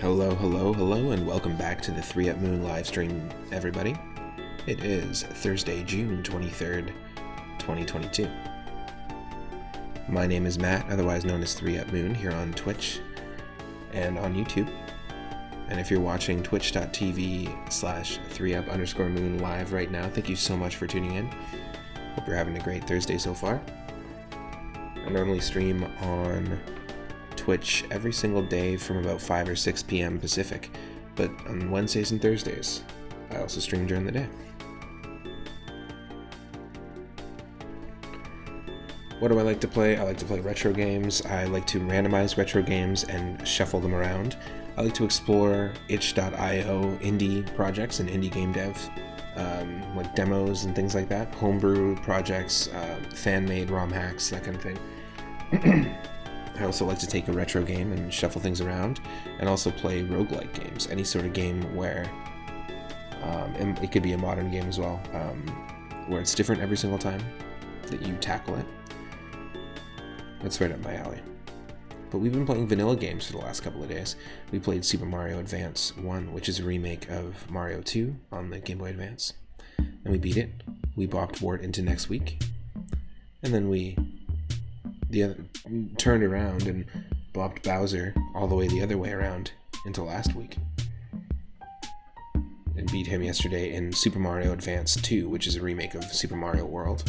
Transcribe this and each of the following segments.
Hello, hello, hello, and welcome back to the 3 Up Moon live stream, everybody. It is Thursday, June 23rd, 2022. My name is Matt, otherwise known as 3 Up Moon, here on Twitch and on YouTube. And if you're watching twitch.tv/3up_moon live right now, thank you so much for tuning in. Hope you're having a great Thursday so far. I normally stream on Twitch every single day from about 5 or 6 p.m. Pacific, but on Wednesdays and Thursdays, I also stream during the day. What do I like to play? I like to play retro games. I like to randomize retro games and shuffle them around. I like to explore itch.io indie projects and indie game dev, like demos and things like that, homebrew projects, fan-made ROM hacks, that kind of thing. I also like to take a retro game and shuffle things around, and also play roguelike games, any sort of game where, and it could be a modern game as well, where it's different every single time that you tackle it. That's right up my alley. But we've been playing vanilla games for the last couple of days. We played Super Mario Advance 1, which is a remake of Mario 2 on the Game Boy Advance, and we beat it. We bopped Wart into next week, and then we turned around and bopped Bowser all the way the other way around into last week, and beat him yesterday in Super Mario Advance 2, which is a remake of Super Mario World.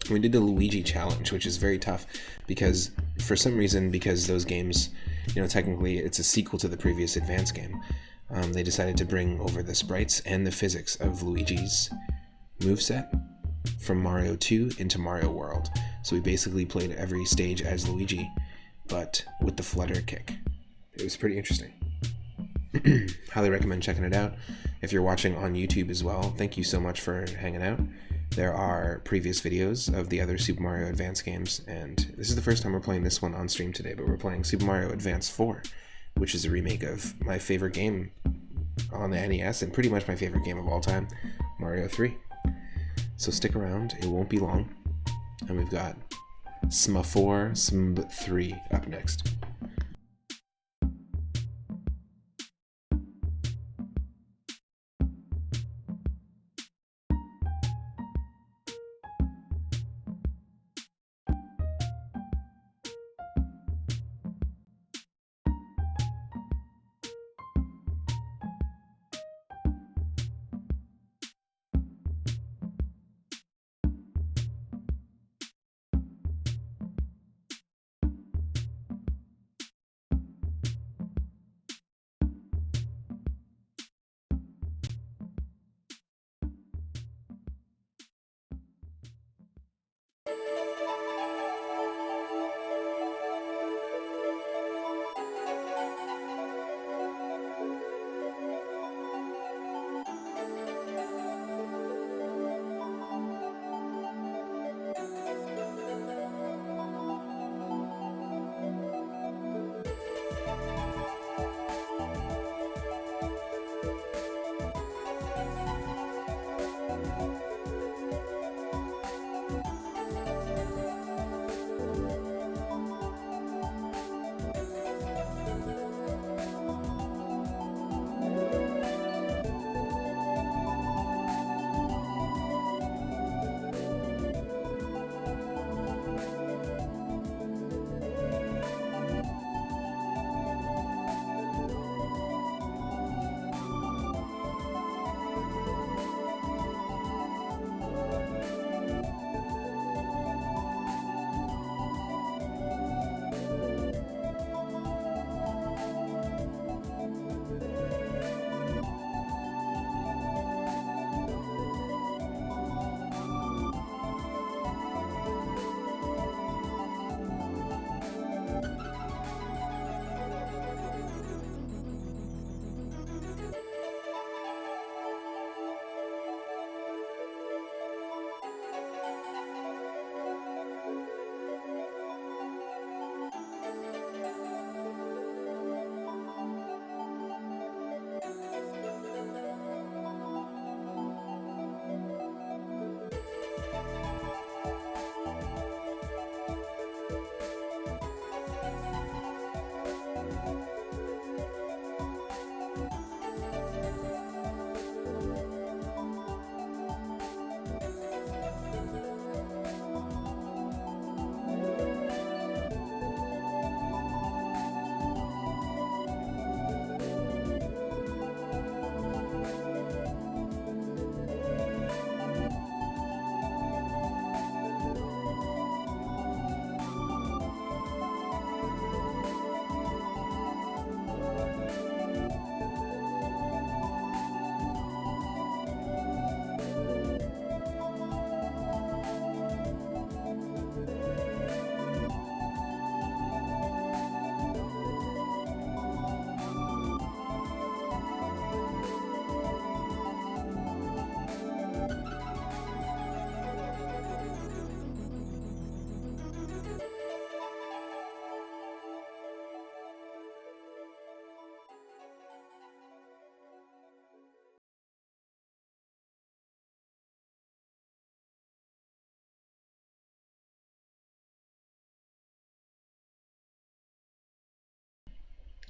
We did the Luigi challenge, which is very tough because, for some reason, because those games, technically it's a sequel to the previous Advance game, they decided to bring over the sprites and the physics of Luigi's moveset from Mario 2 into Mario World. So we basically played every stage as Luigi, but with the flutter kick. It was pretty interesting. Highly recommend checking it out. If you're watching on YouTube as well, thank you so much for hanging out. There are previous videos of the other Super Mario Advance games, and this is the first time we're playing this one on stream today, but we're playing Super Mario Advance 4, which is a remake of my favorite game on the NES, and pretty much my favorite game of all time, Mario 3. So stick around, it won't be long. And we've got SMB4, SMB3 up next.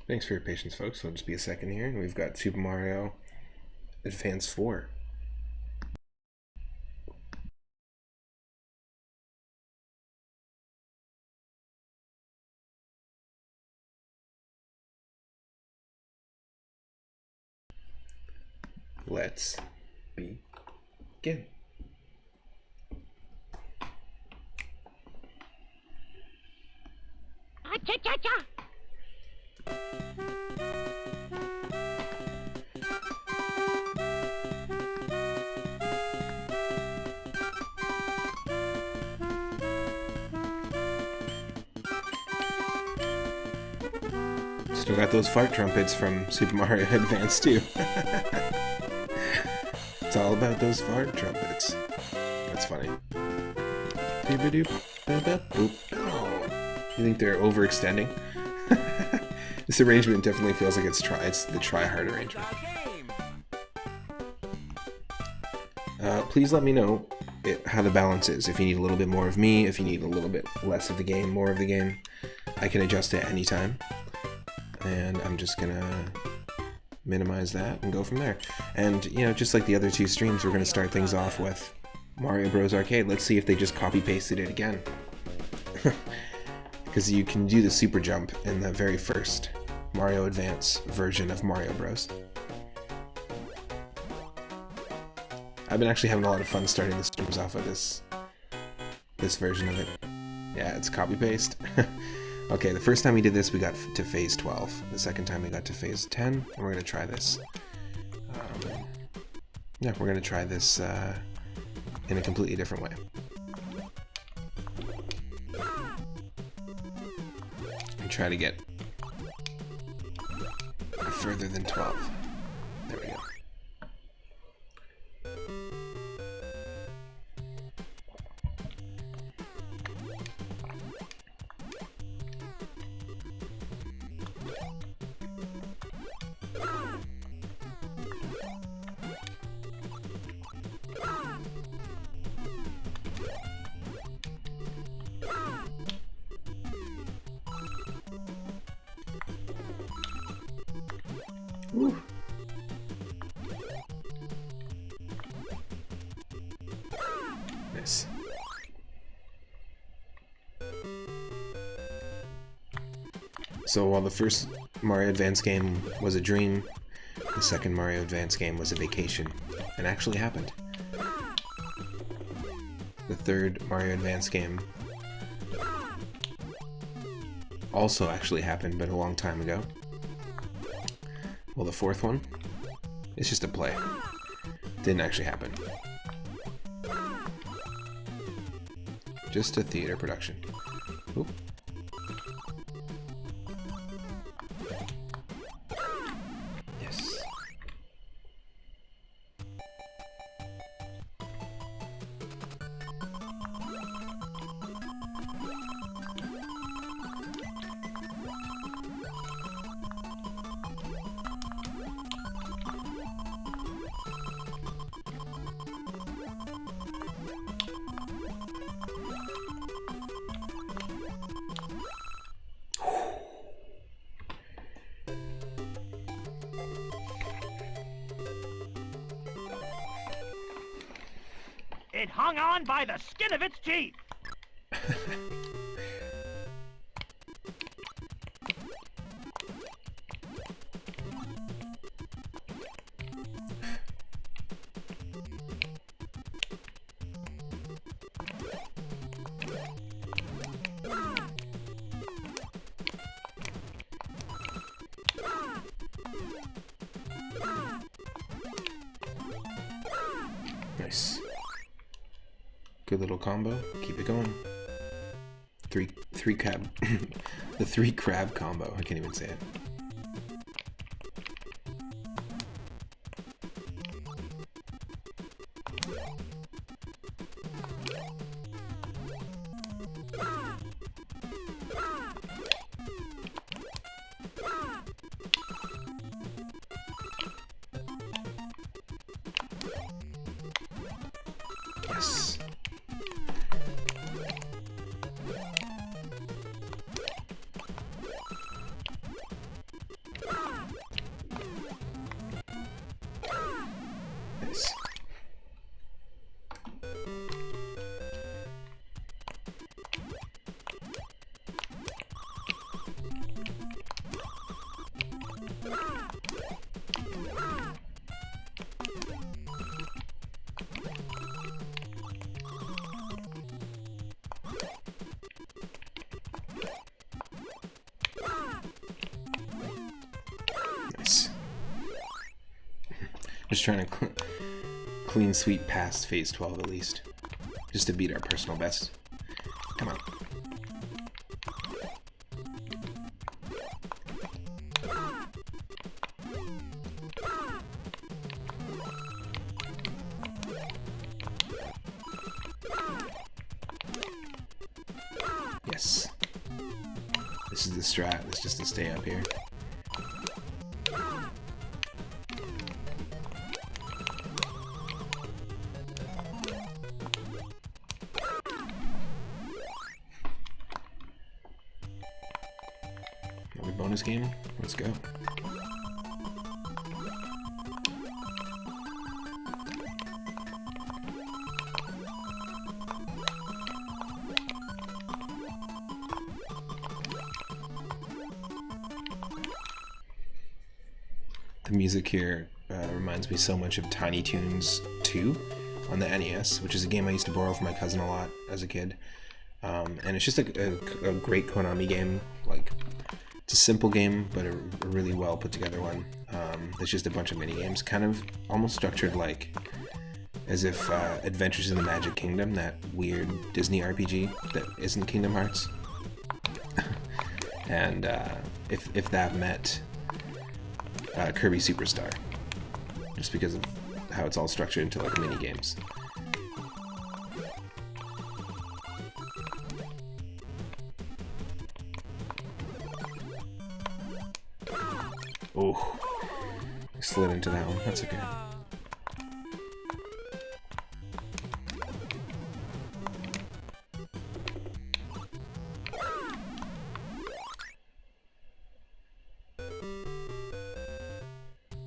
Thanks for your patience, folks. It'll just be a second here, and we've got Super Mario Advance 4. Let's begin. Cha-cha-cha! Still got those fart trumpets from Super Mario Advance 2. It's all about those fart trumpets. That's funny. You think they're overextending? This arrangement definitely feels like it's the try-hard arrangement. Please let me know how the balance is. If you need a little bit more of me, if you need a little bit less of the game, more of the game, I can adjust it anytime. And I'm just gonna minimize that and go from there. And, you know, just like the other two streams, we're gonna start things off with Mario Bros. Arcade. Let's see if they just copy-pasted it again. Because you can do the super jump in the very first Mario Advance version of Mario Bros. I've been actually having a lot of fun starting the streams off of this version of it. Yeah, it's copy-paste. Okay, the first time we did this, we got to phase 12. The second time we got to phase 10, and we're going to try this. Yeah, we're going to try this in a completely different way. And try to get further than 12. There we go. Woo. Nice. So while the first Mario Advance game was a dream, the second Mario Advance game was a vacation, and actually happened. The third Mario Advance game also actually happened, but a long time ago. Well, the fourth one, it's just a play. Didn't actually happen. Just a theater production. Oop. Yes. It hung on by the skin of its teeth. Nice. Good little combo. Keep it going. Three crab. The 3 crab combo. I can't even say it. Yes. Just trying to clean sweep past phase 12 at least. Just to beat our personal best. Come on. Yes. This is the strat. It's just to stay up here. Another bonus game? Let's go. The music here reminds me so much of Tiny Toons 2 on the NES, which is a game I used to borrow from my cousin a lot as a kid. And it's just a great Konami game. Like, it's a simple game, but a really well put together one. It's just a bunch of mini games, kind of almost structured like as if Adventures in the Magic Kingdom, that weird Disney RPG that isn't Kingdom Hearts. And if that met Kirby Superstar, just because of how it's all structured into like mini games. Oh, I slid into that one. That's okay.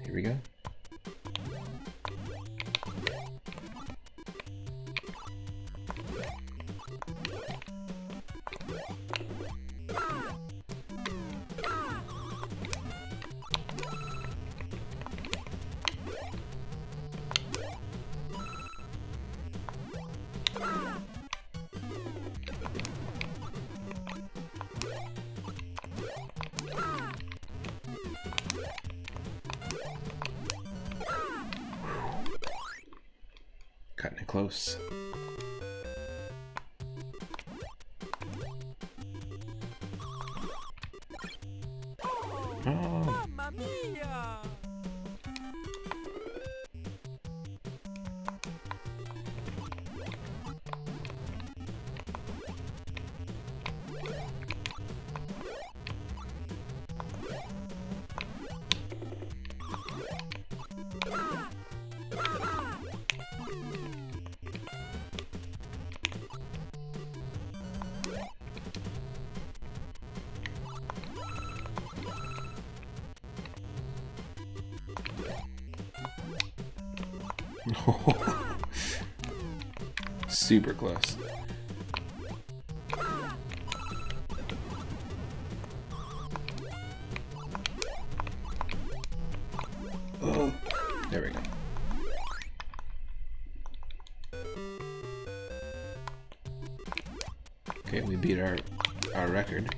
Here we go. Cutting it close. Oh. Mamma mia! Super close. Oh, there we go. Okay, we beat our record.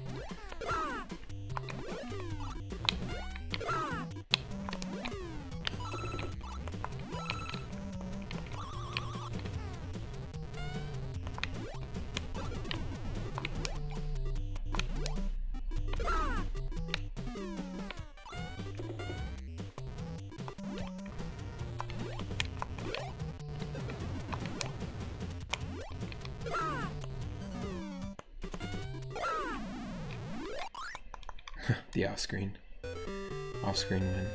The off-screen win.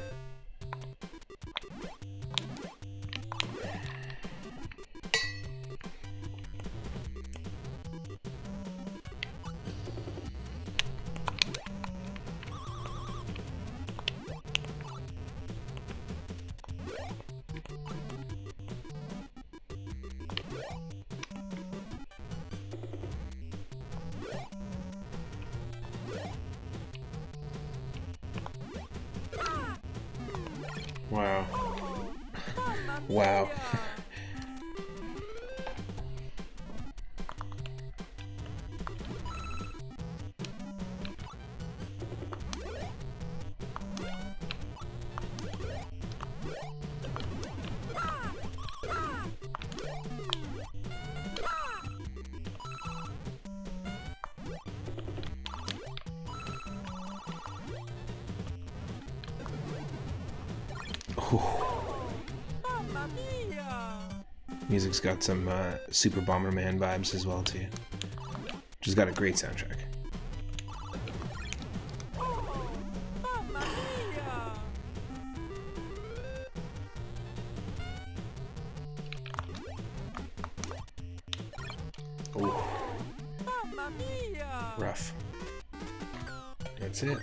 Wow. Wow. Music's got some Super Bomberman vibes as well too. Just got a great soundtrack. Ooh. Rough. That's it.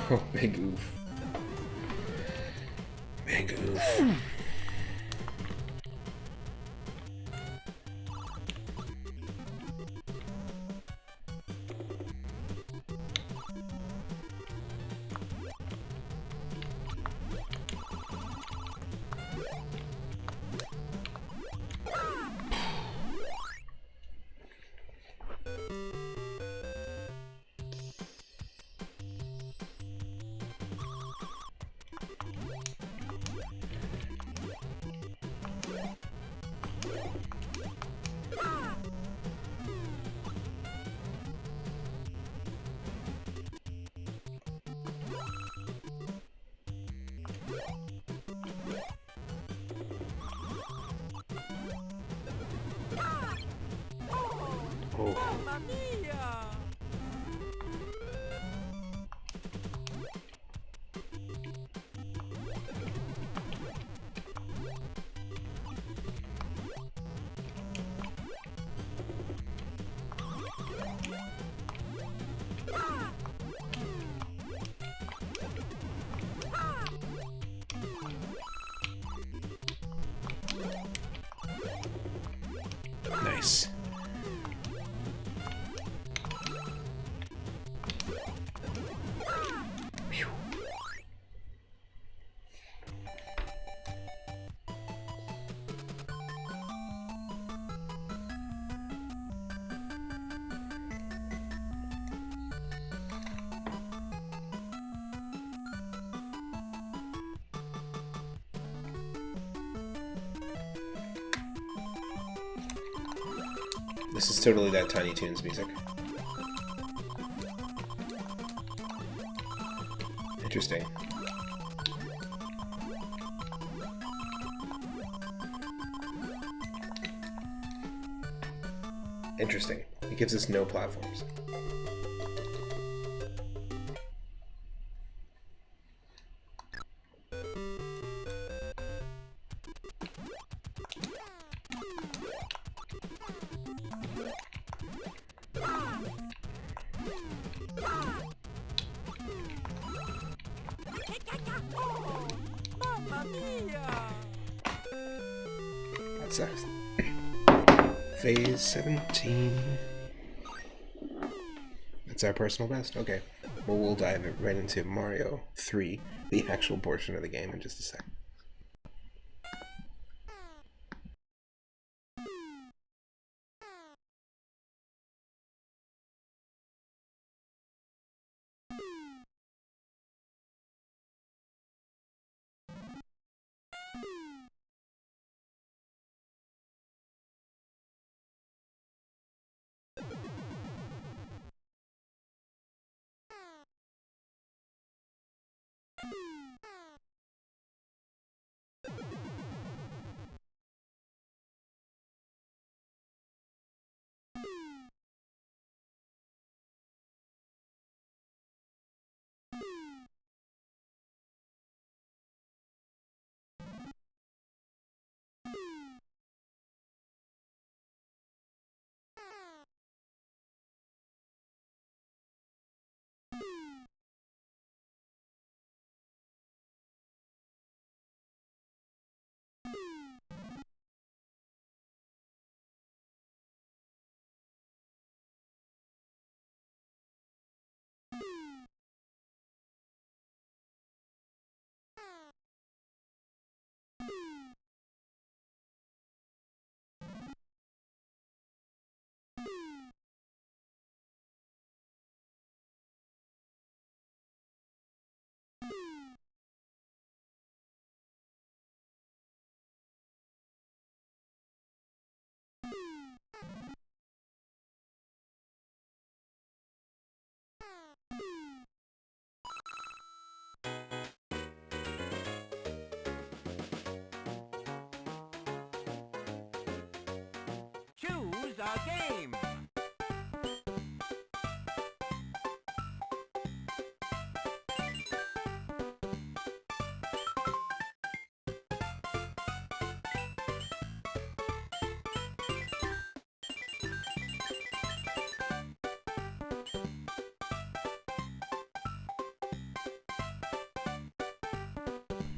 Oh, big oof. Big oof. Oh. Nice. Phew. This is totally that Tiny Toons music. Interesting. Interesting. It gives us no platforms. That sucks. Phase 17. That's our personal best? Okay. Well, we'll dive right into Mario 3, the actual portion of the game, in just a second. our game.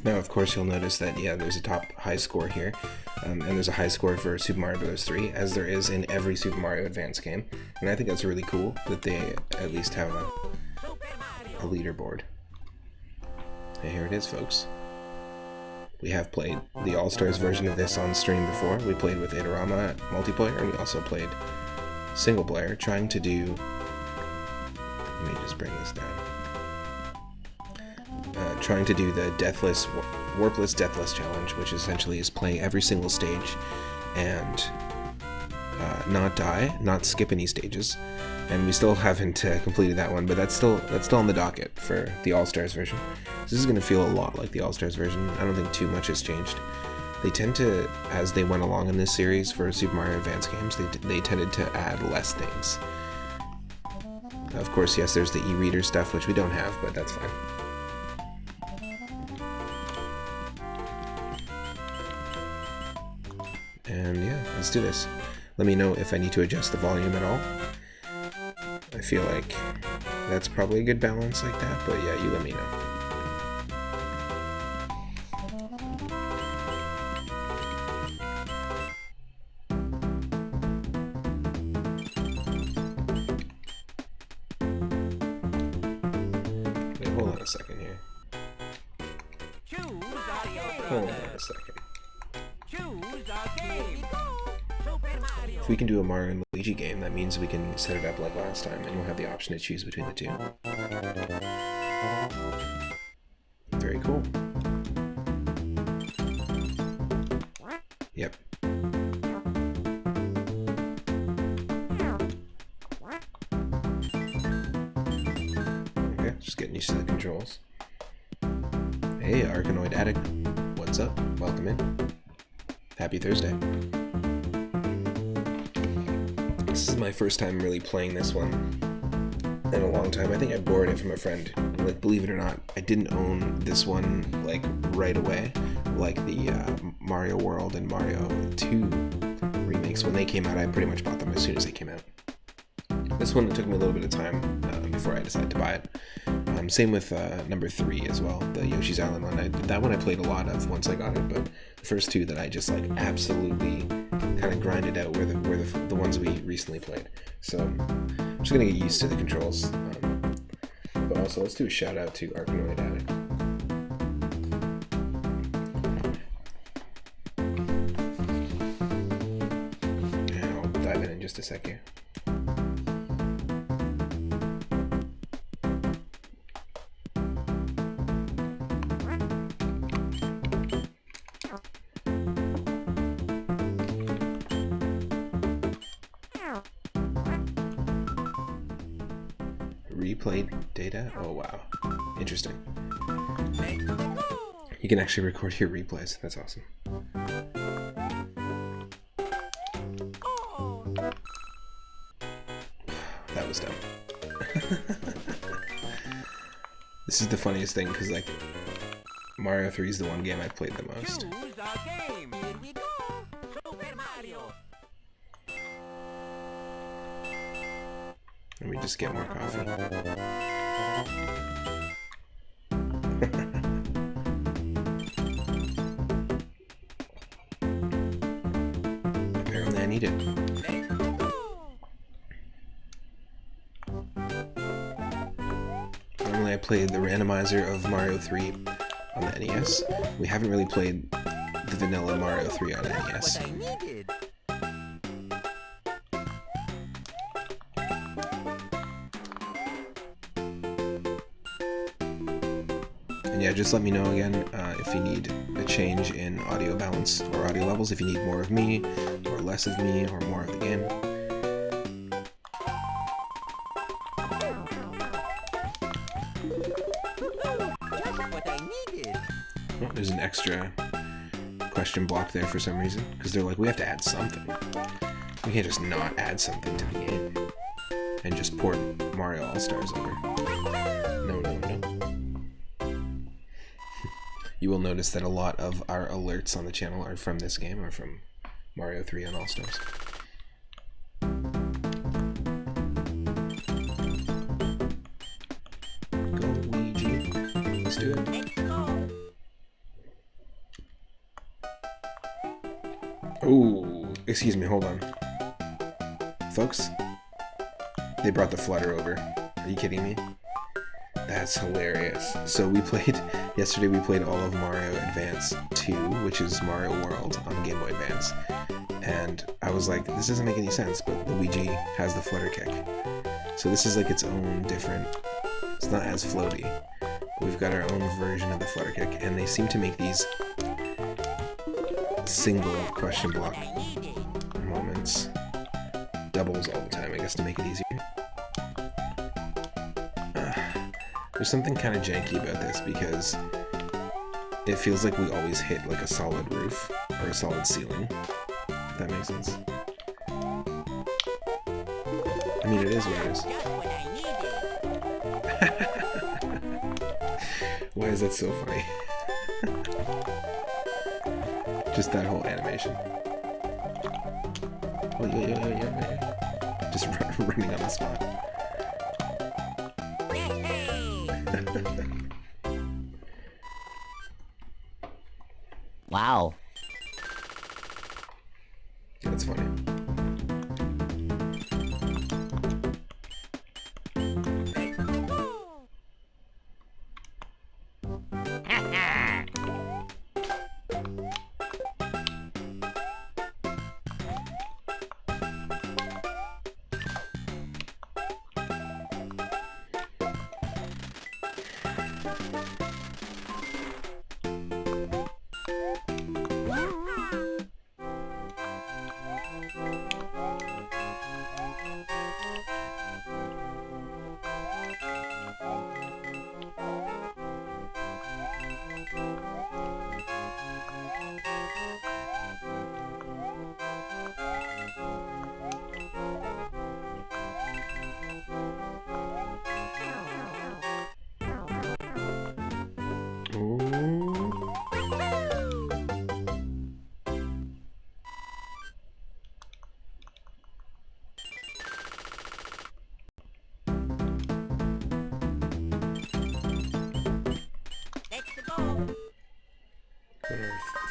Now, of course, you'll notice that, yeah, there's a top high score here, and there's a high score for Super Mario Bros. 3, as there is in every Super Mario Advance game, and I think that's really cool that they at least have a leaderboard. And here it is, folks. We have played the All-Stars version of this on stream before. We played with Idarama multiplayer, and we also played single player, trying to do... Let me just bring this down. Trying to do the Deathless, Warpless Deathless Challenge, which essentially is play every single stage and not die, not skip any stages. And we still haven't completed that one, but that's still on the docket for the All-Stars version. This is going to feel a lot like the All-Stars version. I don't think too much has changed. They tend to, as they went along in this series for Super Mario Advance games, they tended to add less things. Of course, yes, there's the e-reader stuff, which we don't have, but that's fine. And yeah, let's do this. Let me know if I need to adjust the volume at all. I feel like that's probably a good balance like that, but yeah, you let me know. Wait, hold on a second here. Hold on a second. If we can do a Mario and Luigi game, that means we can set it up like last time, and we'll have the option to choose between the two. Very cool. Yep. Okay, just getting used to the controls. Hey, Arkanoid Addict. What's up? Welcome in. Happy Thursday. This is my first time really playing this one in a long time. I think I borrowed it from a friend. Like, believe it or not, I didn't own this one like right away, like the Mario World and Mario 2 remakes. When they came out, I pretty much bought them as soon as they came out. This one, it took me a little bit of time before I decided to buy it. Same with number 3 as well, the Yoshi's Island one. That one I played a lot of once I got it, but the first two that I just like absolutely kind of grinded out were the ones we recently played. So I'm just gonna get used to the controls. But also, let's do a shout out to Arkanoid Addict. And I'll dive in just a sec here. Replayed data? Oh wow. Interesting. You can actually record your replays. That's awesome. That was dumb. This is the funniest thing because like Mario 3 is the one game I've played the most. Let me just get more coffee. Apparently I need it. Normally I played the randomizer of Mario 3 on the NES. We haven't really played the vanilla Mario 3 on NES. And yeah, just let me know again if you need a change in audio balance or audio levels, if you need more of me, or less of me, or more of the game. Oh, there's an extra question block there for some reason, because they're like, we have to add something. We can't just not add something to the game and just port Mario All-Stars over. No, no, no. You will notice that a lot of our alerts on the channel are from this game, or from Mario 3 and All-Stars. Go, Luigi. Let's do it. Oh, excuse me, hold on. Folks, they brought the flutter over. Are you kidding me? That's hilarious. So yesterday we played all of Mario Advance 2, which is Mario World on Game Boy Advance. And I was like, this doesn't make any sense, but Luigi has the flutter kick. So this is like its own different, it's not as floaty. We've got our own version of the flutter kick, and they seem to make these single question block moments doubles all the time, I guess, to make it easier. There's something kind of janky about this because it feels like we always hit like a solid roof or a solid ceiling, if that makes sense. I mean, it is what it is. Why is that so funny? Just that whole animation. Oh, yeah. Just running on the spot. Wow. That's funny.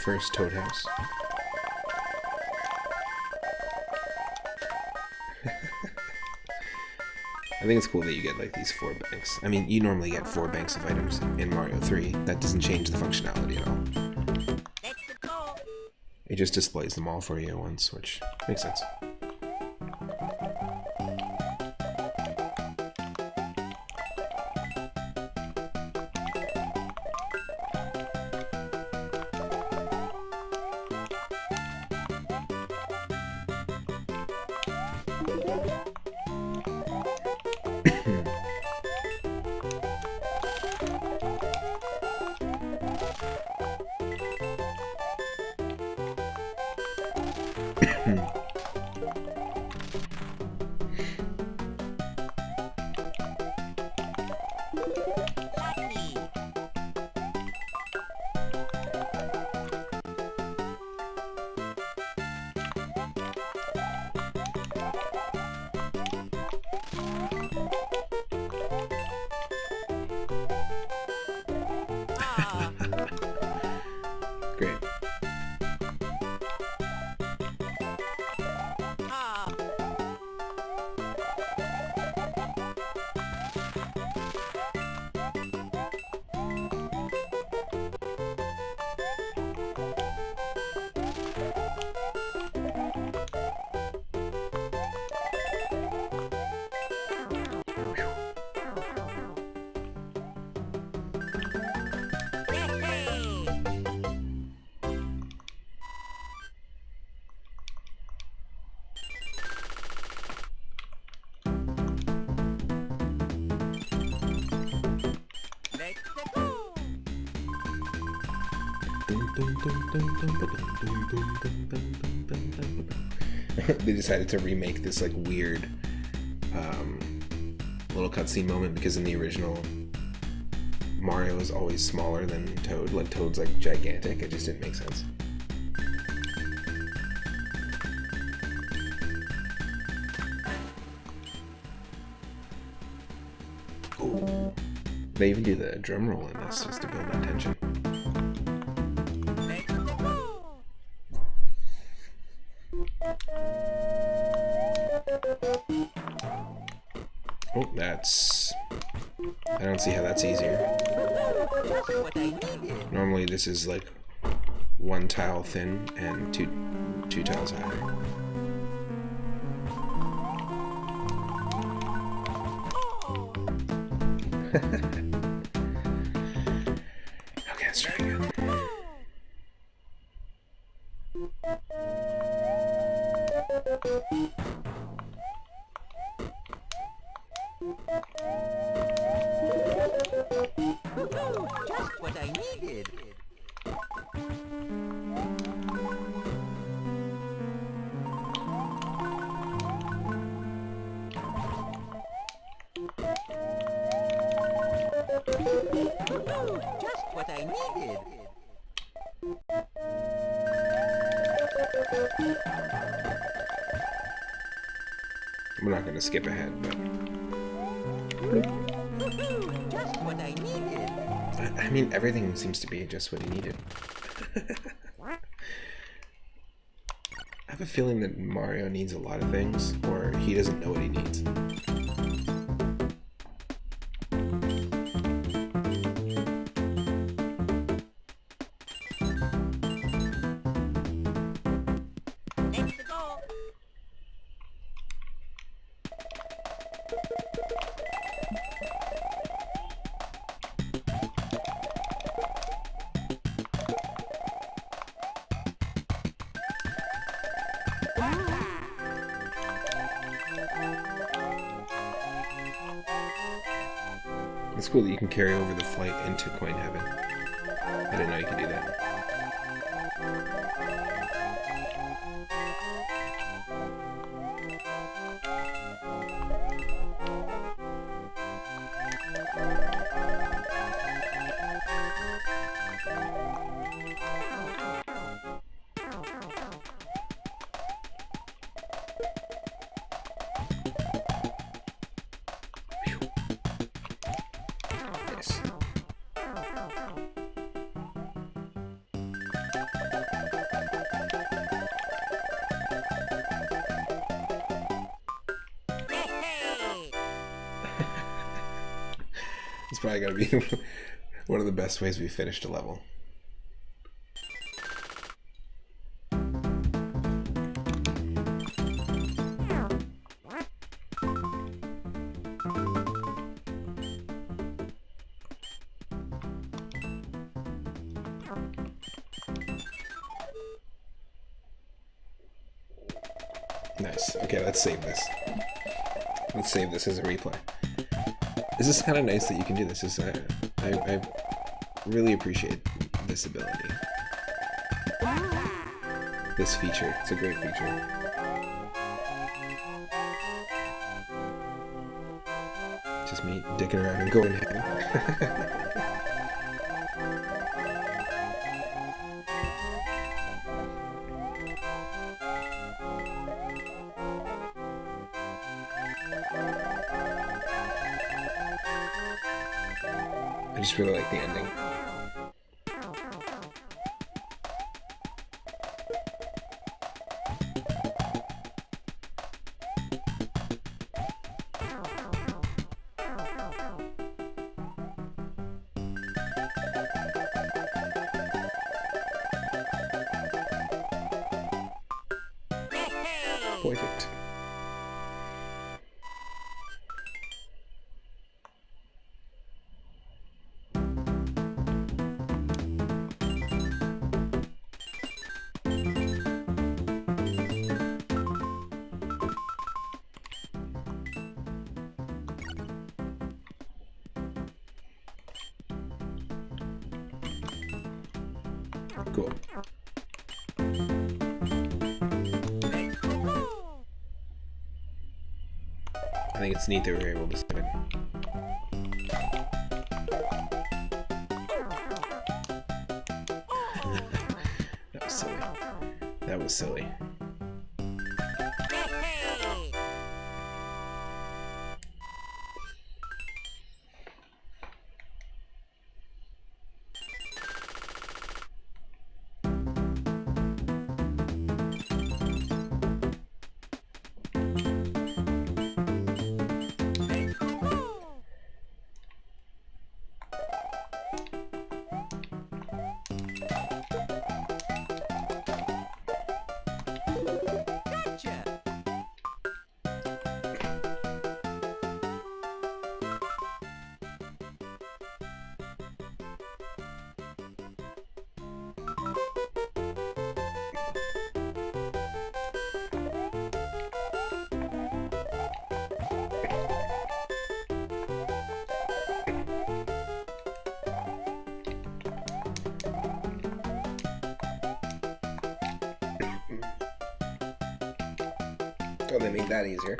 First Toad House. I think it's cool that you get like these 4 banks. I mean, you normally get 4 banks of items in Mario 3. That doesn't change the functionality at all. It just displays them all for you at once, which makes sense. Great. they decided to remake this like weird little cutscene moment, because in the original Mario is always smaller than Toad. Like Toad's like gigantic. It just didn't make sense. Ooh. They even do the drum roll in this just to build that tension. Oh, that's... I don't see how that's easier. Normally this is like one tile thin and two tiles higher. Okay, let's try again. Just what I needed. Just what I needed. I'm not going to skip ahead, but... Just what I needed. I mean, everything seems to be just what he needed. I have a feeling that Mario needs a lot of things, or he doesn't know what he needs. It's cool that you can carry over the flight into Coin Heaven. I didn't know you could do that. Nice. It's probably gotta be one of the best ways we finished a level. Nice. Okay, let's save this. Let's save this as a replay. This is kind of nice that you can do this. I really appreciate this ability. This feature. It's a great feature. Just me dicking around and going ahead. I just really like the ending. Perfect. Cool. I think it's neat that we were able to save it. That was silly. That was silly. Oh, they made that easier.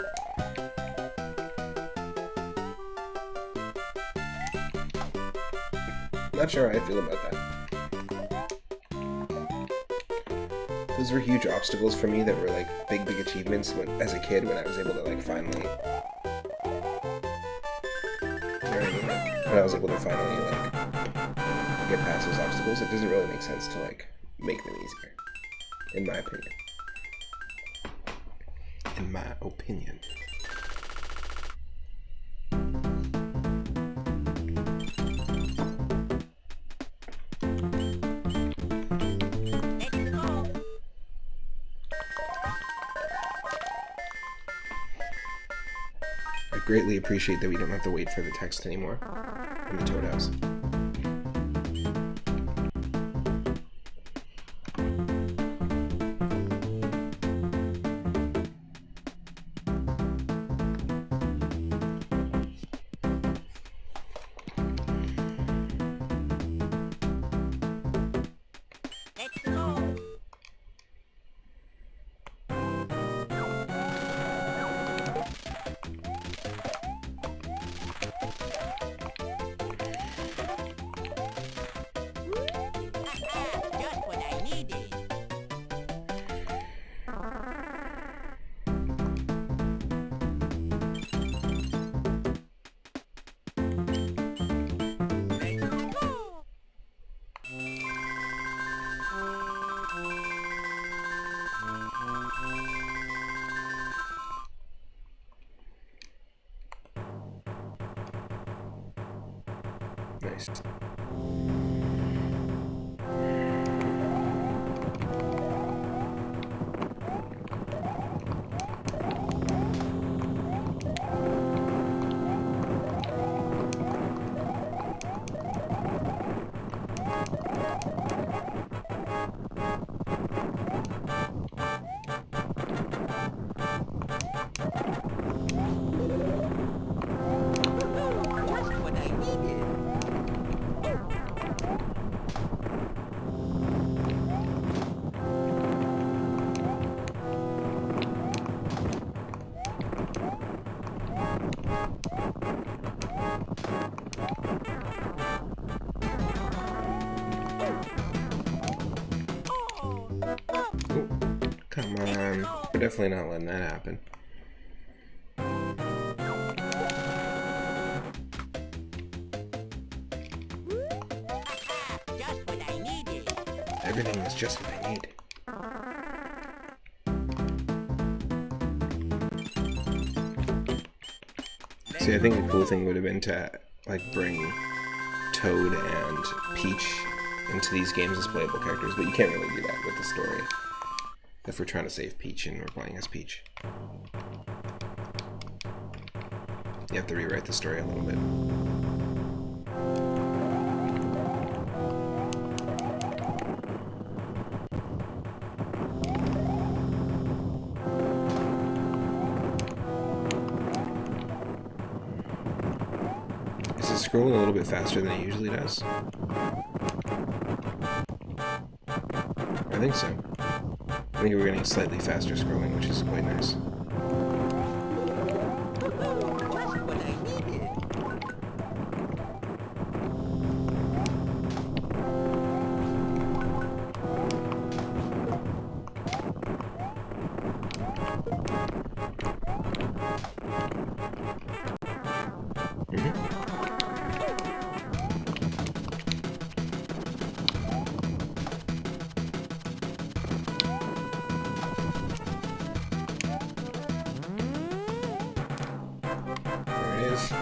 Not sure how I feel about that. Those were huge obstacles for me that were like big achievements as a kid when I was able to like finally... When I was able to finally like get past those obstacles, it doesn't really make sense to like make them easier, in my opinion. In my opinion. I greatly appreciate that we don't have to wait for the text anymore in the Toad House. Nice. Come on. We're definitely not letting that happen. Everything is just what I need. See, I think the cool thing would have been to like bring Toad and Peach into these games as playable characters, but you can't really do that with the story. If we're trying to save Peach and we're playing as Peach. You have to rewrite the story a little bit. Is it scrolling a little bit faster than it usually does? I think so. I think we're getting slightly faster scrolling, which is quite nice. guys.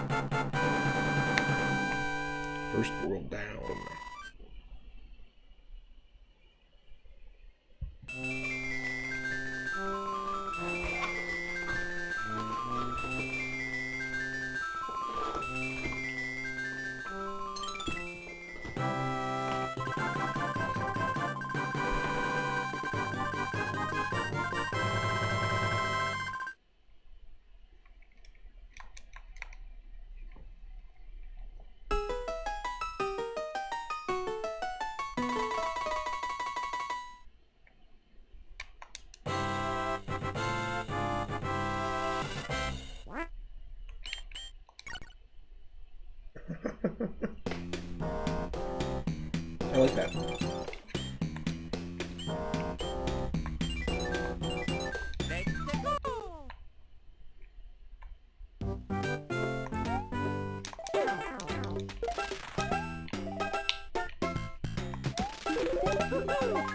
First world down. I like that.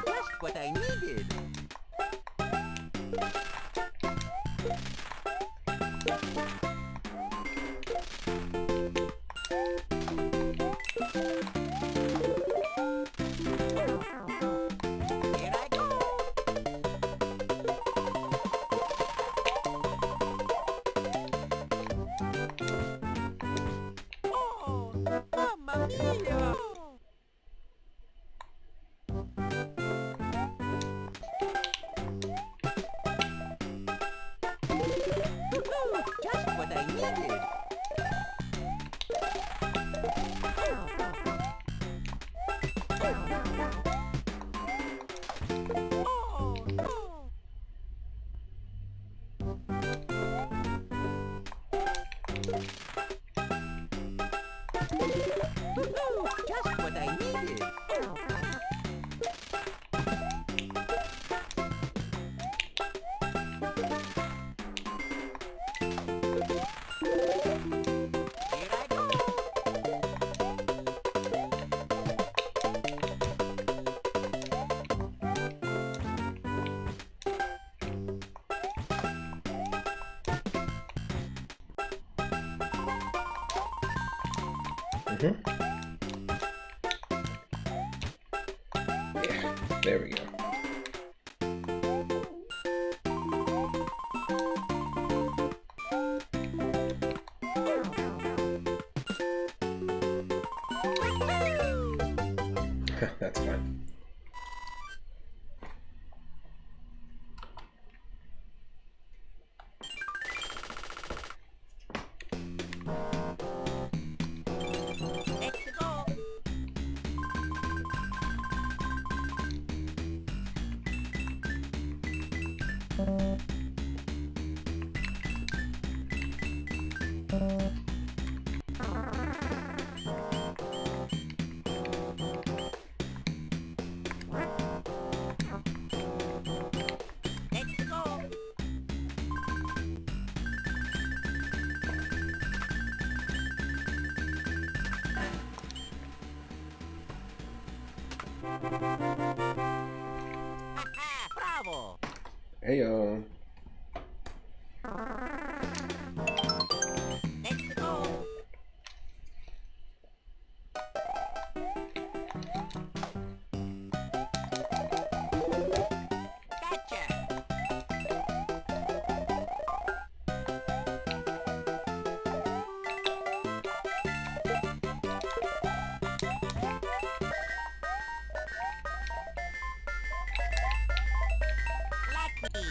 Just what I needed. Here I go. Oh, mamma mia! Just what I needed. Oh, no. Just what I needed. Here I go. Yeah, there we go. That's fine. Let's go. Let's go. Haha, bravo. Heyo. Let's go. Gotcha. Lucky.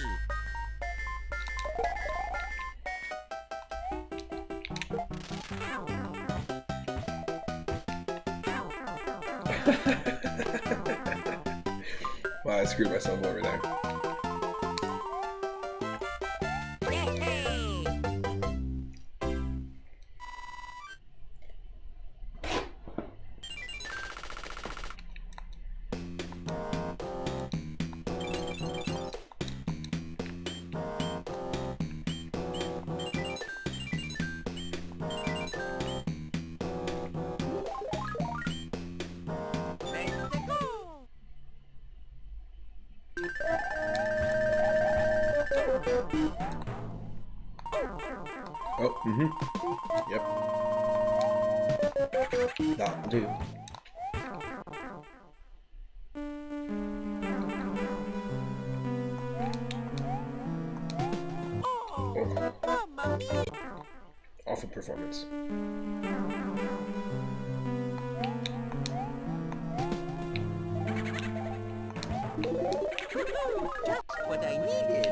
Wow, I screwed myself over there. Yay! Let's go. Oh, Yep. That'll do. Oh, Mamma Mia! Awful performance. Just what I needed.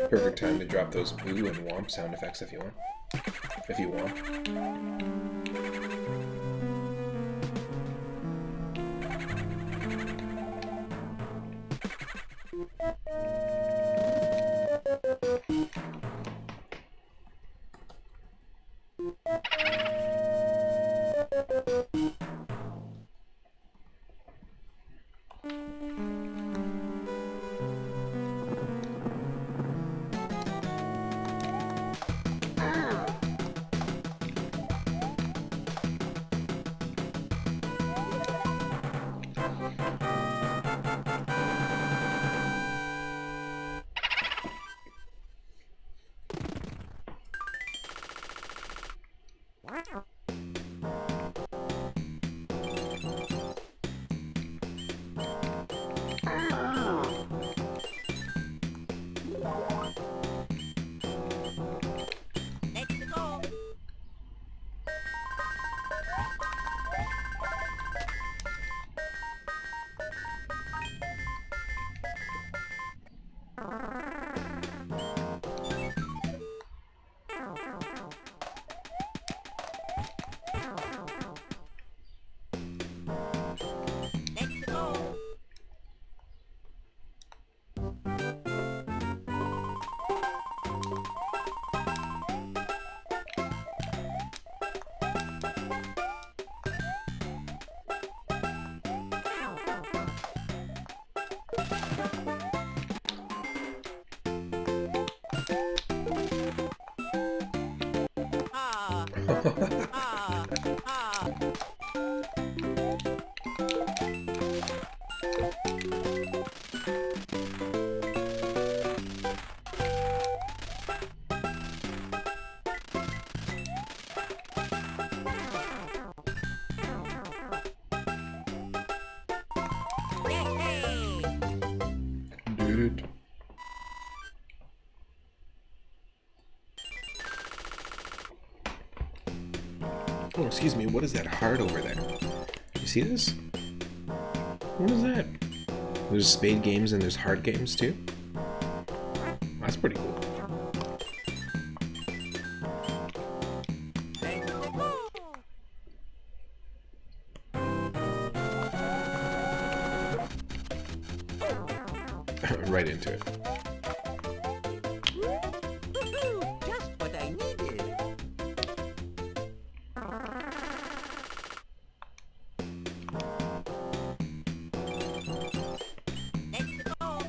Perfect time to drop those boo and womp sound effects if you want. If you want. Let's go. Let's go. Ah, ah, ah. Yay! Dude. Oh, excuse me, what is that heart over there? You see this? What is that? There's spade games and there's heart games too? That's pretty cool. Right into it. Just what I needed. Let's go.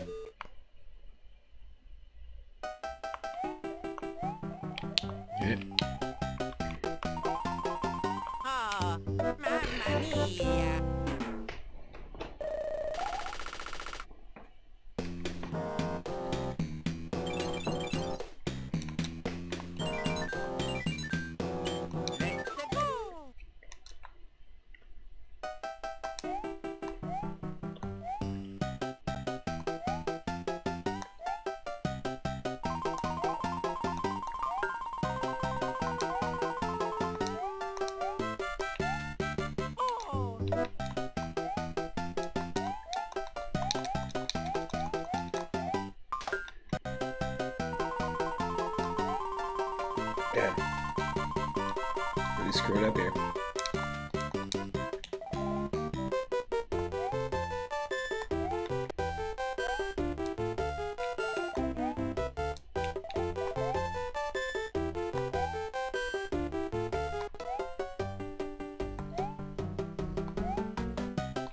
Yeah. Ah, Mamma Mia! Let's go. Oh, Damn. Really screwed up here.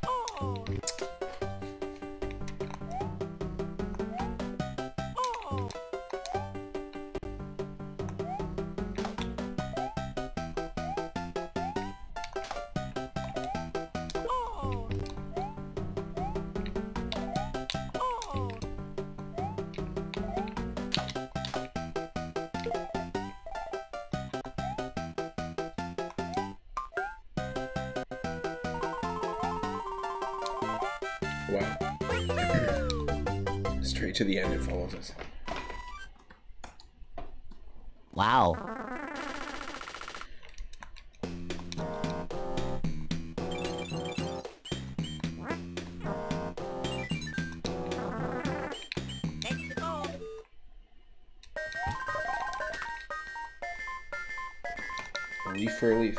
oh, oh. Oh. Oh. Wow. Straight to the end, it follows us. Wow. A leaf for a leaf.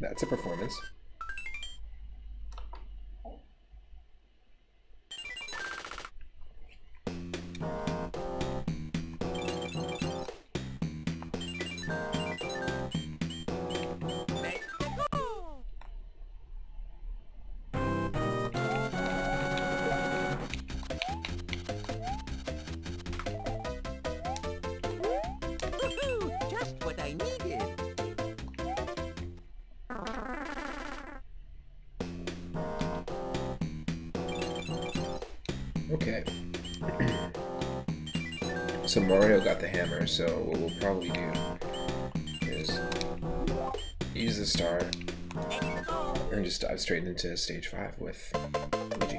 That's a performance. Just what I needed. Okay. So Mario got the hammer, so what we'll probably do is use the star and just dive straight into stage 5 with Luigi.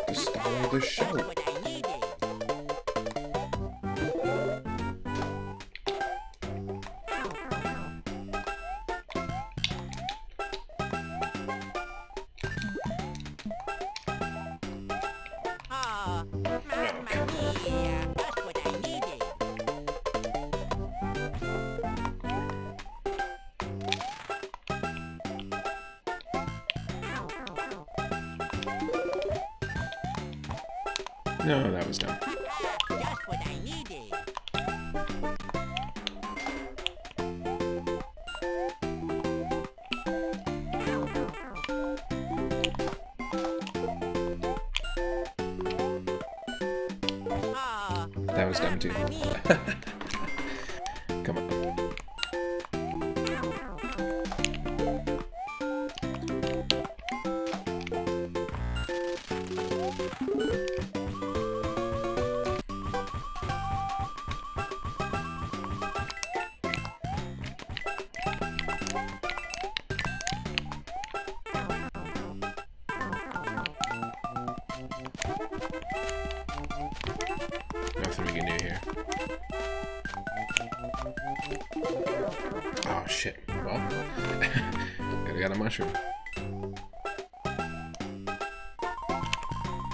The star of the show. What I needed. Ah, Mamma mia. That's what I needed. No, that was dumb. Just what I needed. Ah, That was dumb too. Mamma mia. Come on. Nothing we can do here. Oh shit. Well, I got a mushroom.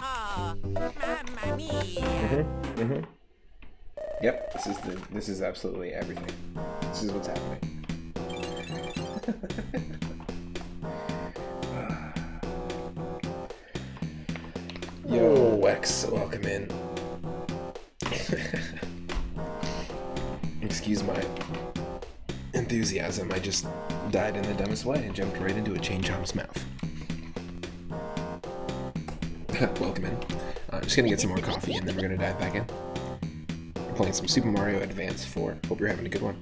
Ah, Mamma mia. Yep, this is absolutely everything. This is what's happening. Yo, Wex, welcome in. Excuse my enthusiasm. I just died in the dumbest way and jumped right into a chain chomp's mouth. Welcome in. I'm just gonna get some more coffee and then we're gonna dive back in. We're playing some Super Mario Advance 4. Hope you're having a good one.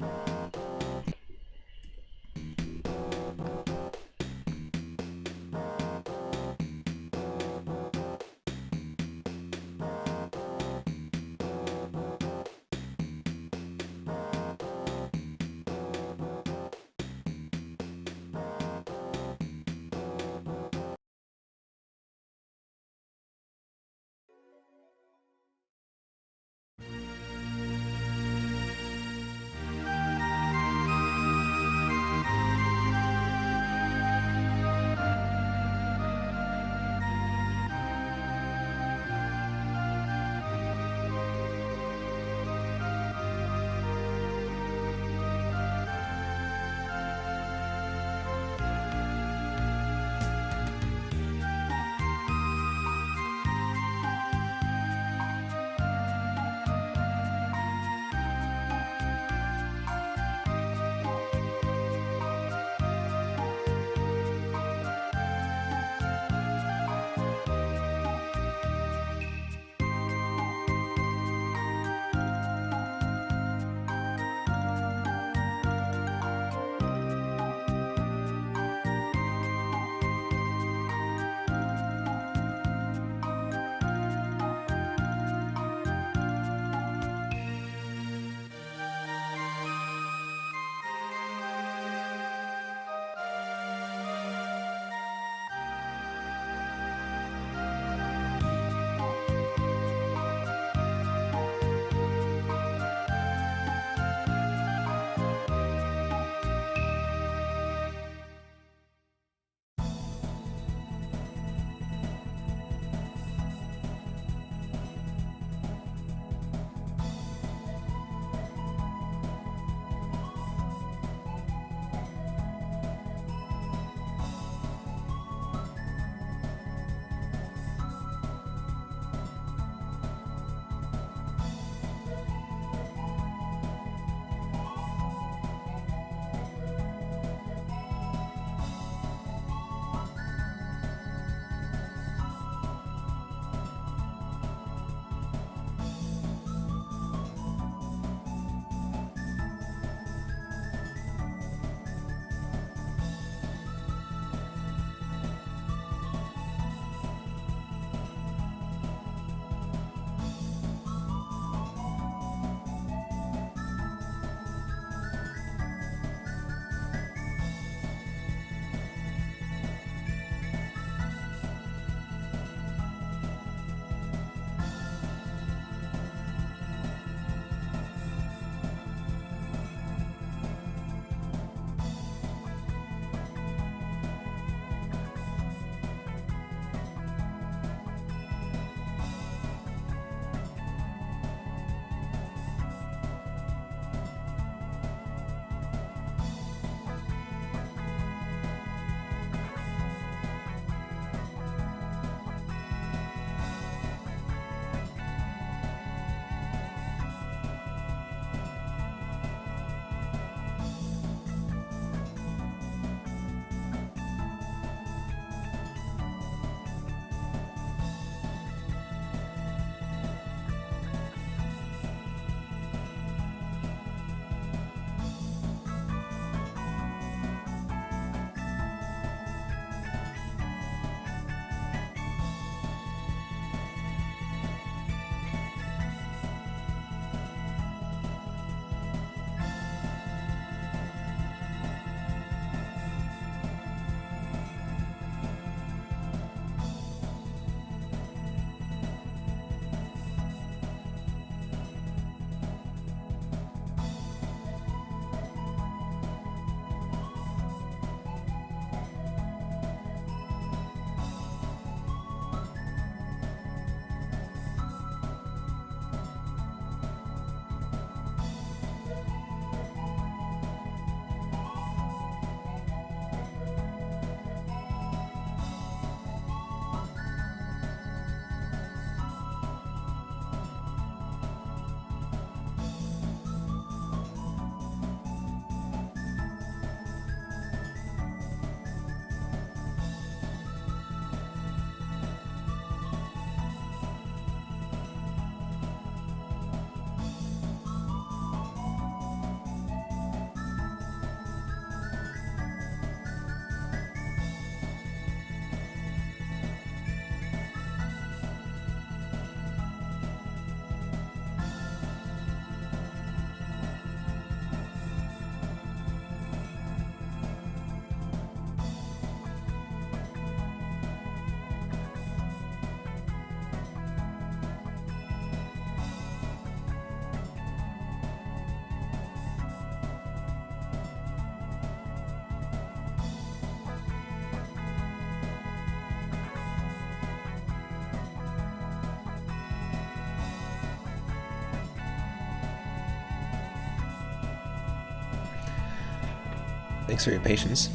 Thanks for your patience.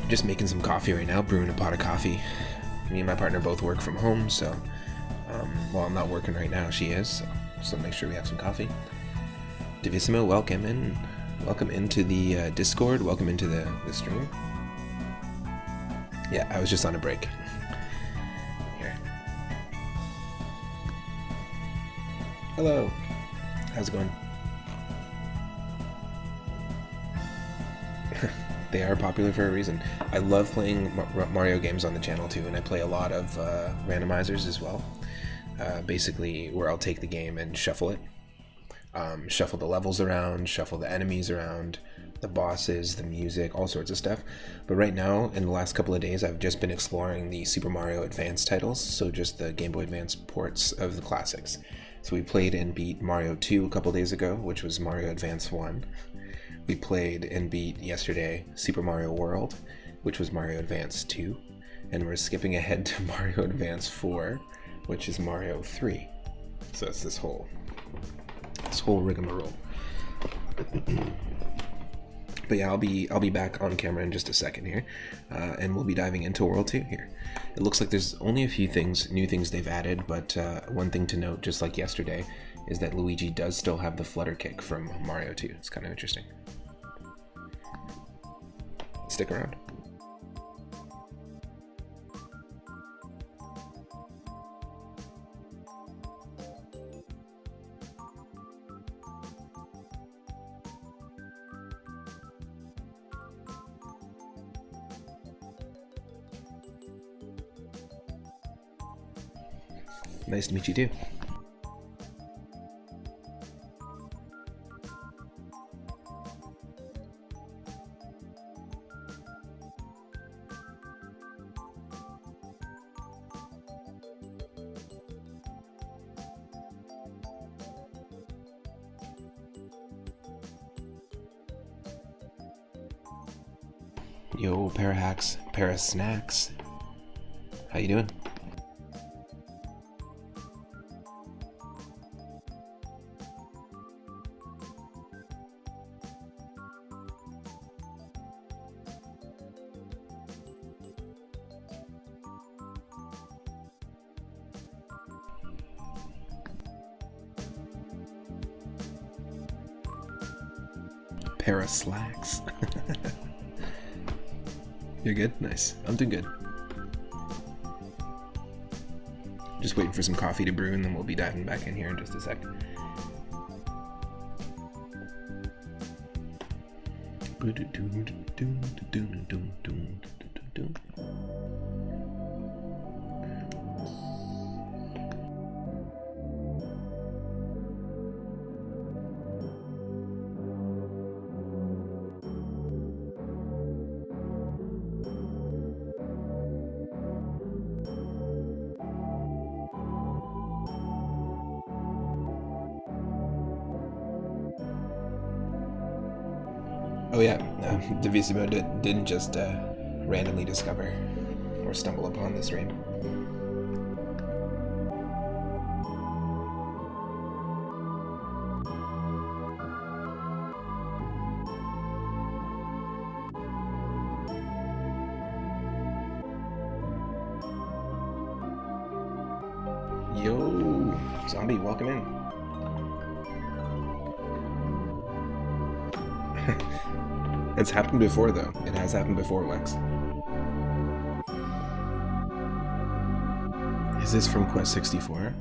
Just making some coffee right now, brewing a pot of coffee. Me and my partner both work from home, so while I'm not working right now, she is. So make sure we have some coffee. Divissimo, welcome in. Welcome into the Discord. Welcome into the stream. Yeah, I was just on a break. Here. Hello. How's it going? They are popular for a reason. I love playing Mario games on the channel too, and I play a lot of randomizers as well. Basically, where I'll take the game and shuffle it. Shuffle the levels around, shuffle the enemies around, the bosses, the music, all sorts of stuff. But right now, in the last couple of days, I've just been exploring the Super Mario Advance titles, so just the Game Boy Advance ports of the classics. So we played and beat Mario 2 a couple days ago, which was Mario Advance 1. We played and beat yesterday Super Mario World, which was Mario Advance 2. And we're skipping ahead to Mario Advance 4, which is Mario 3. So it's this whole rigmarole. But yeah, I'll be back on camera in just a second here, and we'll be diving into World 2 here. It looks like there's only a few new things they've added, but one thing to note, just like yesterday, is that Luigi does still have the flutter kick from Mario 2. It's kind of interesting. Stick around. Nice to meet you too. Yo, Parahacks, Parasnacks. How you doing? Paraslacks. You're good? Nice. I'm doing good. Just waiting for some coffee to brew and then we'll be diving back in here in just a sec. Oh yeah, Divissimo didn't just randomly discover or stumble upon this stream. Yo, Zombie, welcome in. It's happened before, though. It has happened before, Lex. Is this from Quest 64?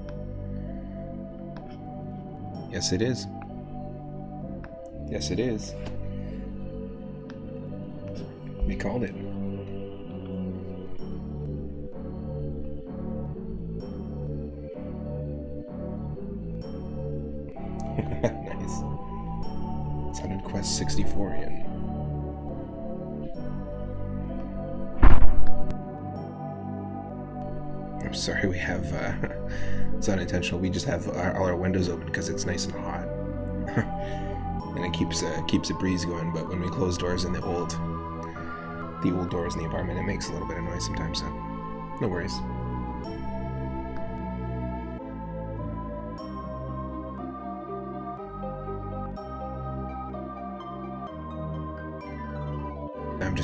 Yes, it is. Yes, it is. We called it. Nice. Sounded Quest 64 in. I'm sorry, we have, it's unintentional. We just have all our windows open because it's nice and hot. And it keeps a breeze going, but when we close doors in the old doors in the apartment, it makes a little bit of noise sometimes, so no worries.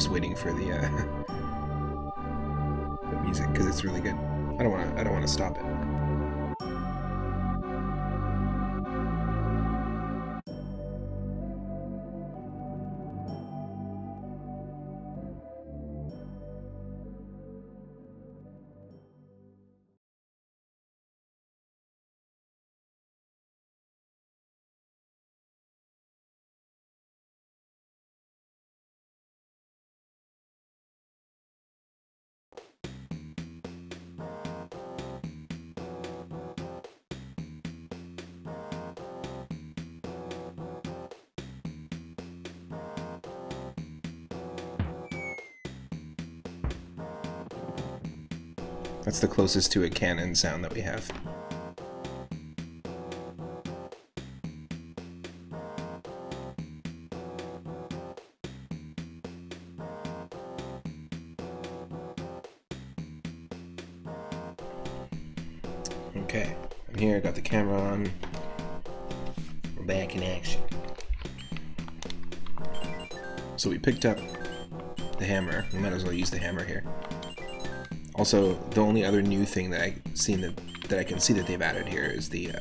just waiting for the music because it's really good. I don't want to stop it. That's the closest to a cannon sound that we have. Okay, I'm here, got the camera on. We're back in action. So we picked up the hammer. We might as well use the hammer here. Also, the only other new thing that I can see that they've added here is the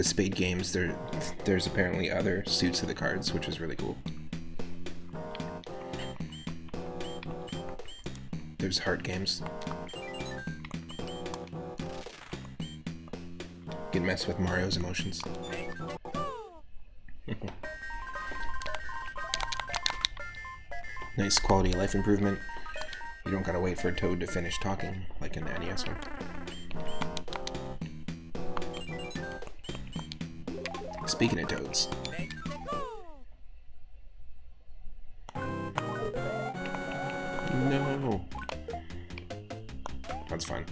Spade games. There's apparently other suits of the cards, which is really cool. There's heart games. You can mess with Mario's emotions. Nice quality of life improvement. You don't gotta wait for a Toad to finish talking, like in the NES one. Speaking of Toads. No. That's fine.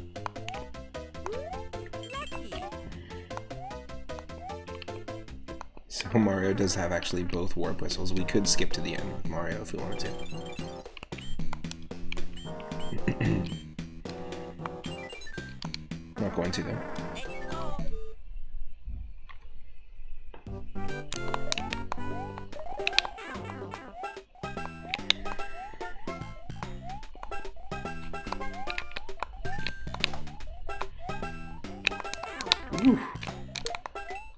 So Mario does have actually both warp whistles. We could skip to the end with Mario if we wanted to. Not going to though. Woo.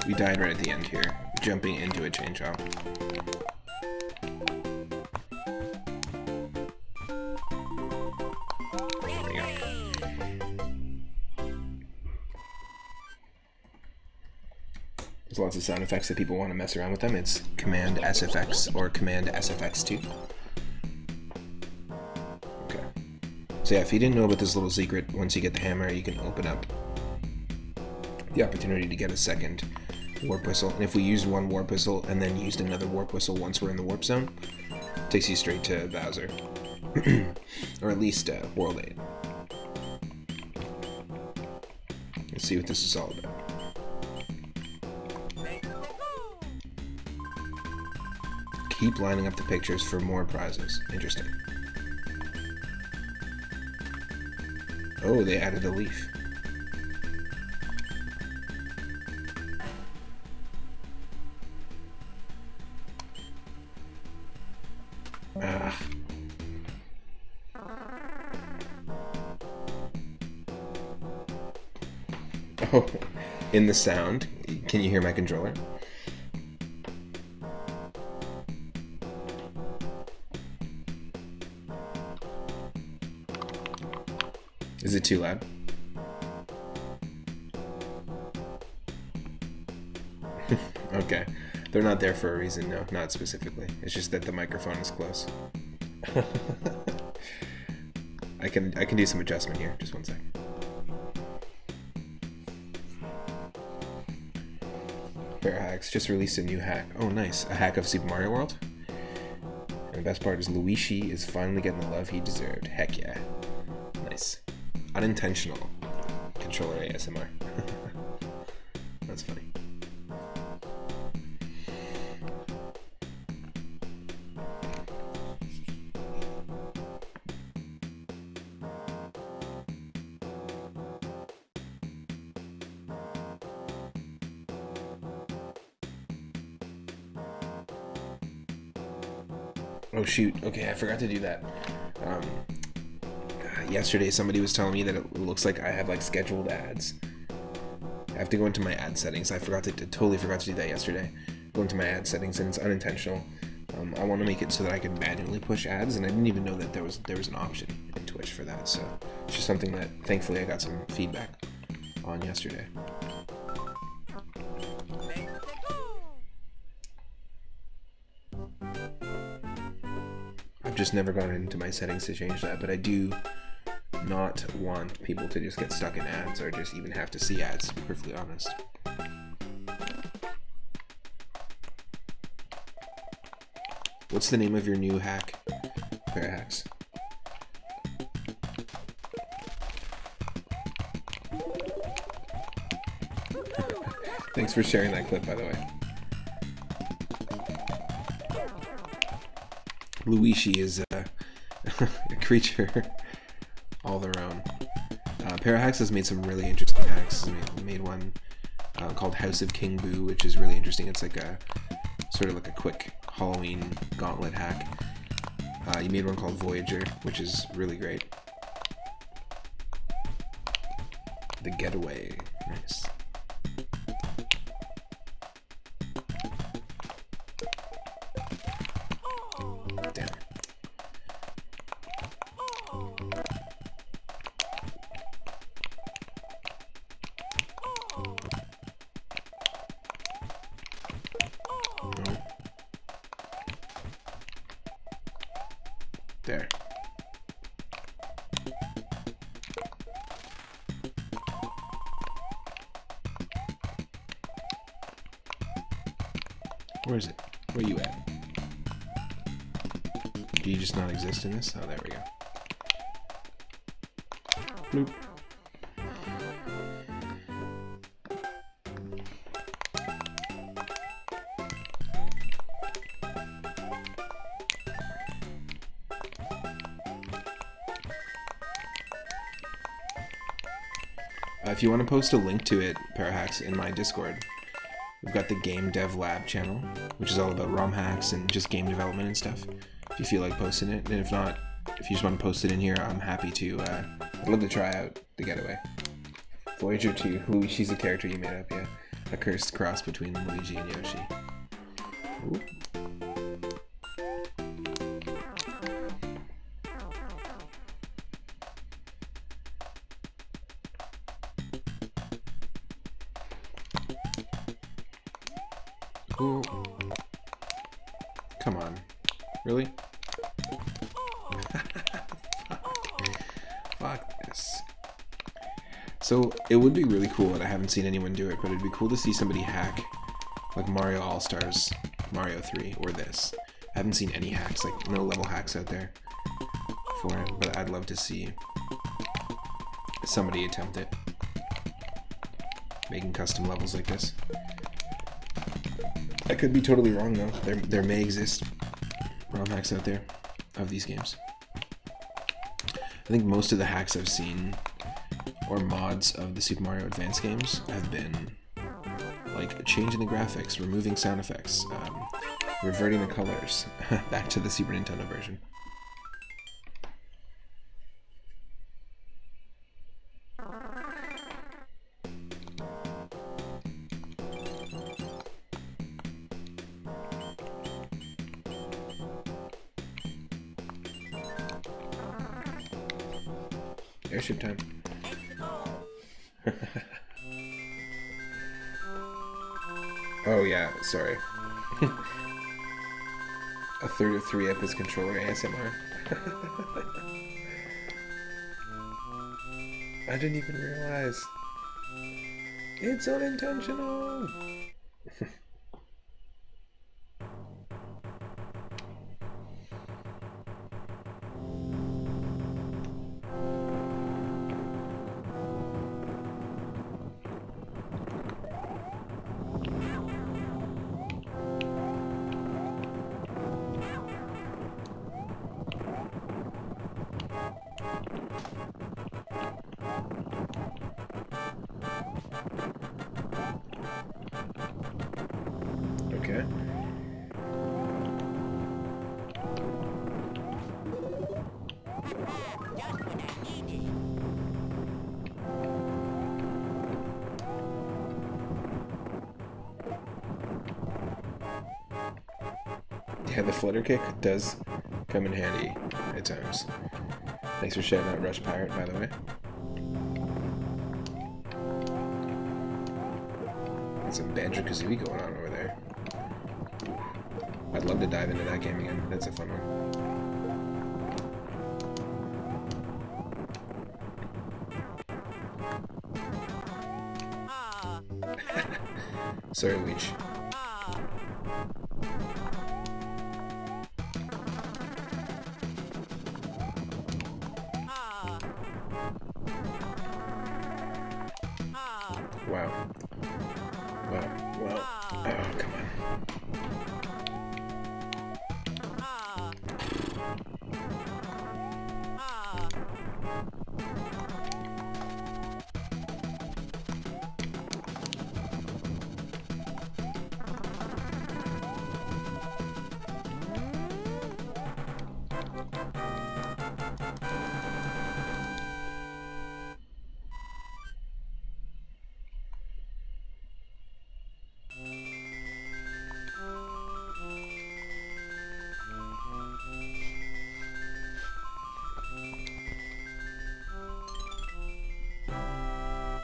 We died right at the end here, jumping into a chainsaw. There's lots of sound effects that people want to mess around with them. It's Command SFX or Command SFX2. Okay. So yeah, if you didn't know about this little secret, once you get the hammer, you can open up the opportunity to get a second warp whistle. And if we used one warp whistle and then used another warp whistle once we're in the warp zone, it takes you straight to Bowser. Or at least World 8. Let's see what this is all about. Keep lining up the pictures for more prizes. Interesting. Oh, they added a leaf. Ah. Oh, in the sound, can you hear my controller? Is it too loud? Okay. They're not there for a reason, no, not specifically. It's just that the microphone is close. I can do some adjustment here. Just one sec. Fair Hacks just released a new hack. Oh, nice. A hack of Super Mario World? And the best part is Luigi is finally getting the love he deserved. Heck yeah. Nice. Unintentional controller ASMR. That's funny. Oh shoot, okay, I forgot to do that. Yesterday somebody was telling me that it looks like I have like scheduled ads. I have to go into my ad settings. I totally forgot to do that yesterday. Go into my ad settings and it's unintentional. I want to make it so that I can manually push ads, and I didn't even know that there was an option in Twitch for that. So it's just something that thankfully I got some feedback on yesterday. I've just never gone into my settings to change that, but I do not want people to just get stuck in ads or just even have to see ads, to be perfectly honest. What's the name of your new hack? Pair of hacks. Thanks for sharing that clip, by the way. Luigi is a creature all their own. Parahax has made some really interesting hacks. He made one called House of King Boo, which is really interesting. It's like a sort of like a quick Halloween gauntlet hack. He made one called Voyager, which is really great. The Getaway. Nice. Damn. There. Where is it? Where are you at? Do you just not exist in this? Oh, there we go. Bloop. If you want to post a link to it, Parahacks, in my Discord, we've got the Game Dev Lab channel, which is all about ROM hacks and just game development and stuff. If you feel like posting it, and if not, if you just want to post it in here, I'm happy to. I'd love to try out The Getaway. Voyager 2, Luigi's a character you made up, yeah. A cursed cross between Luigi and Yoshi. Ooh. Ooh. Come on. Really? Fuck this. So, it would be really cool, and I haven't seen anyone do it, but it'd be cool to see somebody hack, like Mario All-Stars, Mario 3, or this. I haven't seen any hacks, like no level hacks out there for it, but I'd love to see somebody attempt it. Making custom levels like this. I could be totally wrong though. There may exist ROM hacks out there of these games. I think most of the hacks I've seen, or mods of the Super Mario Advance games, have been like changing the graphics, removing sound effects, reverting the colors back to the Super Nintendo version. Airship time. Oh yeah, sorry. A third of 3 up is controller ASMR. I didn't even realize. It's unintentional! Okay. Just what I needed. Yeah, the flutter kick does come in handy at times. Thanks for shouting out Rush Pirate, by the way. Got some Banjo-Kazooie going on over there. I'd love to dive into that game again. That's a fun one. Sorry, Weech. Wow. Wow. Well. Oh, come on.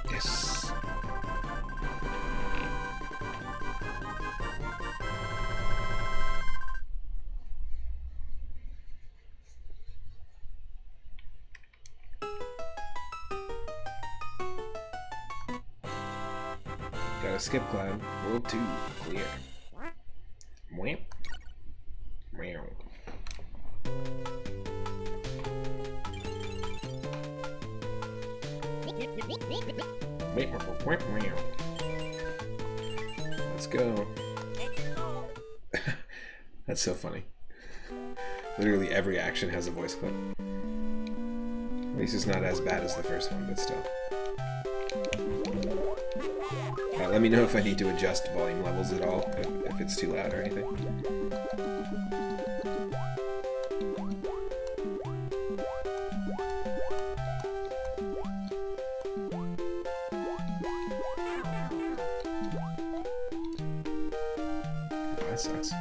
Yes. Gotta skip cloud. World 2. Clear. Whamp. Meow. Let's go. That's so funny. Literally every action has a voice clip. At least it's not as bad as the first one, but still. Let me know if I need to adjust volume levels at all, if it's too loud or anything. That sucks.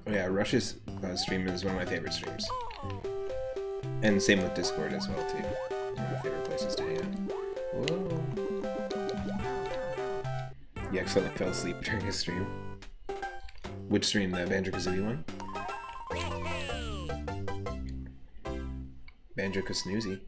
Oh yeah, Rush's stream is one of my favorite streams. And same with Discord as well, too. One of my favorite places to hang out. Whoa. You accidentally fell asleep during his stream. Which stream? The Banjo-Kazooie one? Banjo-Kazooie.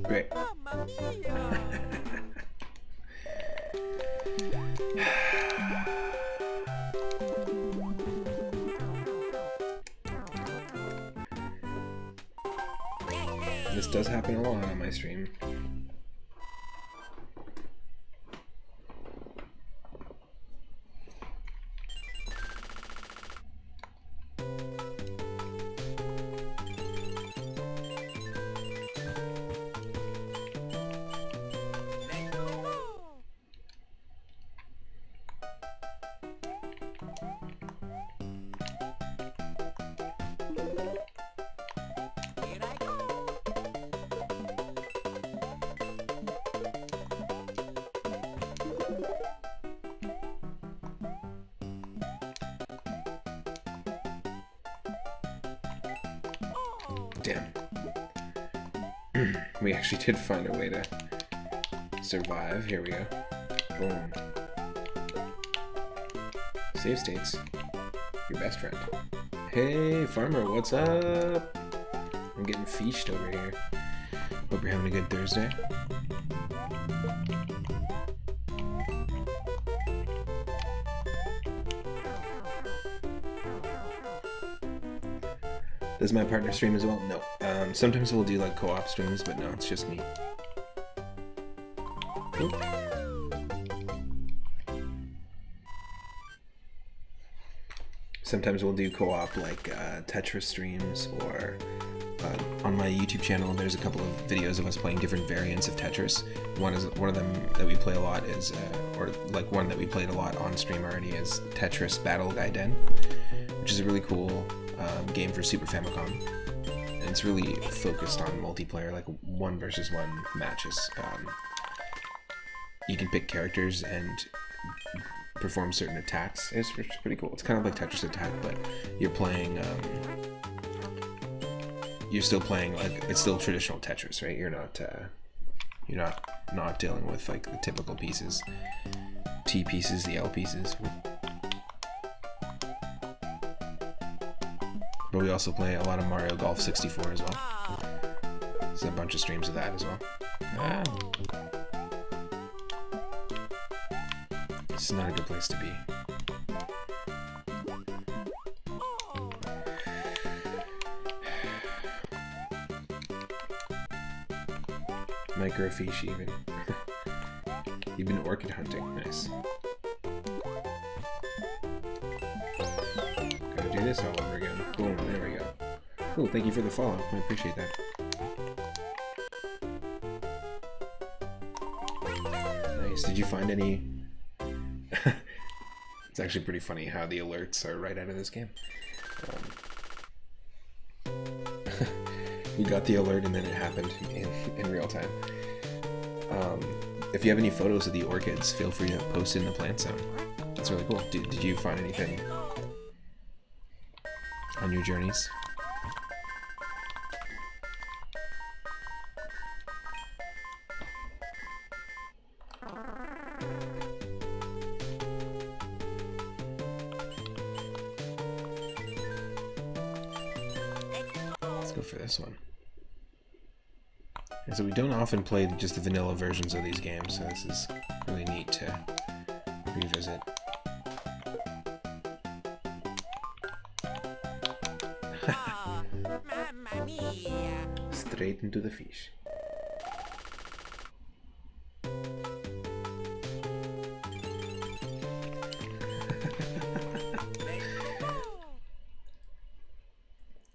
Great. This does happen a lot on my stream. damn. We actually did find a way to survive. Here we go. Boom. Save states. Your best friend. Hey, farmer, what's up? I'm getting feasted over here. Hope you're having a good Thursday. Does my partner stream as well? No. Sometimes we'll do like co-op streams, but no, it's just me. Oop. Sometimes we'll do co-op like Tetris streams, or on my YouTube channel there's a couple of videos of us playing different variants of Tetris. One of them that we play a lot is, or like one that we played a lot on stream already is Tetris Battle Gaiden, which is a really cool game for Super Famicom, and it's really focused on multiplayer, like 1 versus 1 matches. You can pick characters and perform certain attacks. It's pretty cool. It's kind of like Tetris Attack, but you're playing. You're still playing like it's still traditional Tetris, right? You're not dealing with like the typical pieces, T pieces, the L pieces. But we also play a lot of Mario Golf 64 as well. There's a bunch of streams of that as well. Ah. This is not a good place to be. Microfiche even. You've been orchid hunting. Nice. Gotta do this all over again. Boom, there we go. Cool, thank you for the follow. I appreciate that. Nice. Did you find any... It's actually pretty funny how the alerts are right out of this game. We got the alert and then it happened in real time. If you have any photos of the orchids, feel free to post it in the plant zone. That's really cool. Did you find anything on your journeys? Let's go for this one. And so we don't often play just the vanilla versions of these games, so this is really neat to revisit. Mamma mia. Straight into the fish.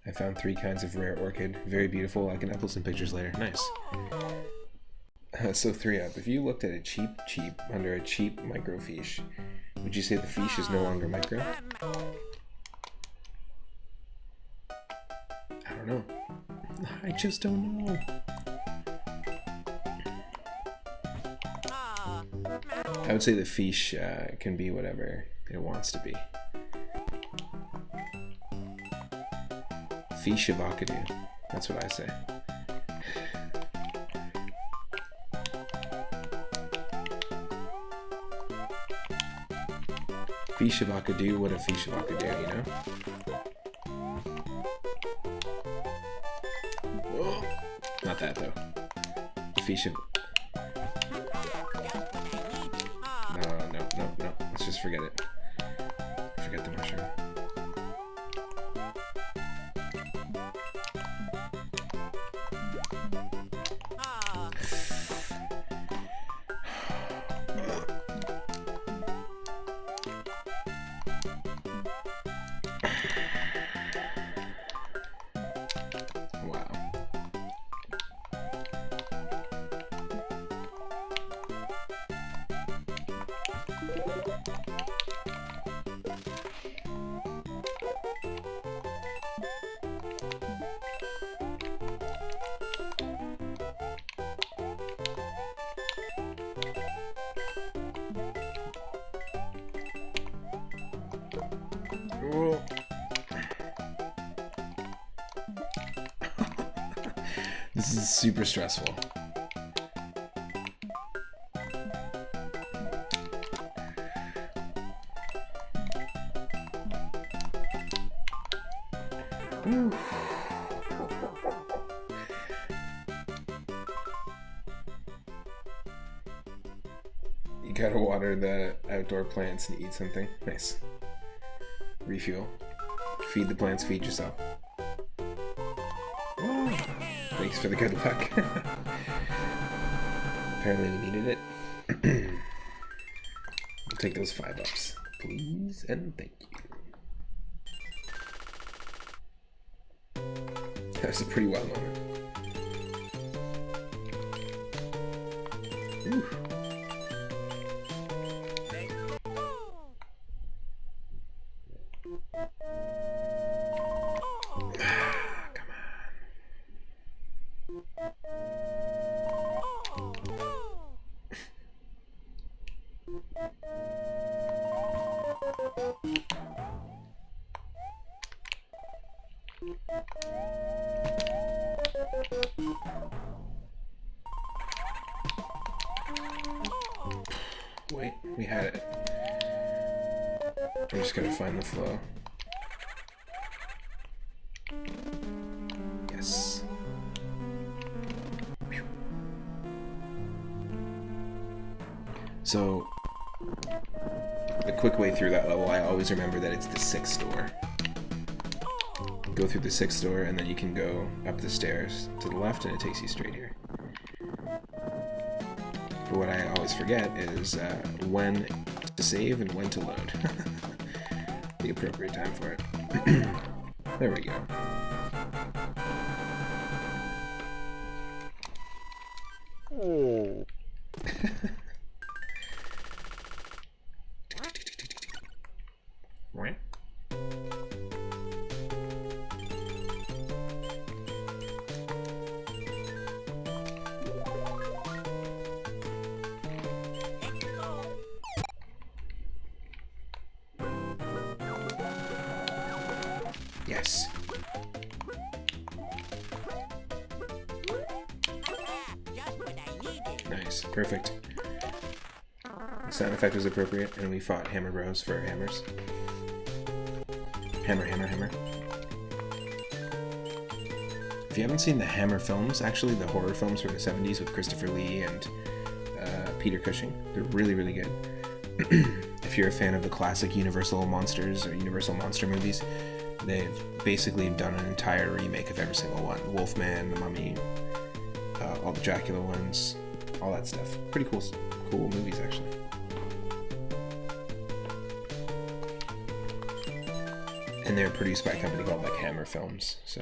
I found 3 kinds of rare orchid. Very beautiful. I can upload some pictures later. Nice. So 3up. If you looked at a cheap under a cheap microfiche, would you say the fiche is no longer micro? I don't know. I just don't know. I would say the fiche can be whatever it wants to be. Fiche of Akadu. That's what I say. Fiche of Akadu, what a fiche of Akadu, you know? Oh, not that though. Fiche of... No. Let's just forget it. Forget the mushroom. This is super stressful. Woo. You gotta water the outdoor plants and eat something. Nice. Refuel. Feed the plants, feed yourself. Oh, thanks for the good luck. Apparently we needed it. We'll take those 5 ups, please, and thank you. That's a pretty wild moment. Ooh. Come on. Wait, we had it. I'm just gonna find the flow. Yes. Whew. So, the quick way through that level, I always remember that it's the 6th door. Go through the 6th door, and then you can go up the stairs to the left, and it takes you straight here. But what I always forget is when to save and when to load. The appropriate time for it. There we go. Oh. Right. Yes. Just what I needed. Nice. Perfect. The sound effect was appropriate, and we fought Hammer Bros for hammers. Hammer, hammer, hammer. If you haven't seen the Hammer films, actually the horror films from the 70s with Christopher Lee and Peter Cushing, they're really, really good. If you're a fan of the classic Universal Monsters or Universal Monster movies, they've basically done an entire remake of every single one. Wolfman, The Mummy, all the Dracula ones, all that stuff. Pretty cool movies, actually. And they're produced by a company called like Hammer Films, so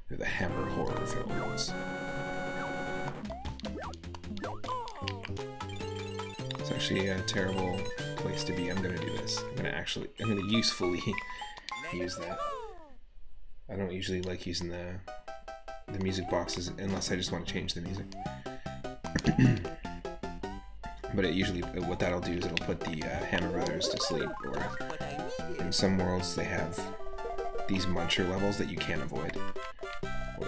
they're the Hammer horror films. It's actually a terrible place to be. I'm gonna do this. I'm gonna usefully use that. I don't usually like using the music boxes unless I just want to change the music. But it usually, what that'll do is it'll put the Hammer Brothers to sleep, or in some worlds they have these muncher levels that you can't avoid.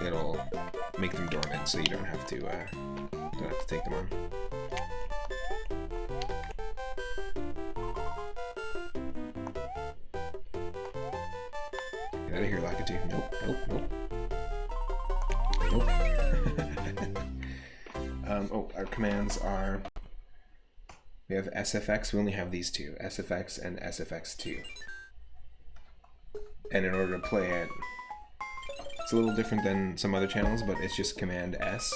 It'll make them dormant so you don't have to take them on. Get out of here, Lakitu. Nope, nope, nope. Nope. Our commands are... We have SFX, we only have these two, SFX and SFX2. And in order to play it, it's a little different than some other channels, but it's just Command S,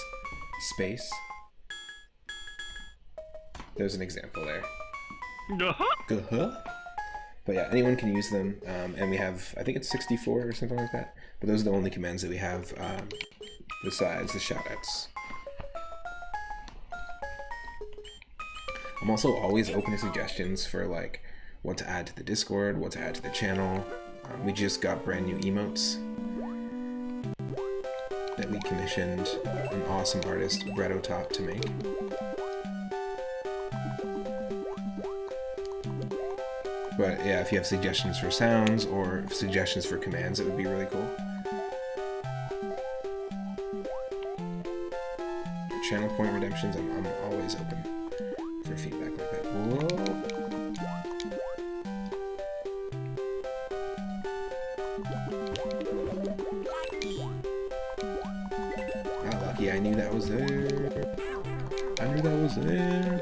space. There's an example there. But yeah, anyone can use them, and we have, I think it's 64 or something like that, but those are the only commands that we have besides the shoutouts. I'm also always open to suggestions for like what to add to the Discord, what to add to the channel. We just got brand new emotes that we commissioned an awesome artist, Brettotop, to make. But yeah, if you have suggestions for sounds or suggestions for commands, it would be really cool. channel point redemptions, I'm always open for feedback like that. Whoa. Ah, lucky, I knew that was there. I knew that was there.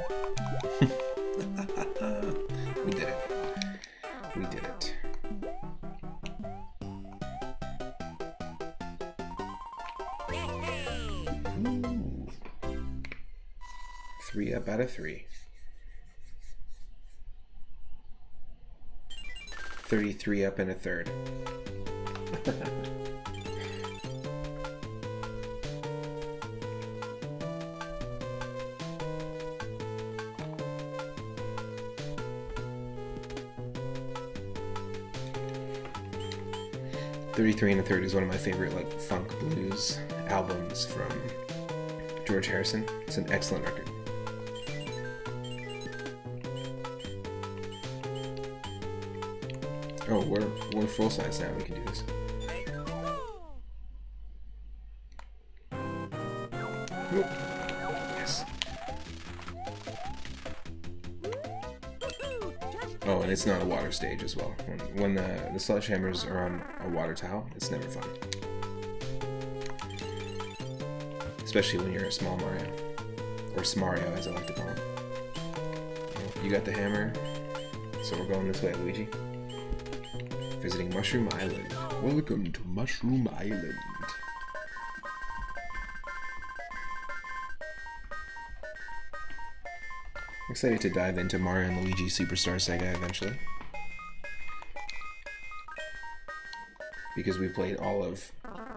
We did it. We did it. Ooh. 3 up out of 3. 33 up and a third. "33 and a Third" is one of my favorite like funk blues albums from George Harrison. It's an excellent record. Oh, we're full size now. We can do this. Oop. Yes. Oh, and it's not a water stage as well. When the sledgehammers are on a water towel, it's never fun. Especially when you're a small Mario. Or Smario, as I like to call him. You got the hammer, so we're going this way, Luigi. Visiting Mushroom Island. Welcome to Mushroom Island. I'm excited to dive into Mario and Luigi Superstar Saga eventually. Because we played all of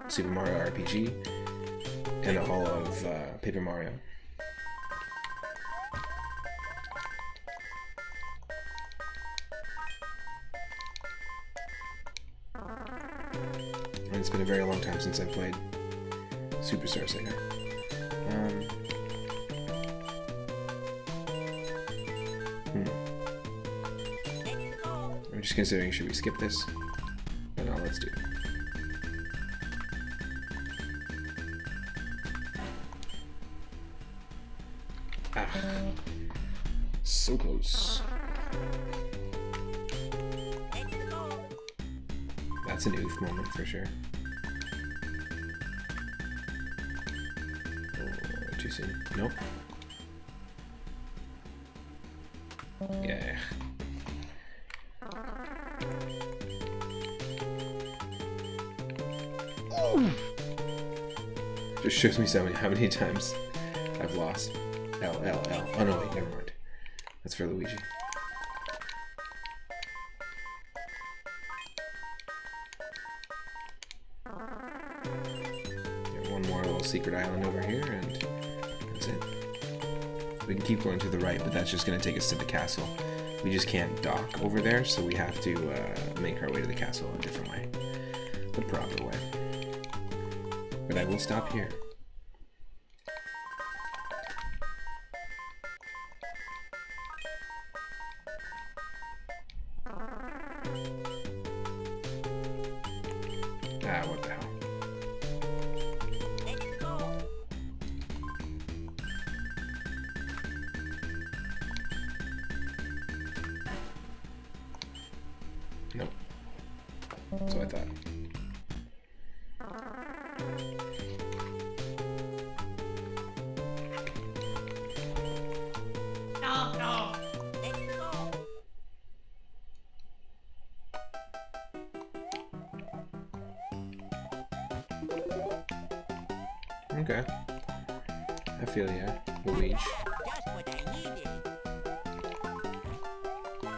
Super Mario RPG and all of Paper Mario. And it's been a very long time since I played Superstar Saga. I'm just considering, should we skip this? Or no, let's do it. Ah. So close. That's an oof moment for sure. Oh, too soon. Nope. Yeah. Just shows me how many times I've lost. L. Oh no, wait, never mind. That's for Luigi. Got one more little secret island over here, and that's it. We can keep going to the right, but that's just going to take us to the castle. We just can't dock over there, so we have to make our way to the castle a different way. The proper way. But I will stop here. Ah, what the hell. Nope. So I thought. Okay. I feel ya, Luigi. Just what I needed.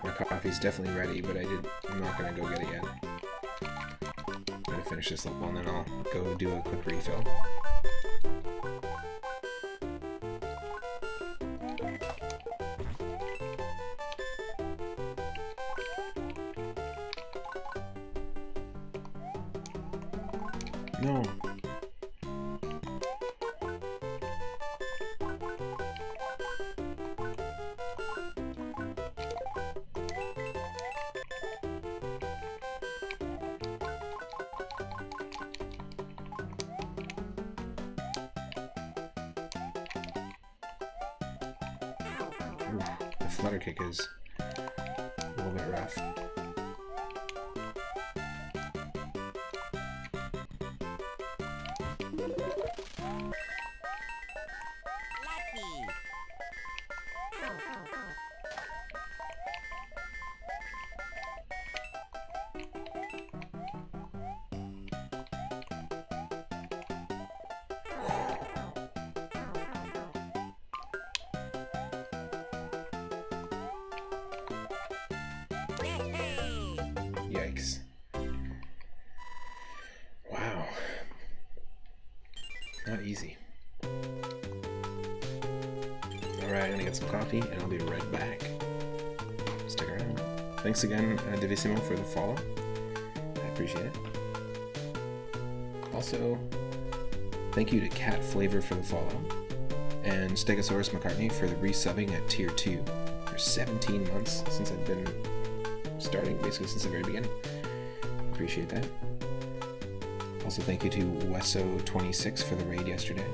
My coffee's definitely ready, but I'm not gonna go get it yet. I'm gonna finish this level and then I'll go do a quick refill. No. Ooh, the flutter kick is a little bit rough. Lucky. Yay! Yikes. Wow. Not easy. Alright, I'm gonna get some coffee and I'll be right back. Stick around. Thanks again, Divissimo, for the follow. I appreciate it. Also, thank you to Cat Flavor for the follow, and Stegosaurus McCartney for the resubbing at tier 2 for 17 months since I've been starting, basically since the very beginning. Appreciate that. Also, thank you to Wesso26 for the raid yesterday.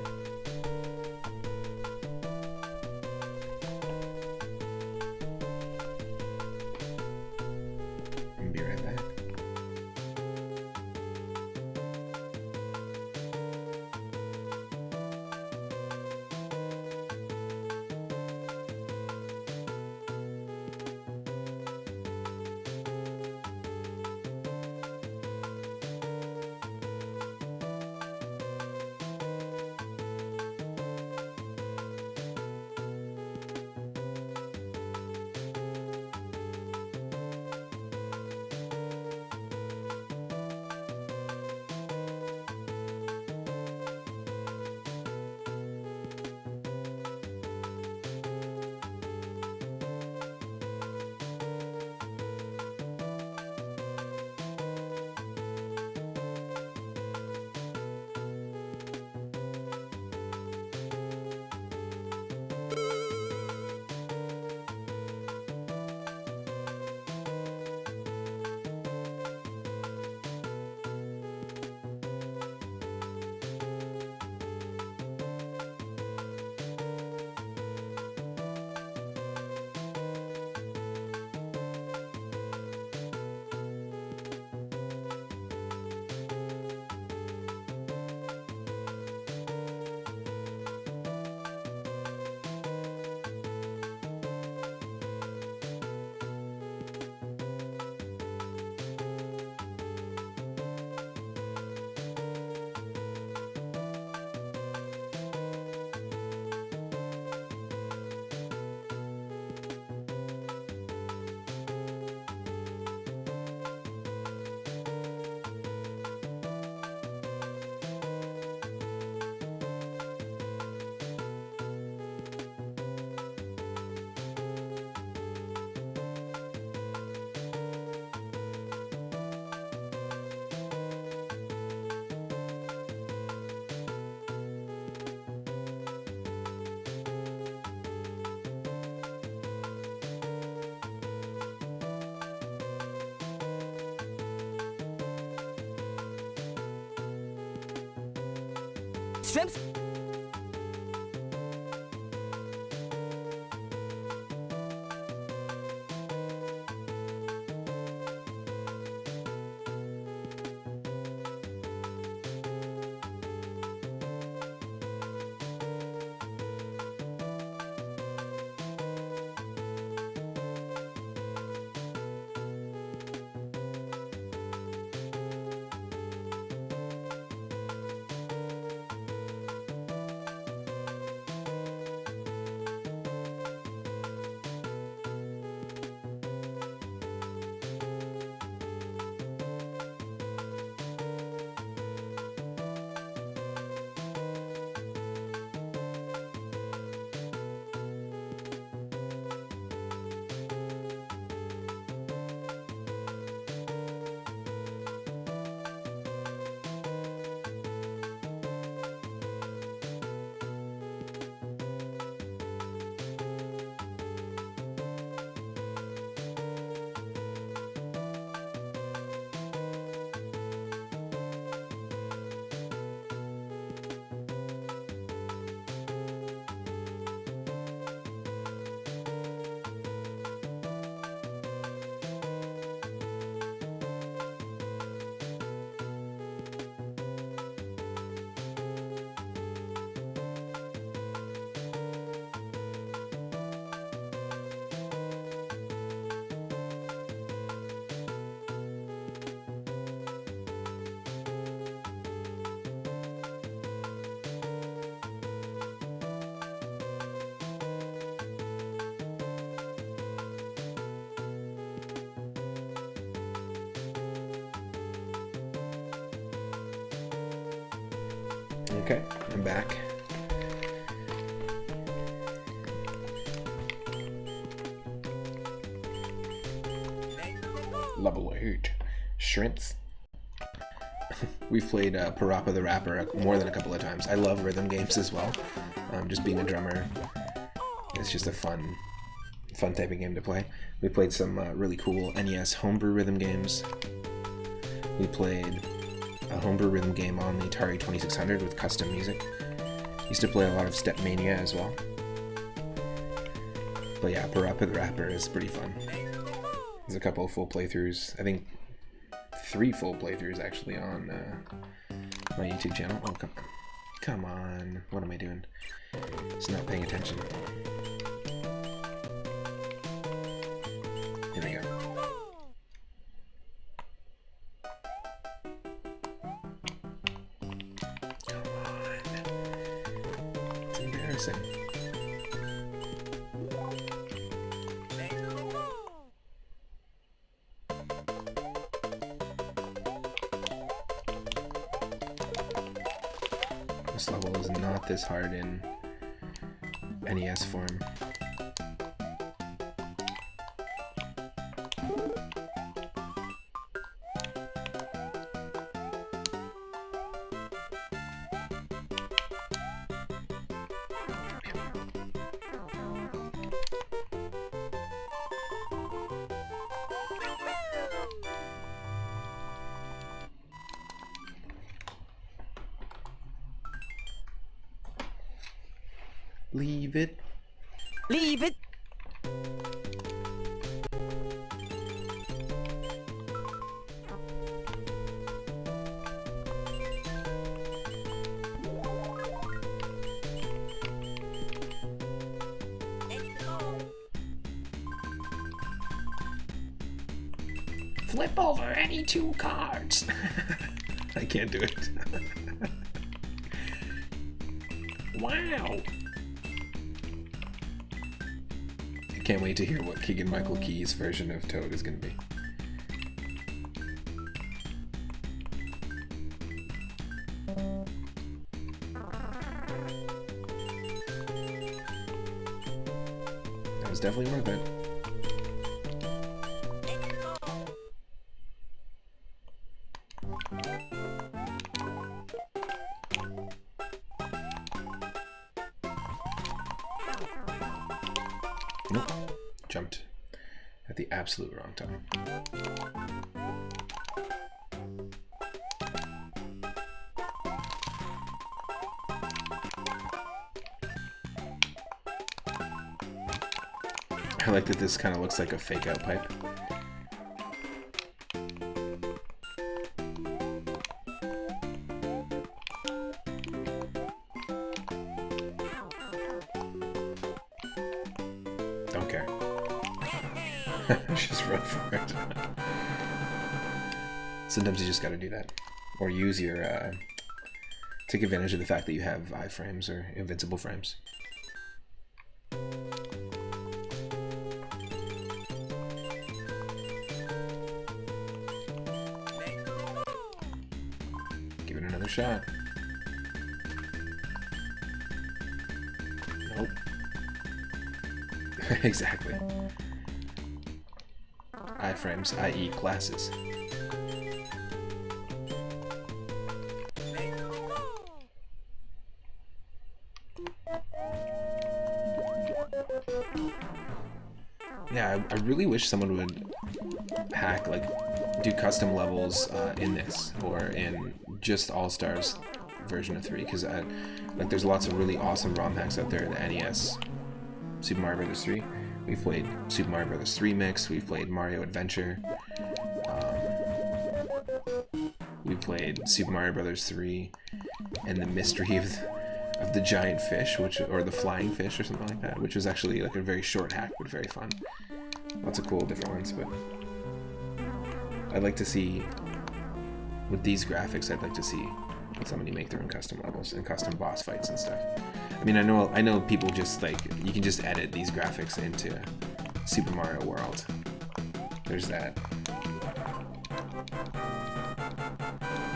I'll be right back. Shrimps. Okay, I'm back. Level 8. Shrimps. We've played Parappa the Rapper more than a couple of times. I love rhythm games as well. Just being a drummer, it's just a fun type of game to play. We played some really cool NES homebrew rhythm games. We played a homebrew rhythm game on the Atari 2600 with custom music. Used to play a lot of Step Mania as well. But yeah, Parappa the Rapper is pretty fun. There's a couple of full playthroughs. I think 3 full playthroughs actually on my YouTube channel. Oh, come on. Come on. What am I doing? Just not paying attention. Here we go. Come on. It's embarrassing. This level is not this hard in NES form. Leave it. Leave it. Flip over any 2 cards. I can't do it. Wow. I can't wait to hear what Keegan-Michael Key's version of Toad is going to be. That was definitely worth it. Nope. Jumped at the absolute wrong time. I like that this kind of looks like a fake out pipe. Don't care. Just run for it. Sometimes you just gotta do that. Or use your, take advantage of the fact that you have iframes or invincible frames. Give it another shot. Nope. Exactly. Iframes, i.e. classes. Yeah, I really wish someone would hack, like, do custom levels in this, or in just All-Stars version of 3, because like, there's lots of really awesome ROM hacks out there in the NES. Super Mario Bros. 3. We've played Super Mario Bros. 3 Mix, we've played Mario Adventure, we played Super Mario Bros. 3, and the mystery of the giant fish, or the flying fish or something like that, which was actually like a very short hack, but very fun. Lots of cool different ones, but I'd like to see, with these graphics, I'd like to see somebody make their own custom levels and custom boss fights and stuff. I mean, I know people just, like, you can just edit these graphics into Super Mario World. There's that.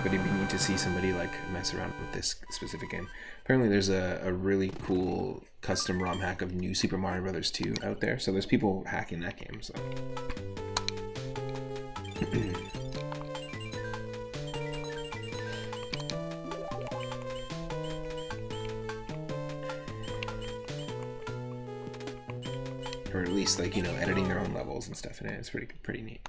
But it'd be neat to see somebody like mess around with this specific game. Apparently, there's a really cool custom ROM hack of New Super Mario Brothers 2 out there. So there's people hacking that game. So. Or at least, like, you know, editing their own levels and stuff in it. It's pretty neat.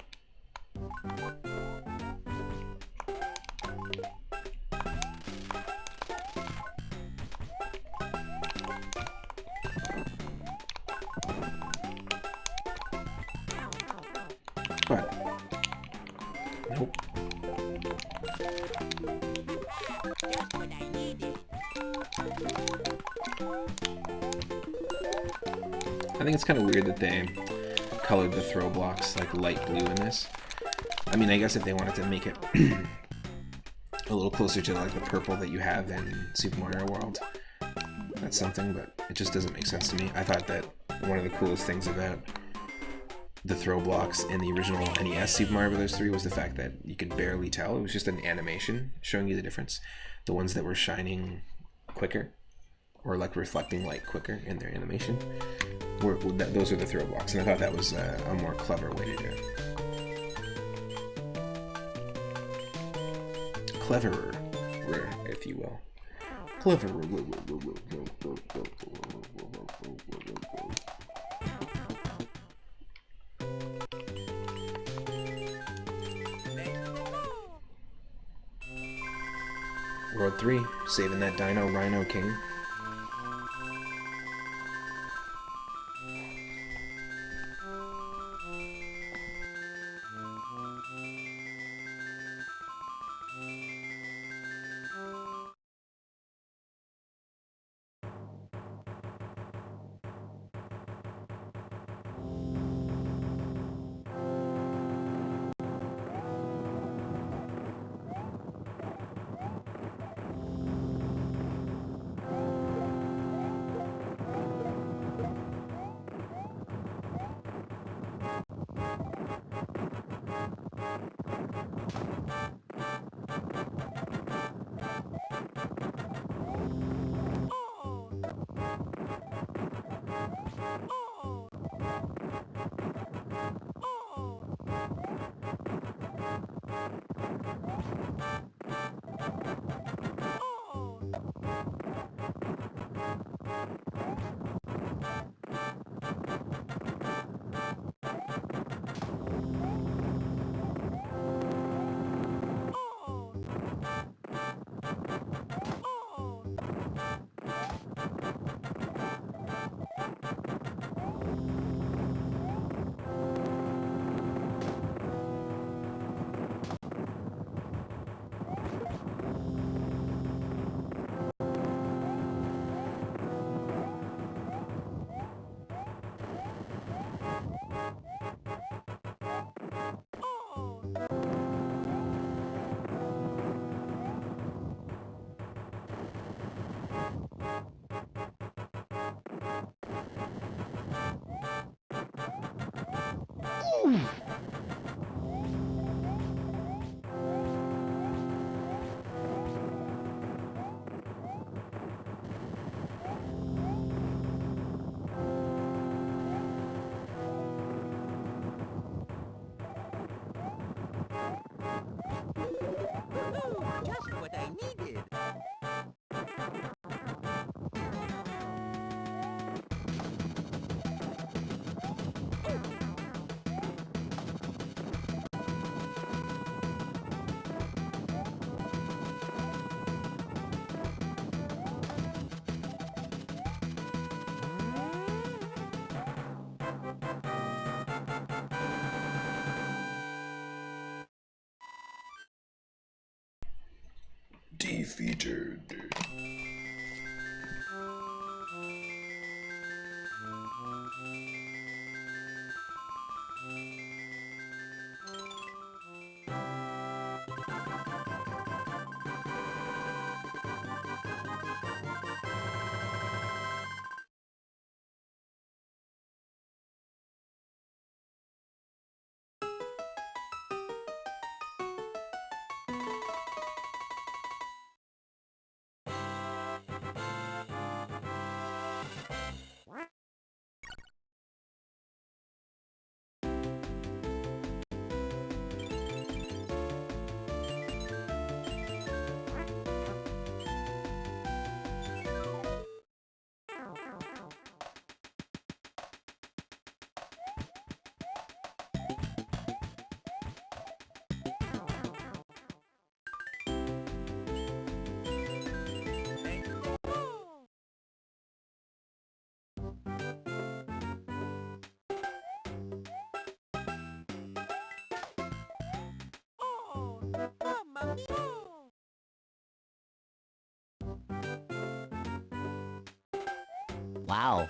What? Nope. Just what I needed. I think it's kind of weird that they colored the throw blocks like light blue in this. I mean, I guess if they wanted to make it a little closer to like the purple that you have in Super Mario World, that's something, but it just doesn't make sense to me. I thought that one of the coolest things about the throw blocks in the original NES Super Mario Bros. 3 was the fact that you could barely tell. It was just an animation showing you the difference. The ones that were shining quicker, or like reflecting light quicker in their animation, those are the throw blocks, and I thought that was a more clever way to do it. Cleverer, if you will. Cleverer. World 3, saving that Dino Rhino King. Just what I needed. Defeated. Wow.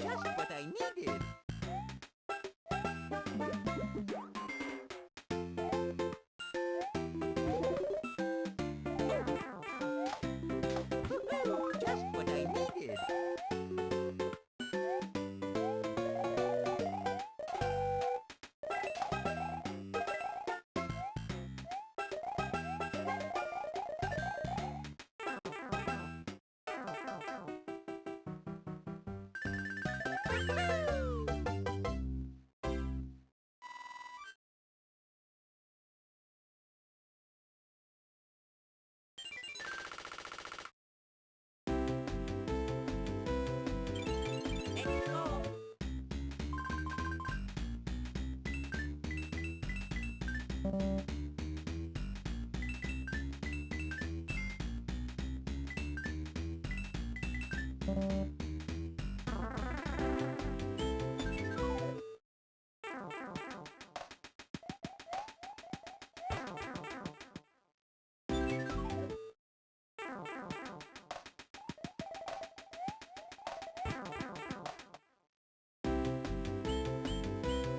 Just what I needed. Just what I needed. Let's go.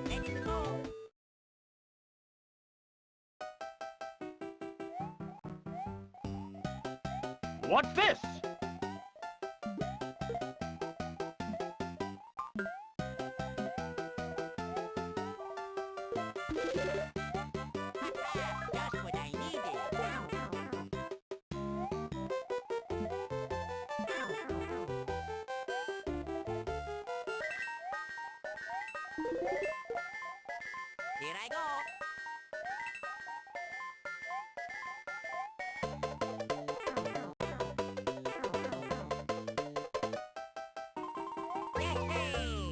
Let's go. What's this? Just what I needed. Here I go. Yay!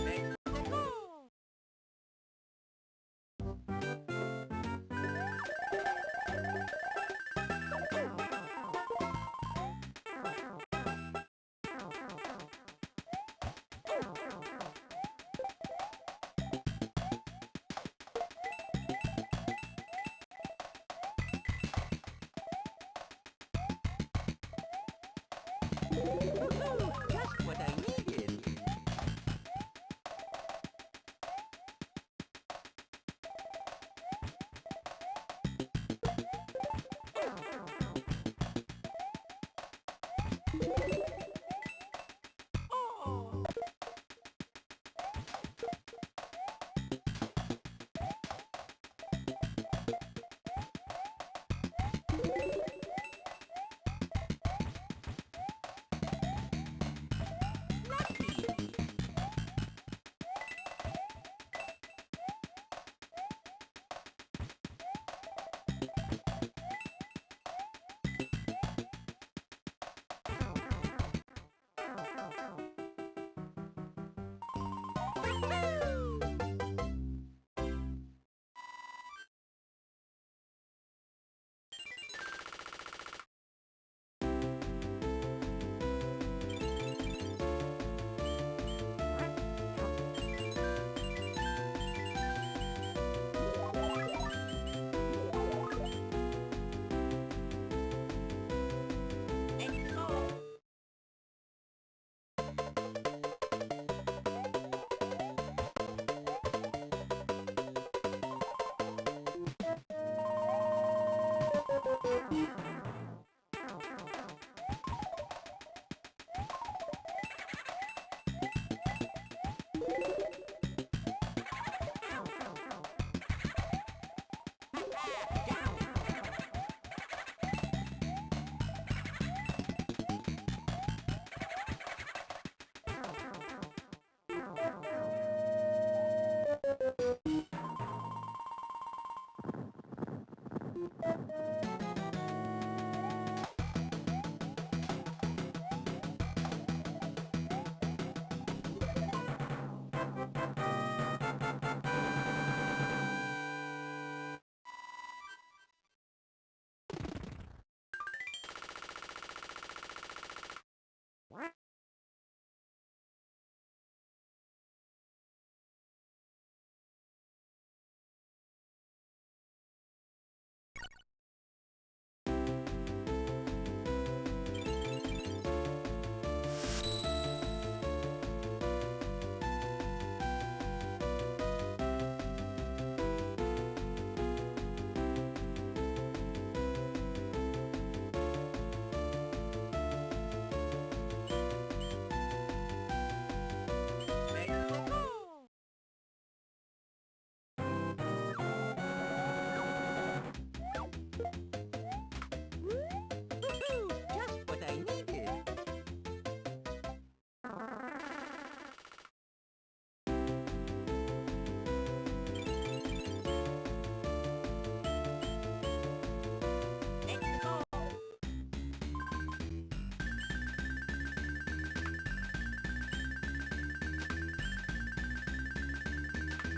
Let's go. Let's go. Just what I needed. Oh. Lucky. Let's go.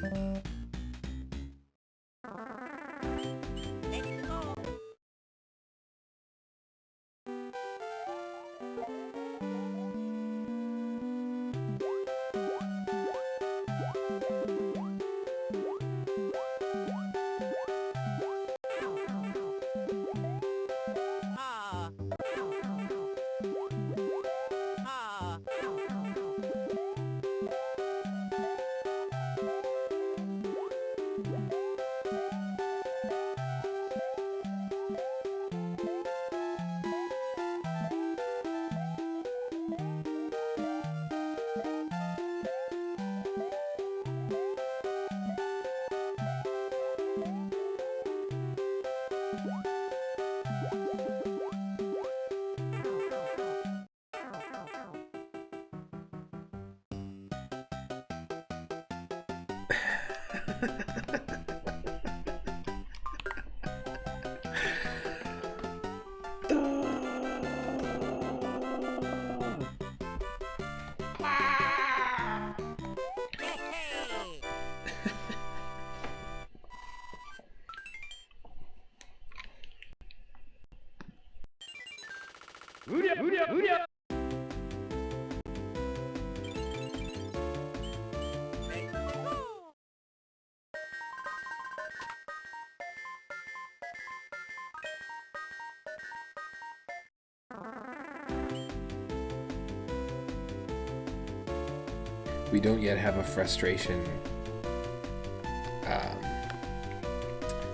Let's go. Ah. Ah. Hey. We don't yet have a frustration.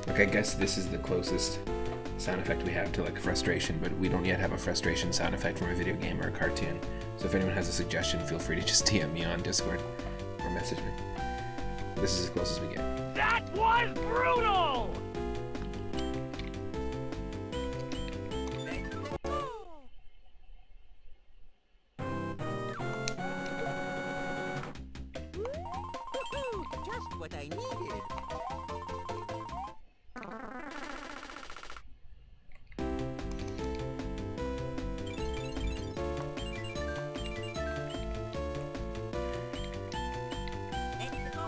Like, I guess this is the closest sound effect we have to like frustration, but we don't yet have a frustration sound effect from a video game or a cartoon. So if anyone has a suggestion, feel free to just DM me on Discord or message me. This is as close as we get. That was brutal! Just what I needed. Let's go.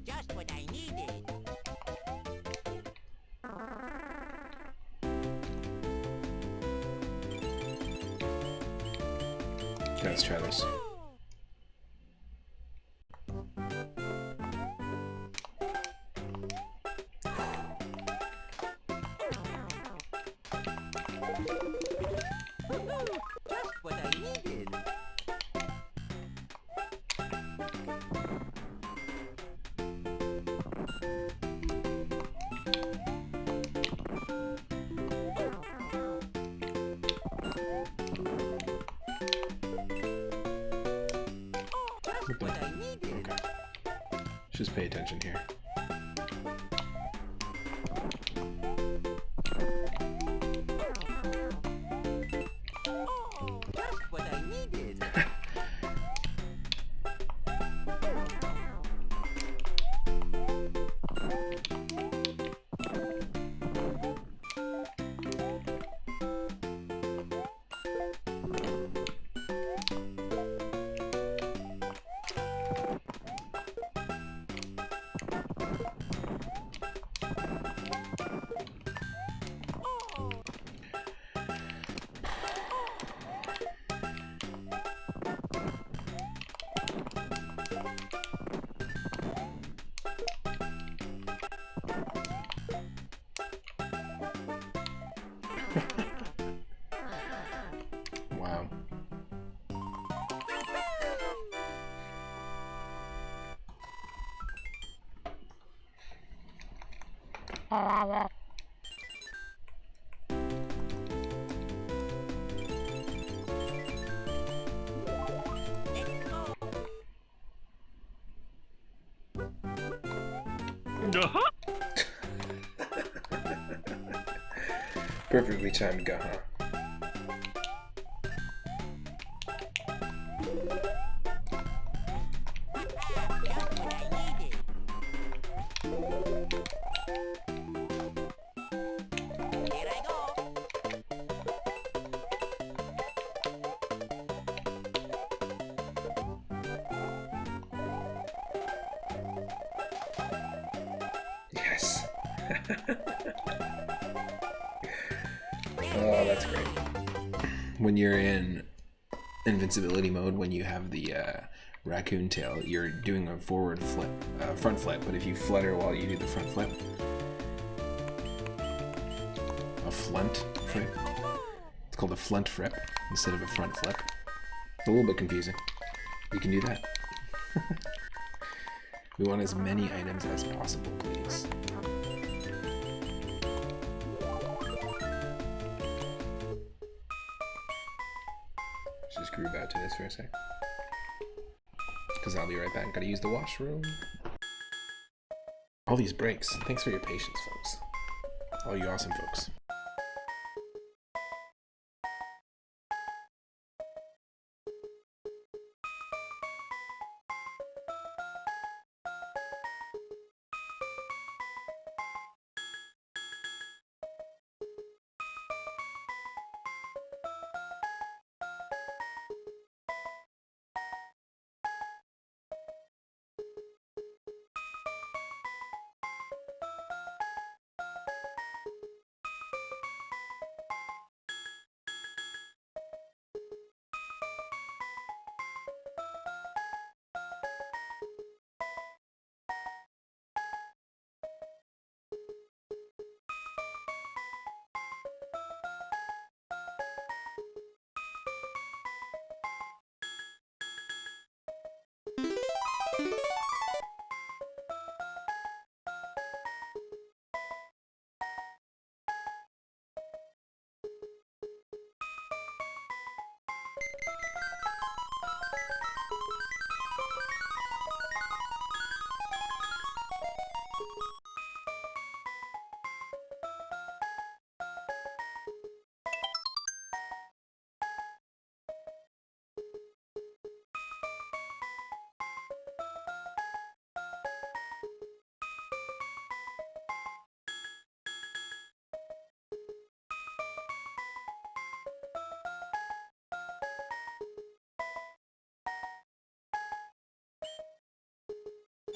Just what I needed. Okay, let's try this. Just what I needed. Just what I needed. Okay. Just pay attention here. Just what I needed. Wow. Let's go. Perfectly timed go, huh? Just what I needed. Here I go. Oh, that's great. When you're in invincibility mode, when you have the raccoon tail, you're doing a forward flip, front flip, but if you flutter while you do the front flip, a flunt flip, it's called a flunt flip instead of a front flip. It's a little bit confusing. You can do that. We want as many items as possible, please. Just groove out to this for a sec. Because I'll be right back. Gotta use the washroom. All these breaks. Thanks for your patience, folks. All you awesome folks.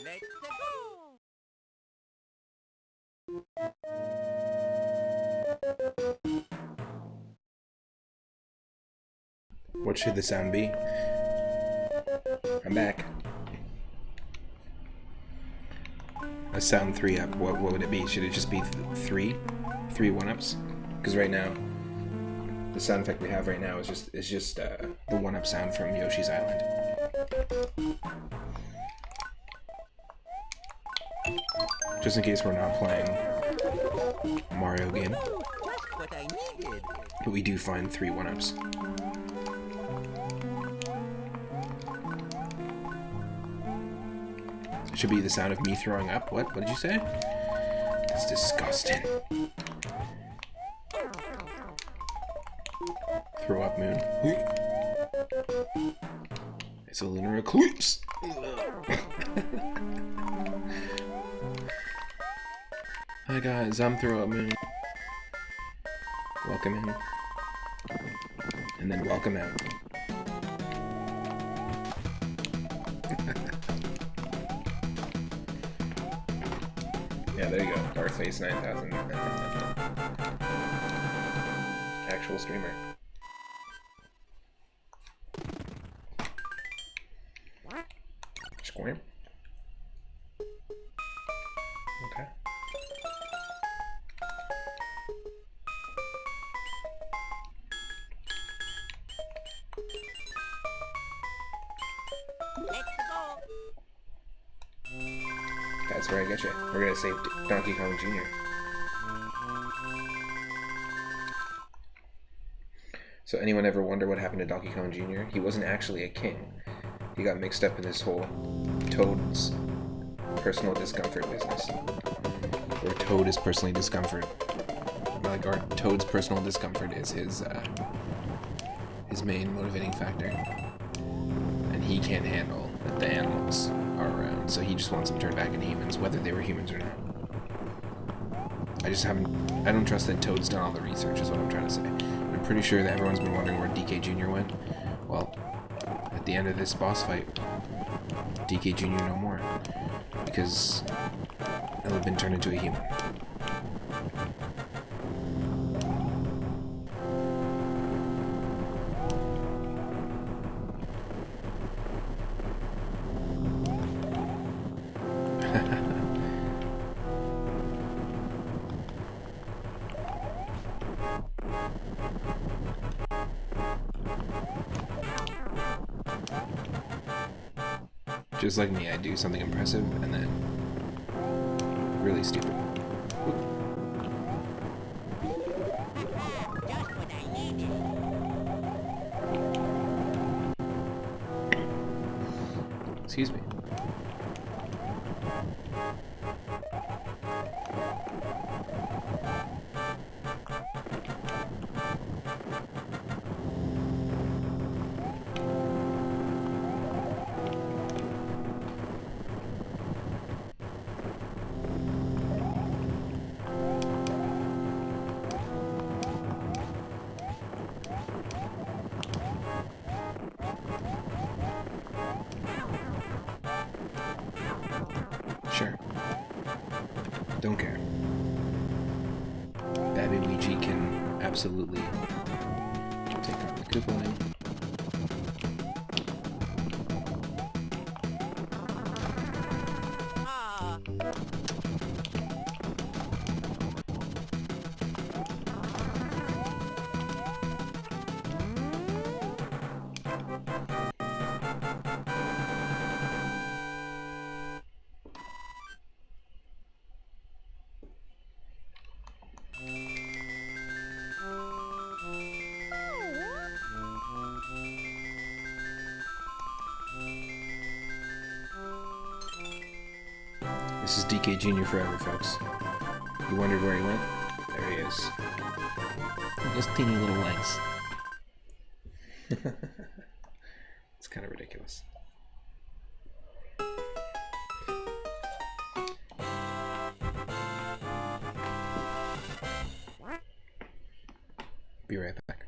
Let's go! What should the sound be? I'm back. A sound 3-up. What would it be? Should it just be three 1-ups? Because right now, the sound effect we have right now is just the 1-up sound from Yoshi's Island. Just in case we're not playing a Mario game, Just what I needed. but we do find 3 1-ups. It should be the sound of me throwing up. What? What did you say? That's disgusting. Throw up, Moon. It's a lunar eclipse. Hi guys, I'm Throw Up Moon. Welcome in. And then welcome out. Yeah, there you go. Darkface 9000. Actual streamer. Squirm. Okay. Let's go! That's where I get you. We're gonna save Donkey Kong Jr. So anyone ever wonder what happened to Donkey Kong Jr.? He wasn't actually a king. He got mixed up in this whole Toad's personal discomfort business. Where Toad is personally discomfort. Like our Toad's personal discomfort is his main motivating factor. And he can't handle that the animals are around, so he just wants them turned back into humans, whether they were humans or not. I don't trust that Toad's done all the research, is what I'm trying to say. I'm pretty sure that everyone's been wondering where DK Jr. went. Well, at the end of this boss fight, DK Jr. no more. Because he'll have been turned into a human. Just like me, I do something impressive and then really stupid. Just what I needed. Excuse me. Sure. Don't care. Babby Ouija can absolutely take on the Koopa Line. Ah. This is DK Jr. forever, folks. You wondered where he went? There he is. Those teeny little legs. It's kind of ridiculous. Be right back.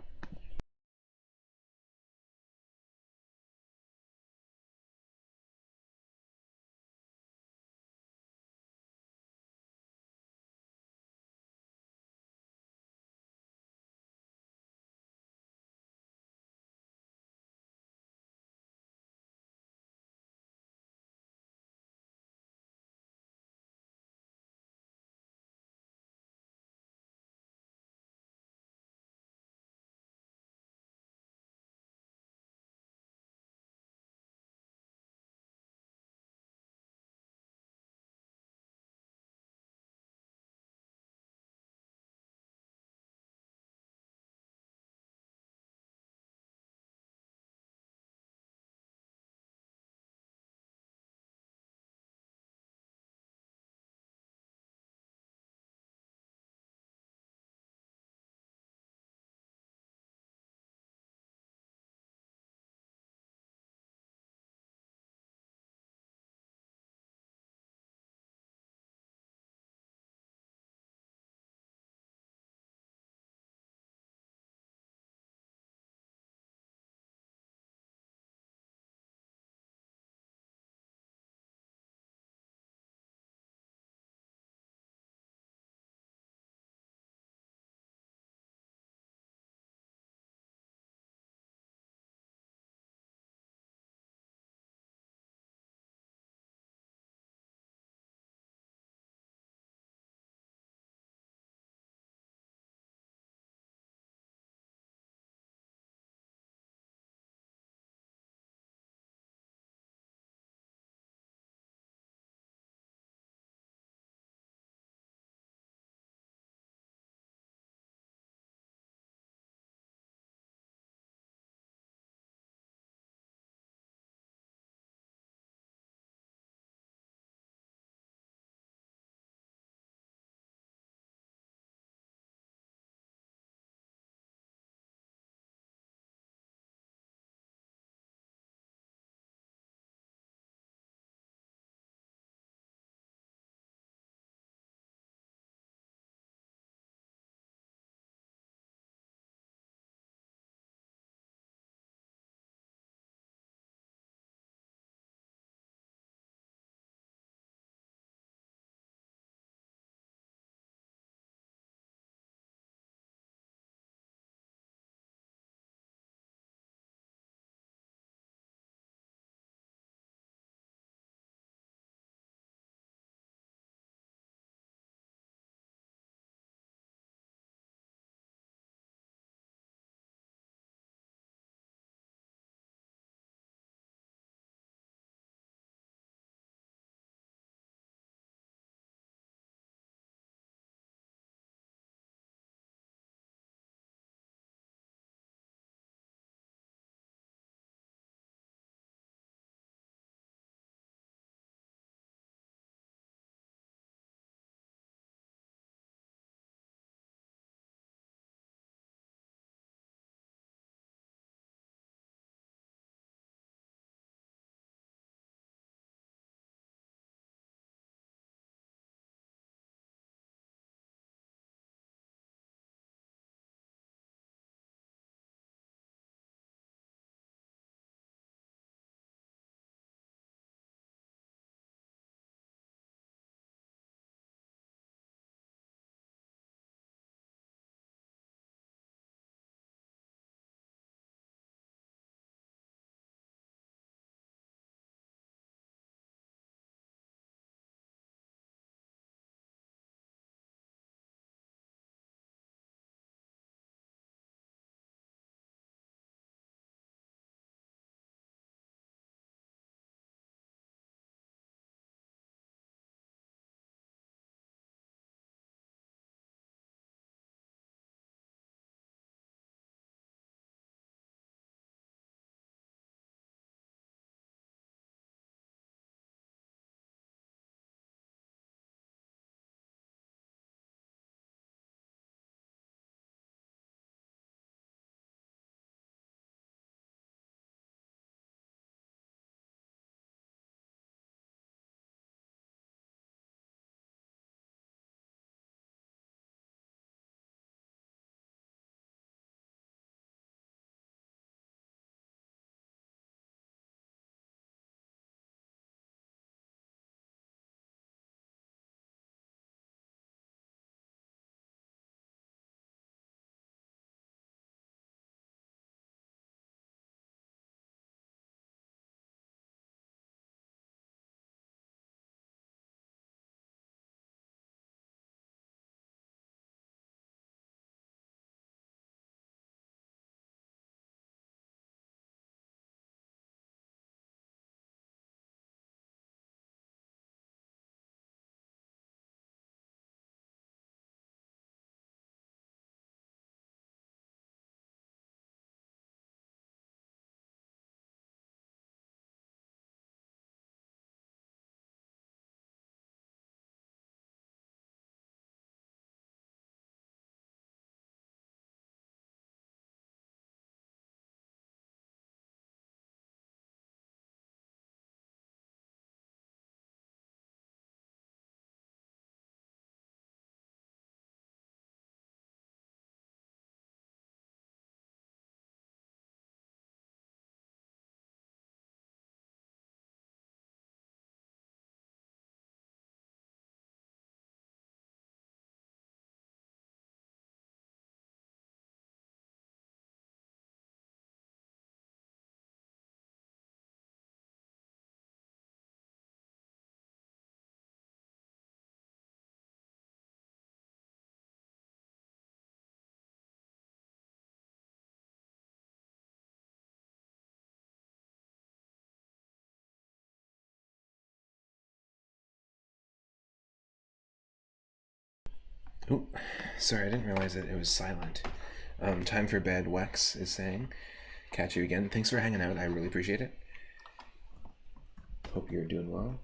Oh, sorry, I didn't realize that it was silent. Time for bed, Wex is saying. Catch you again. Thanks for hanging out. I really appreciate it. Hope you're doing well.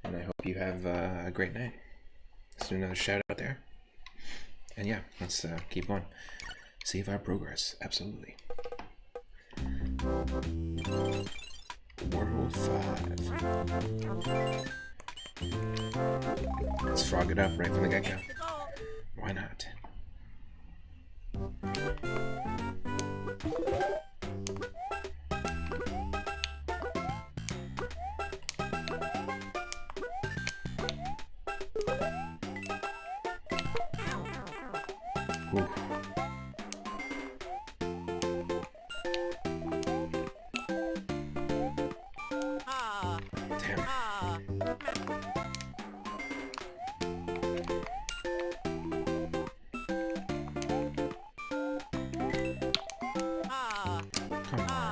And I hope you have a great night. Let's do another shout out there. And yeah, let's keep going. Save our progress. Absolutely. World 5. Let's frog it up right from the get-go. Why not? Ooh. Damn. Come on.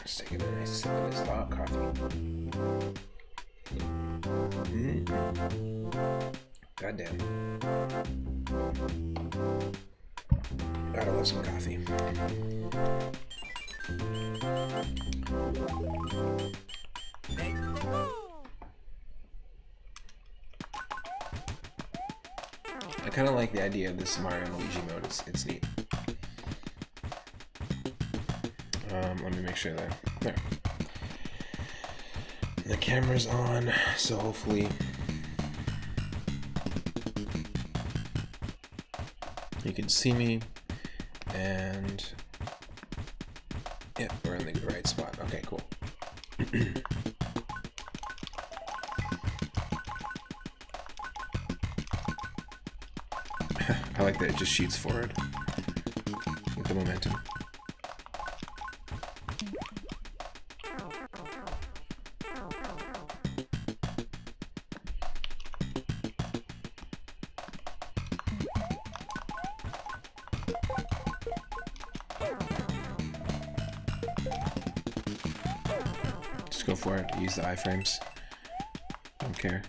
Just taking a nice sip of this hot coffee. Goddamn. Gotta love some coffee. I kind of like the idea of this Mario and Luigi mode. It's neat. Let me make sure that there. The camera's on, so hopefully you can see me. And yeah, we're in the right spot. Okay, cool. I like that it just shoots forward with the momentum. Just go for it. Use the iframes. Don't care.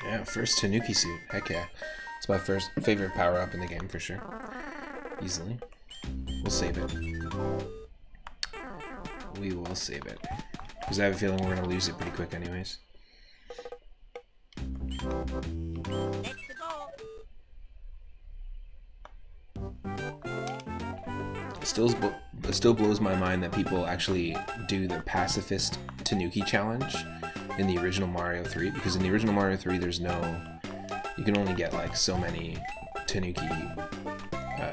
Yeah, first Tanuki suit. Heck yeah. It's my first favorite power up in the game for sure. Easily. We'll save it. We will save it. Because I have a feeling we're going to lose it pretty quick anyways. It still blows my mind that people actually do the pacifist Tanuki challenge in the original Mario 3, because in the original Mario 3 there's no... You can only get like so many Tanuki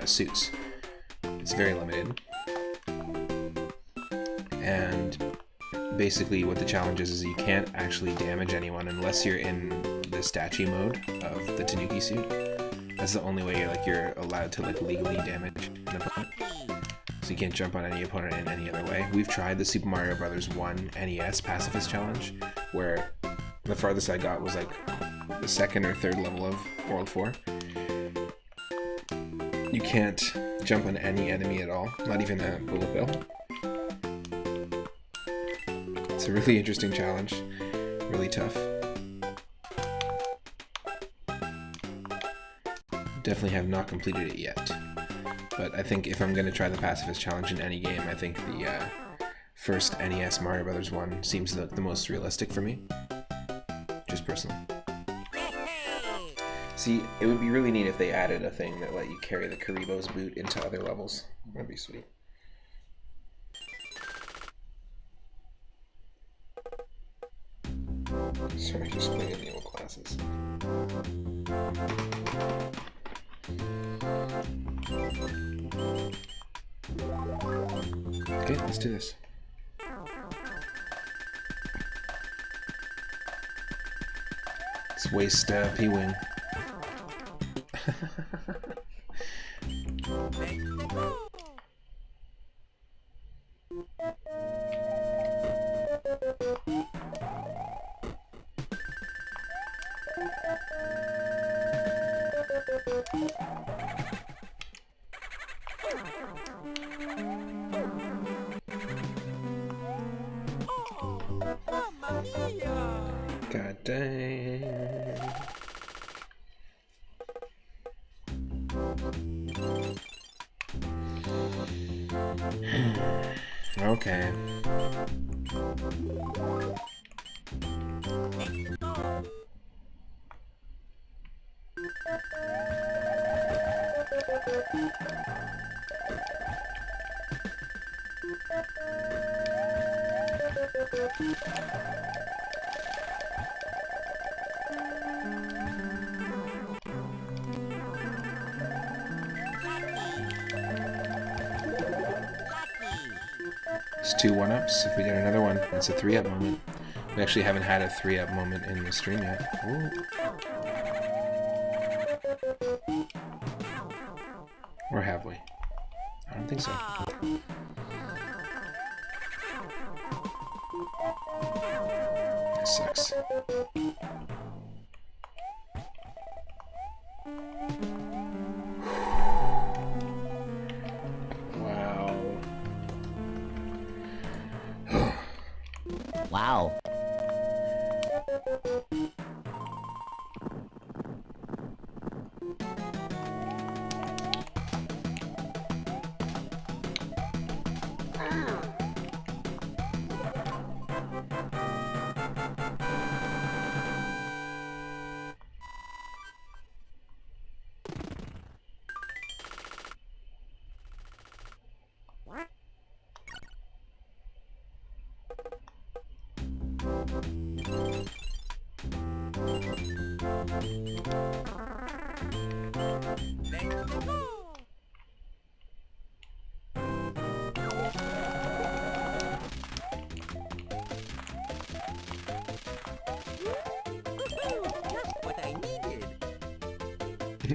suits. It's very limited. And basically what the challenge is you can't actually damage anyone unless you're in the statue mode of the Tanuki suit. That's the only way you're allowed to legally damage an opponent. So you can't jump on any opponent in any other way. We've tried the Super Mario Bros. 1 NES Pacifist Challenge, where the farthest I got was like the second or third level of World 4. You can't jump on any enemy at all, not even a bullet bill. It's a really interesting challenge, really tough. Definitely have not completed it yet, but I think if I'm going to try the Pacifist Challenge in any game, I think the first NES Mario Bros. 1 seems the most realistic for me, just personally. See, it would be really neat if they added a thing that let you carry the Karibo's boot into other levels. That'd be sweet. Sorry, just playing in the old classes. Okay, let's do this. Let's waste P-Wing. God dang. Okay. It's 2 1-ups. If we get another one, it's a 3-up moment. We actually haven't had a 3-up moment in the stream yet. Ooh. Or have we? I don't think so. That sucks. Wow.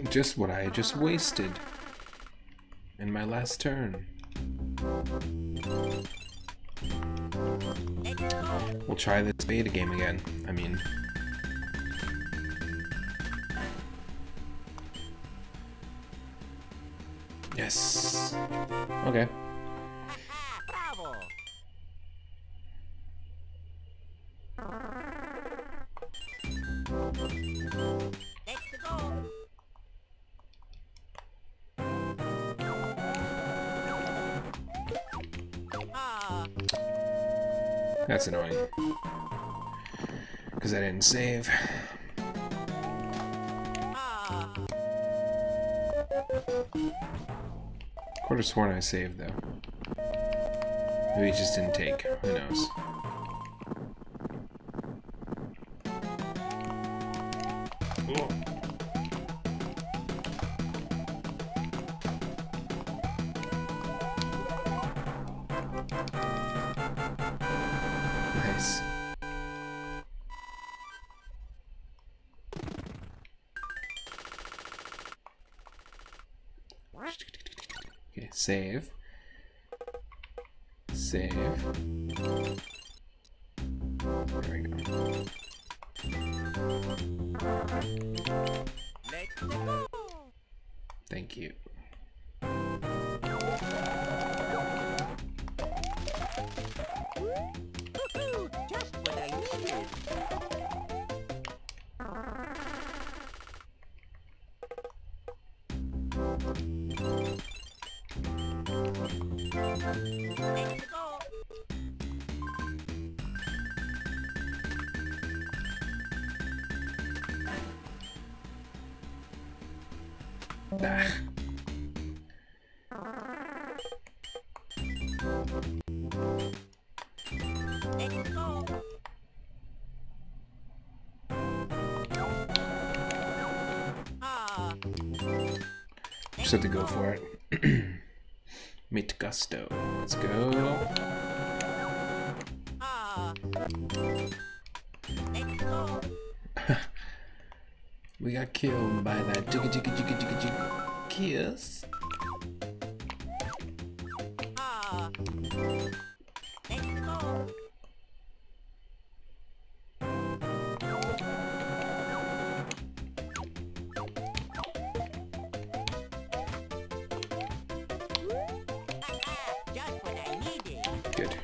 Just what I just wasted in my last turn. We'll try this beta game again. I mean... Yes! Okay. Bravo. Let's go. That's annoying. Because I didn't save. Could have sworn I saved though. Maybe it just didn't take. Who knows? Nice. Okay, save. Save. There we go. Let's go. Thank you. Woohoo! Just what I needed. Let's go. Ah. Let's go. Ah, Just have to go for it. Mit gusto. Let's go. ah. Let's go. We got killed by that jigga jigga jigga jigga jigga kiss. Ah. Let's go. Just what I needed. Good.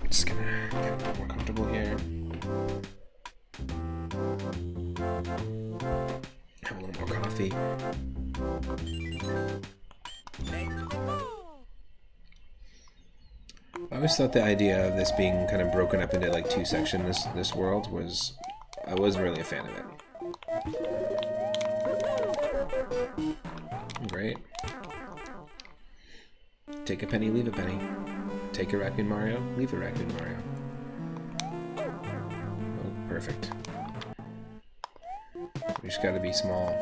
Just gonna get a little more comfortable here. Have a little more coffee. Let's go. I always thought the idea of this being kind of broken up into like two sections, this world, was... I wasn't really a fan of it. Great. Take a penny, leave a penny. Take a Raccoon Mario, leave a Raccoon Mario. Oh, perfect. You just gotta be small.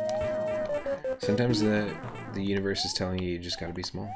Sometimes the universe is telling you just gotta be small.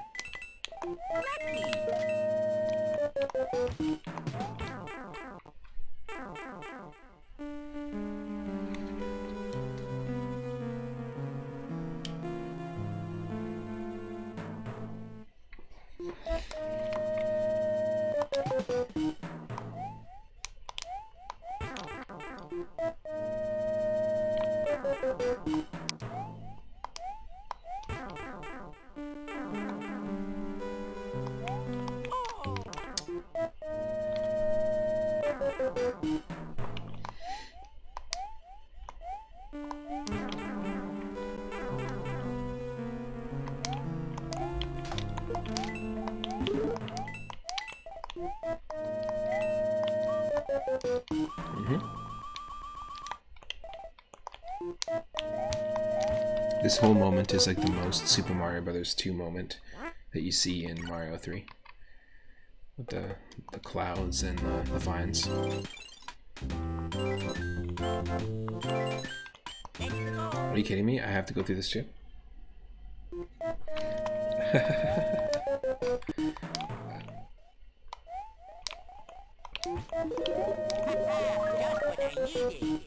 This whole moment is like the most Super Mario Brothers 2 moment that you see in Mario 3. With the clouds and the vines. Are you kidding me? I have to go through this too? Just what I needed.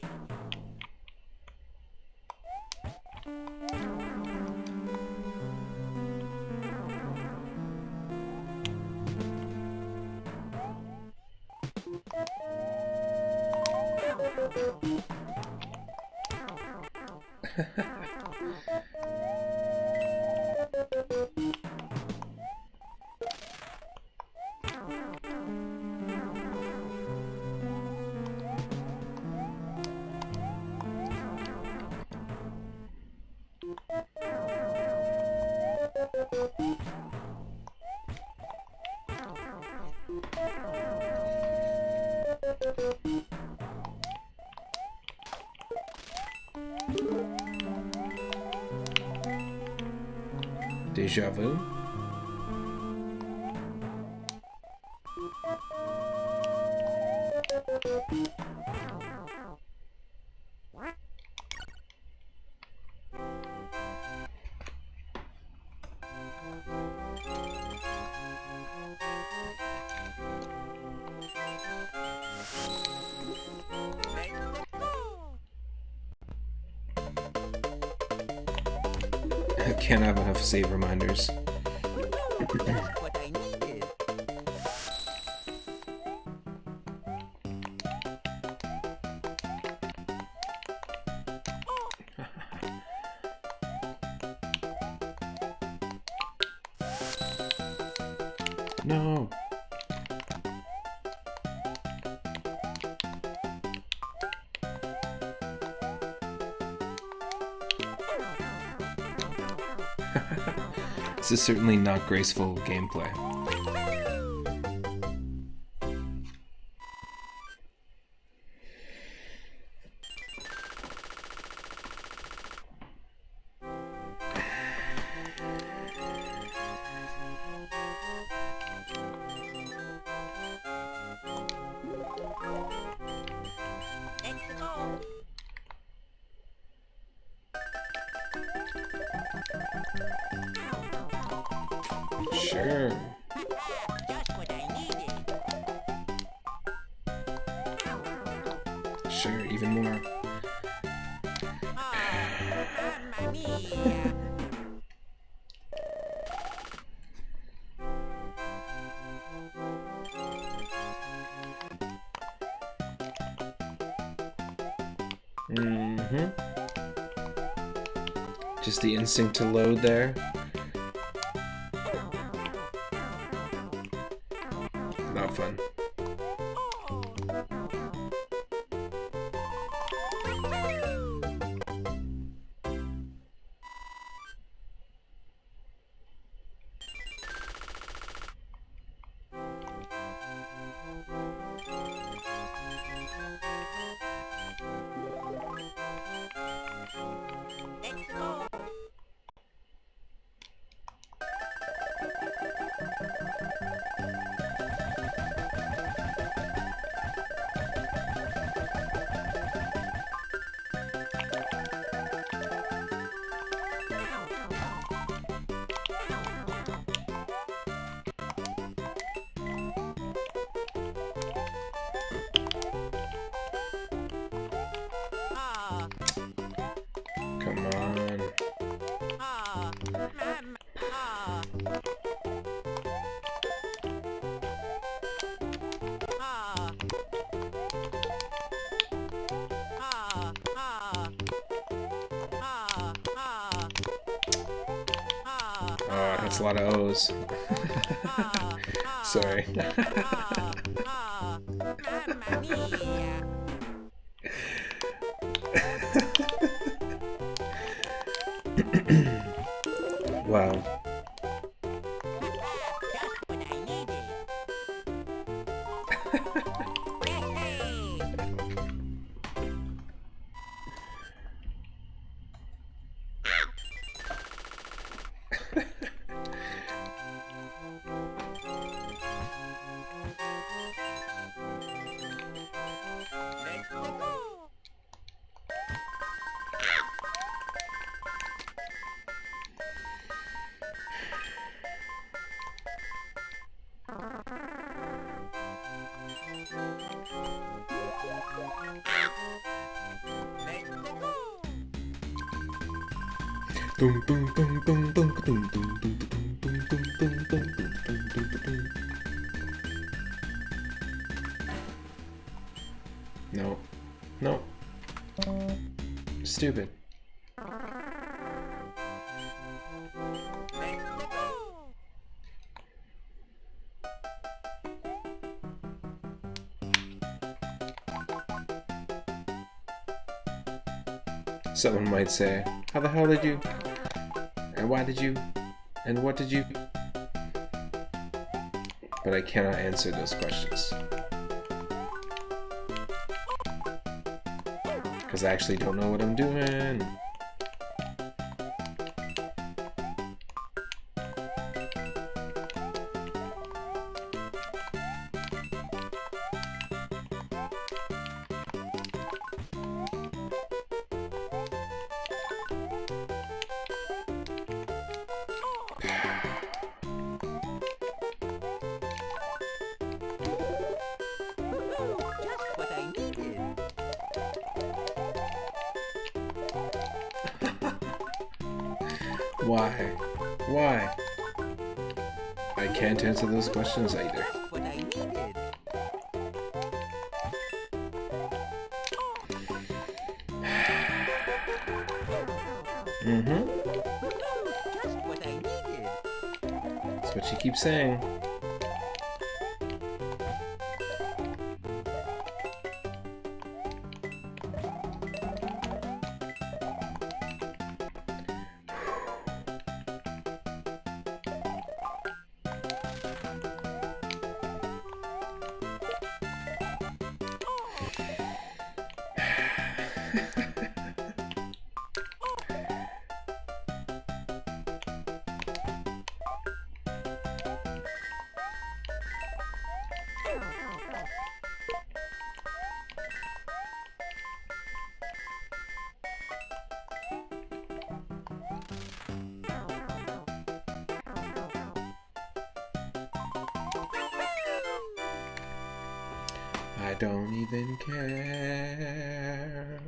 Deja vu? can't have enough save reminders. Just what I needed. No. This is certainly not graceful gameplay. Let's go. Sure. Just what I needed. Sure, even more. Mamma mia. Mm-hmm. Just the instinct to load there. Not fun. Let's go. Ah, Come on. ah, mamma, ah. Ah. Ah, ah. Ah, ah. Ah, That's a lot of O's. ah, Sorry. ah, ah. Mamma mia. Wow. Just what I needed. Hey, let's go. Let's go. Dum dum dum dum dum dum dum dum dum dum dum dum dum. No. No. Stupid. Let's go. Someone might say, how the hell did you? And why did you? And what did you? But I cannot answer those questions. Because I actually don't know what I'm doing. Just what I needed. Why? Why? I can't answer those questions either. What I needed. Mm-hmm. Just what I needed. That's what she keeps saying. I don't even care.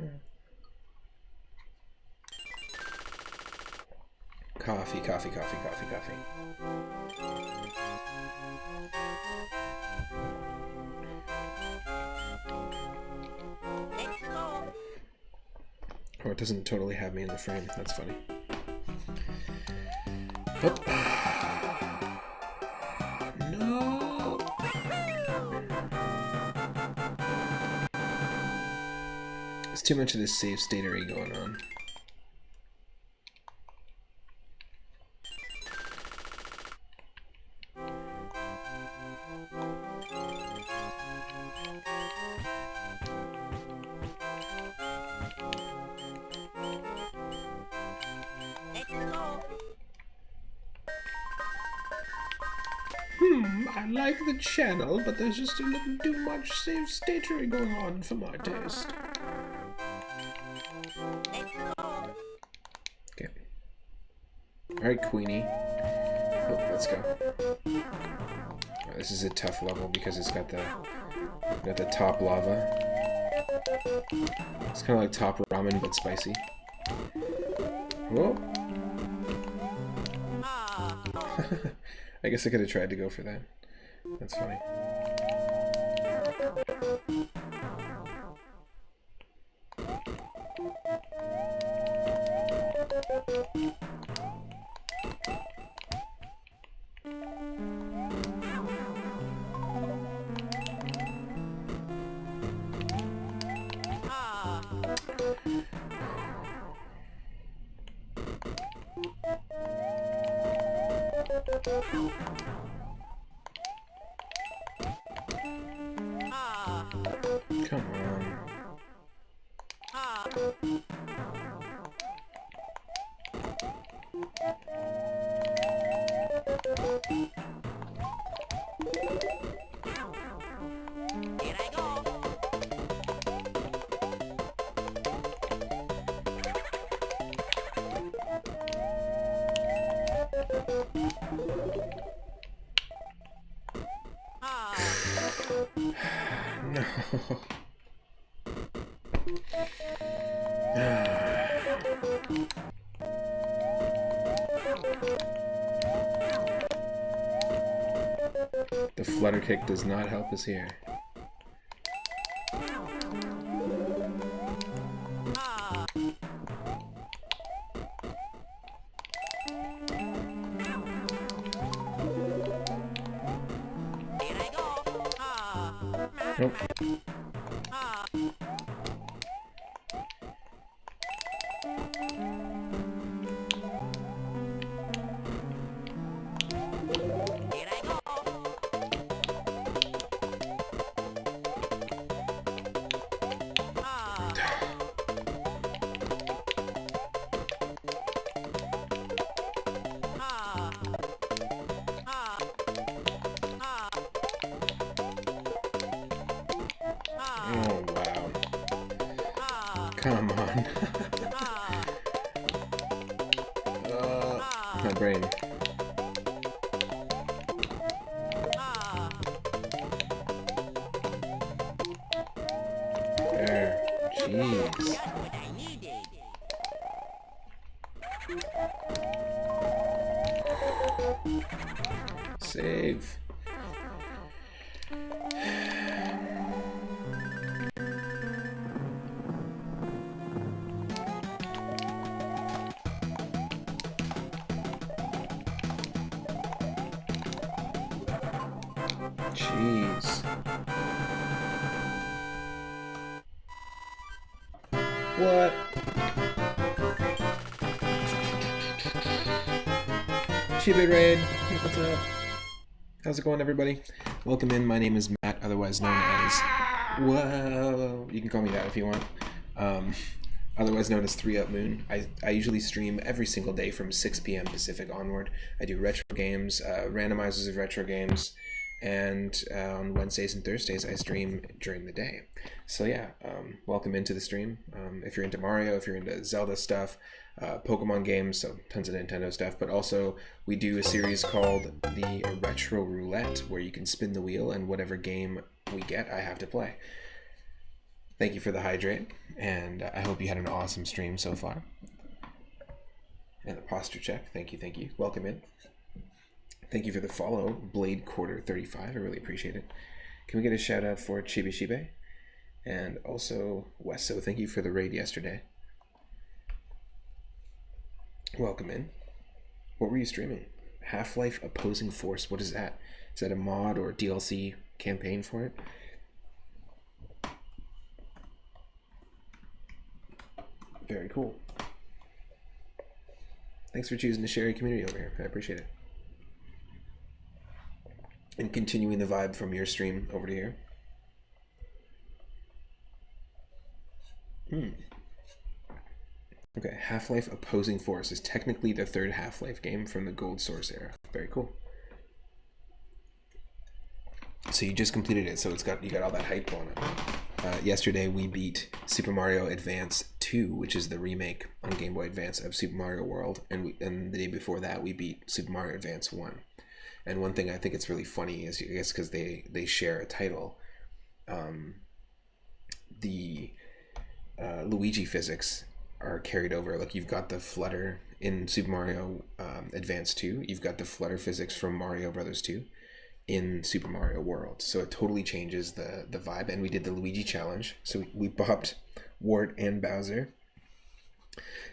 Coffee, coffee, coffee, coffee, coffee. Let's go. Oh, it doesn't totally have me in the frame. That's funny. Oh. No. There's too much of this save statery going on. I like the channel, but there's just a little too much save statery going on for my taste. Okay. Alright, Queenie. Oh, let's go. Oh, this is a tough level because it's got the top lava. It's kind of like top ramen but spicy. Whoa. I guess I could have tried to go for that. That's funny. Come on. Here I go. No. The flutter kick does not help us here. Nope. Oh, wow. Come on. My brain. There. Jeez. Save. Jeez. What? Chibi Raid, what's up? How's it going, everybody? Welcome in. My name is Matt, otherwise known as... Whoa! You can call me that if you want. Otherwise known as 3 Up Moon. I usually stream every single day from 6 p.m. Pacific onward. I do retro games, randomizers of retro games, and on Wednesdays and Thursdays I stream during the day. So yeah, welcome into the stream. If you're into Mario, if you're into Zelda stuff, Pokemon games, so tons of Nintendo stuff, but also we do a series called the Retro Roulette, where you can spin the wheel and whatever game we get, I have to play. Thank you for the hydrate, and I hope you had an awesome stream so far. And a posture check. Thank you. Welcome in. Thank you for the follow, Blade Quarter 35. I really appreciate it. Can we get a shout out for Chibi Shibe? And also Wesso, thank you for the raid yesterday. Welcome in. What were you streaming? Half-Life Opposing Force. What is that? Is that a mod or DLC campaign for it? Very cool. Thanks for choosing to share your community over here. I appreciate it. And continuing the vibe from your stream over to here. Okay, Half-Life Opposing Force is technically the third Half-Life game from the Gold Source era. Very cool. So you just completed it, so you got all that hype on it. Yesterday we beat Super Mario Advance 2, which is the remake on Game Boy Advance of Super Mario World, and the day before that we beat Super Mario Advance 1. And one thing I think it's really funny is, I guess because they share a title, the Luigi physics are carried over. Like, you've got the flutter in Super Mario Advance 2, you've got the flutter physics from Mario Brothers 2 in Super Mario World. So it totally changes the vibe. And we did the Luigi challenge. So we bopped Wart and Bowser.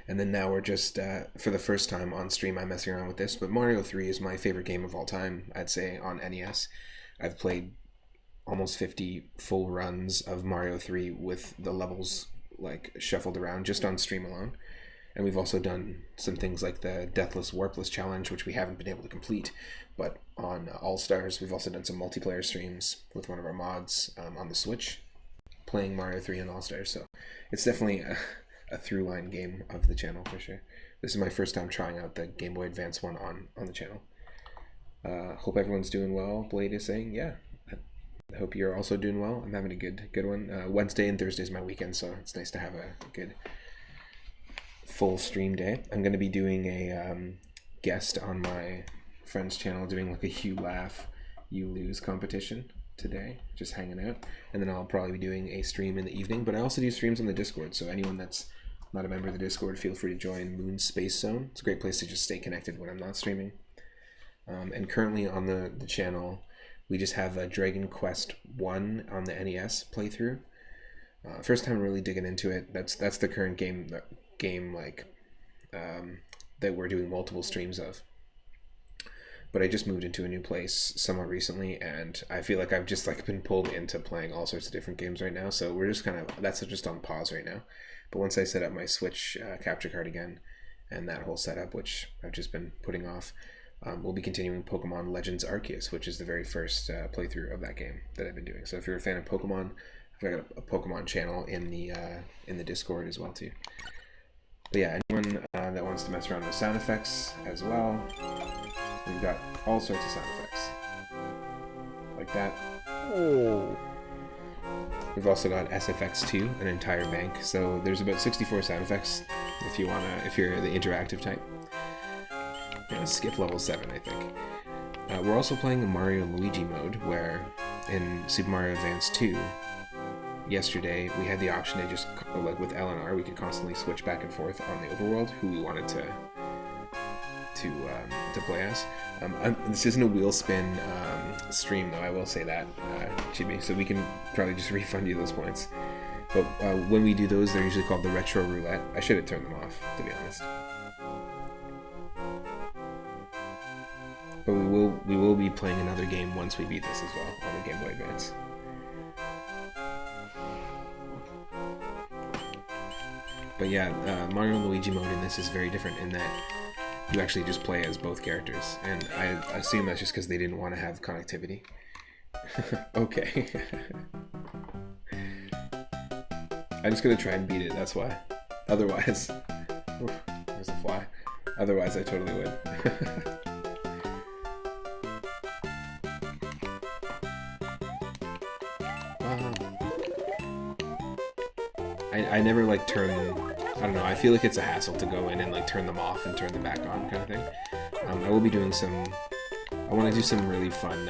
And then now we're just, for the first time on stream, I'm messing around with this. But Mario 3 is my favorite game of all time, I'd say, on NES. I've played almost 50 full runs of Mario 3 with the levels like shuffled around just on stream alone. And we've also done some things like the Deathless Warpless challenge, which we haven't been able to complete. But on All-Stars, we've also done some multiplayer streams with one of our mods on the Switch, playing Mario 3 and All-Stars. So it's definitely a through-line game of the channel for sure. This is my first time trying out the Game Boy Advance one on the channel. Hope everyone's doing well. Blade is saying, yeah. I hope you're also doing well. I'm having a good one. Wednesday and Thursday is my weekend, so it's nice to have a good full stream day. I'm going to be doing a guest on my friend's channel, doing like a you laugh, you lose competition today, just hanging out. And then I'll probably be doing a stream in the evening, but I also do streams on the Discord, so anyone that's not a member of the Discord, feel free to join Moon Space Zone. It's a great place to just stay connected when I'm not streaming. And currently on the channel, we just have a Dragon Quest 1 on the NES playthrough. First time really digging into it. That's the current game like that we're doing multiple streams of. But I just moved into a new place somewhat recently, and I feel like I've just like been pulled into playing all sorts of different games right now. So we're just that's just on pause right now. But once I set up my Switch capture card again, and that whole setup, which I've just been putting off, we'll be continuing Pokemon Legends Arceus, which is the very first playthrough of that game that I've been doing. So if you're a fan of Pokemon, I've got a Pokemon channel in the Discord as well too. But yeah, anyone that wants to mess around with sound effects as well, we've got all sorts of sound effects like that. Oh. We've also got SFX2, an entire bank. So there's about 64 sound effects if you're the interactive type. Yeah, skip level 7, I think. We're also playing the Mario and Luigi mode, where in Super Mario Advance 2, yesterday we had the option to just, like with LNR, we could constantly switch back and forth on the overworld who we wanted to play as. This isn't a wheel spin stream, though. I will say that, Chibi, so we can probably just refund you those points. But when we do those, they're usually called the retro roulette. I should have turned them off, to be honest. But we will be playing another game once we beat this as well on the Game Boy Advance. But yeah, Mario and Luigi mode in this is very different in that you actually just play as both characters, and I assume that's just because they didn't want to have connectivity. Okay. I'm just gonna try and beat it, that's why. Otherwise... Oof, there's a fly. Otherwise, I totally would. I never like turn, I don't know, I feel like it's a hassle to go in and like turn them off and turn them back on kind of thing. I will be doing some, I want to do some really fun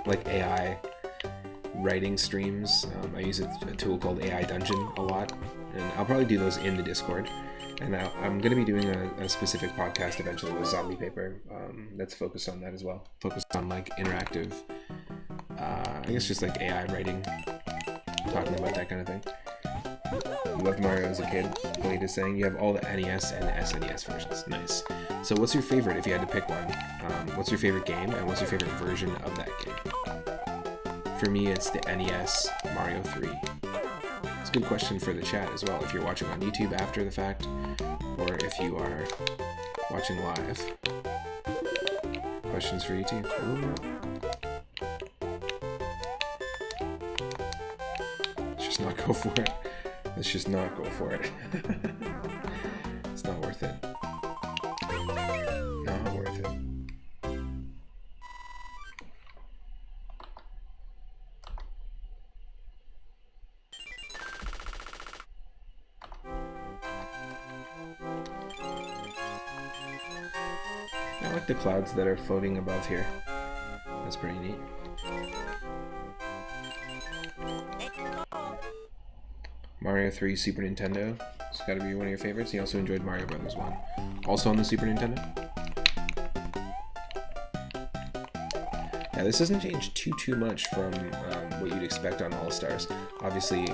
like AI writing streams. I use a tool called AI Dungeon a lot, and I'll probably do those in the Discord. And I'm going to be doing a specific podcast eventually with Zombie Paper that's focused on that as well. Focused on like interactive, I guess just like AI writing, talking about that kind of thing. Loved Mario as a kid. Blade is saying you have all the NES and the SNES versions. Nice. So what's your favorite if you had to pick one? What's your favorite game and what's your favorite version of that game? For me, it's the NES Mario 3. It's a good question for the chat as well if you're watching on YouTube after the fact or if you are watching live. Questions for you too. Let's just not go for it. Let's just not go for it. It's not worth it. Not worth it. I like the clouds that are floating above here. That's pretty neat. Mario 3 Super Nintendo. It's got to be one of your favorites. You also enjoyed Mario Brothers 1. Also on the Super Nintendo. Yeah, this doesn't change too much from what you'd expect on All-Stars. Obviously,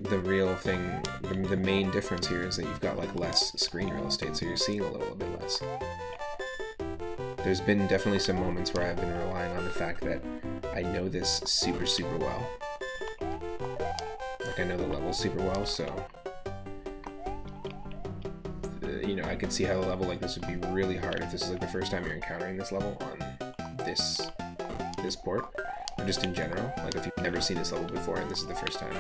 the real thing, the main difference here is that you've got like less screen real estate, so you're seeing a little bit less. There's been definitely some moments where I've been relying on the fact that I know this super well. Like I know the levels super well, so you know, I could see how a level like this would be really hard if this is like the first time you're encountering this level on this port, or just in general. Like if you've never seen this level before and this is the first time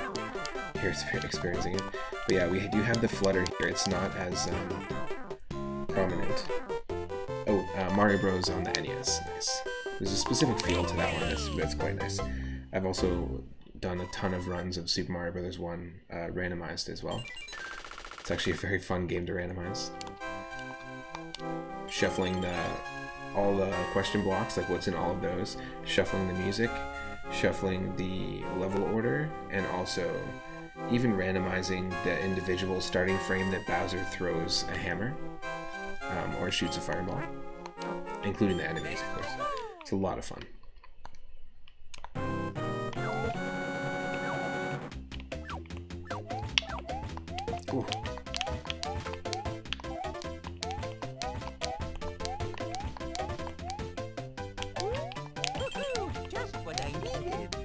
you're experiencing it. But yeah, we do have the flutter here. It's not as prominent. Oh, Mario Bros on the NES. Nice. There's a specific feel to that one. That's quite nice. I've also done a ton of runs of Super Mario Bros. 1 randomized as well. It's actually a very fun game to randomize. Shuffling all the question blocks, like what's in all of those, shuffling the music, shuffling the level order, and also even randomizing the individual starting frame that Bowser throws a hammer or shoots a fireball, including the enemies, of course. It's a lot of fun. Ooh. Just what I needed.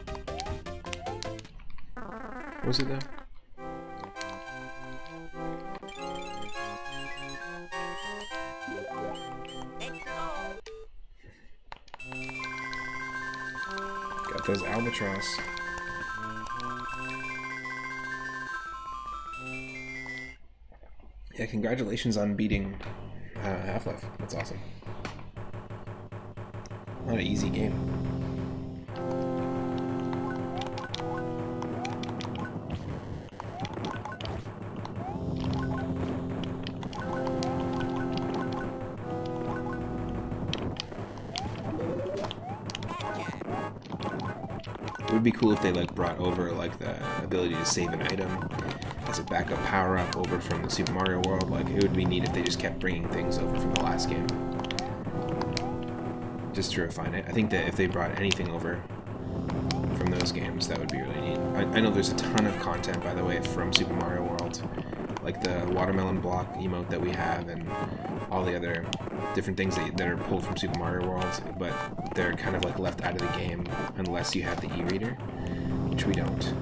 What was it though? Let's go. Got those albatross. Yeah, congratulations on beating Half-Life. That's awesome. Not an easy game. It would be cool if they like brought over like the ability to save an item. as a backup power-up over from the Super Mario World. Like, it would be neat if they just kept bringing things over from the last game, just to refine it. I think that if they brought anything over from those games, that would be really neat. I know there's a ton of content, by the way, from Super Mario World, like the watermelon block emote that we have, and all the other different things that are pulled from Super Mario World, but they're kind of like left out of the game unless you have the e-reader, which we don't.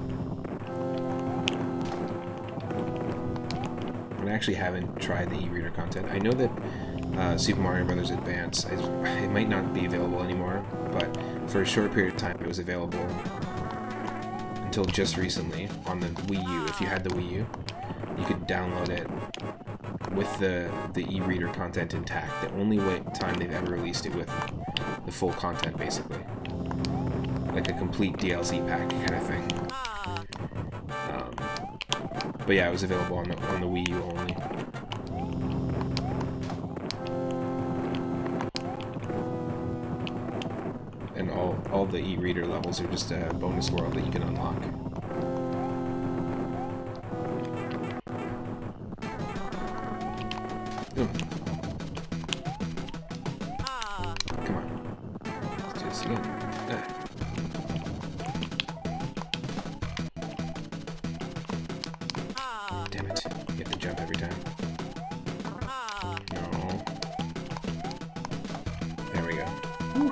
I actually haven't tried the e-reader content. I know that Super Mario Bros. Advance, it might not be available anymore, but for a short period of time it was available until just recently on the Wii U. If you had the Wii U, you could download it with the e-reader content intact. The only time they've ever released it with the full content, basically. Like a complete DLC pack kind of thing. But yeah, it was available on the Wii U only. And all the e-reader levels are just a bonus world that you can unlock. Ooh. Come on. Let's do this again. Damn it. You have to jump every time. No. There we go. Whew.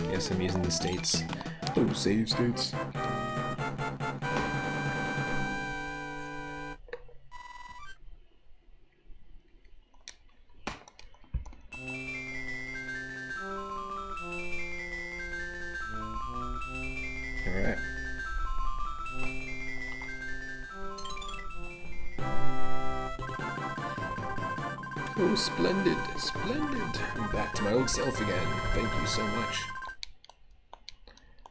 Yes, I'm using the states. Oh, save states. Alright. Oh, splendid, splendid. I'm back to my old self again. Thank you so much.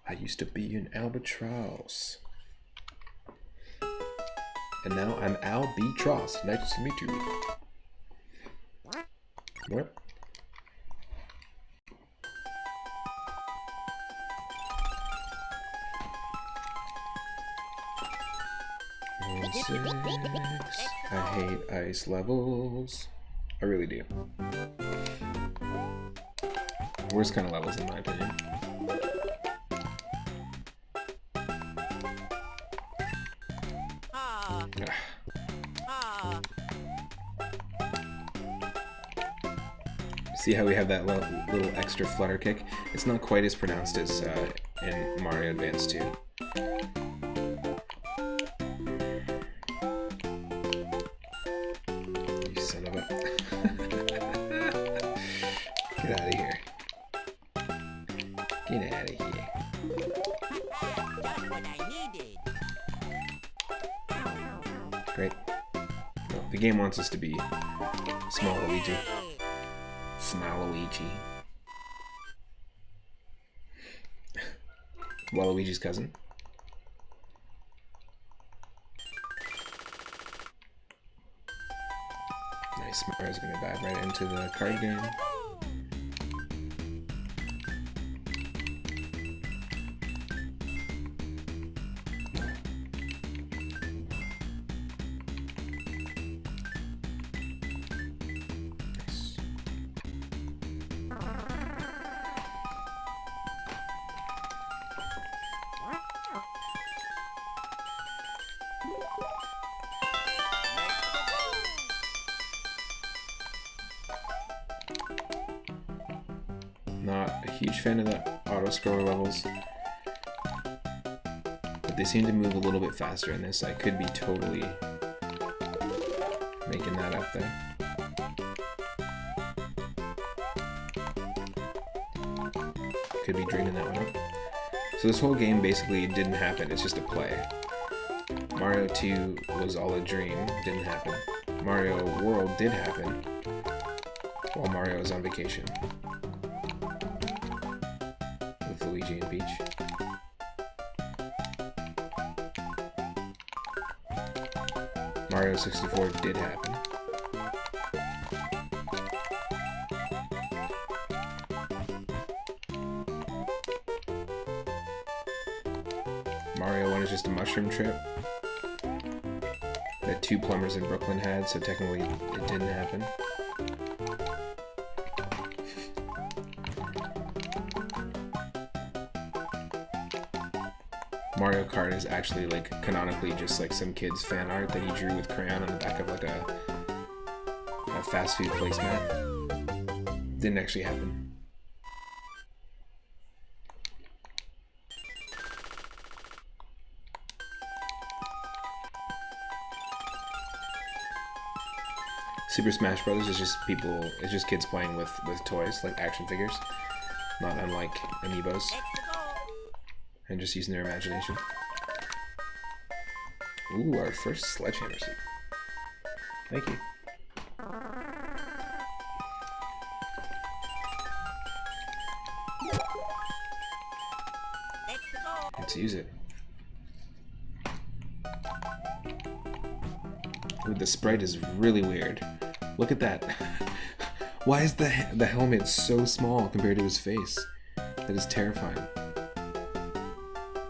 I used to be an albatross. And now I'm Albatross. Nice to meet you. What? I hate ice levels. I really do. Worst kind of levels, in my opinion. See how we have that little extra flutter kick? It's not quite as pronounced as in Mario Advance 2. You son of a... Get out of here. Get out of here. Great. Well, the game wants us to be small Luigi. Small-Luigi. Waluigi's cousin. Nice. Mario's gonna dive right into the card game. Not a huge fan of the auto-scroller levels, but they seem to move a little bit faster in this. I could be totally making that up there. Could be dreaming that one up. So this whole game basically didn't happen, it's just a play. Mario 2 was all a dream, didn't happen. Mario World did happen, while Mario was on vacation. With Luigi and Peach. Mario 64 did happen. Mario 1 is just a mushroom trip. that 2 plumbers in Brooklyn had, so technically it didn't happen. Mario Kart is actually like canonically just like some kid's fan art that he drew with crayon on the back of like a fast food placemat. Didn't actually happen. Super Smash Brothers is just it's just kids playing with toys, like action figures, not unlike amiibos, and just using their imagination. Ooh, our first sledgehammer suit. Thank you. Let's use it. Ooh, the sprite is really weird. Look at that. Why is the helmet so small compared to his face? That is terrifying.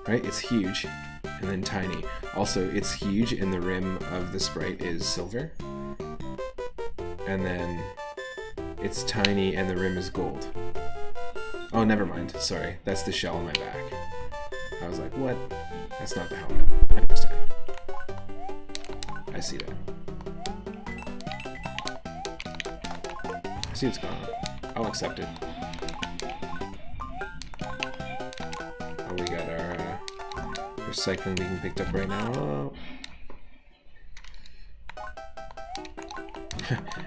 Right? It's huge and then tiny. Also, it's huge and the rim of the sprite is silver. And then it's tiny and the rim is gold. Oh, never mind. Sorry. That's the shell on my back. I was like, what? That's not the helmet. I understand. I see that. I see it's gone. I'll accept it. Oh, we got our recycling being picked up right now.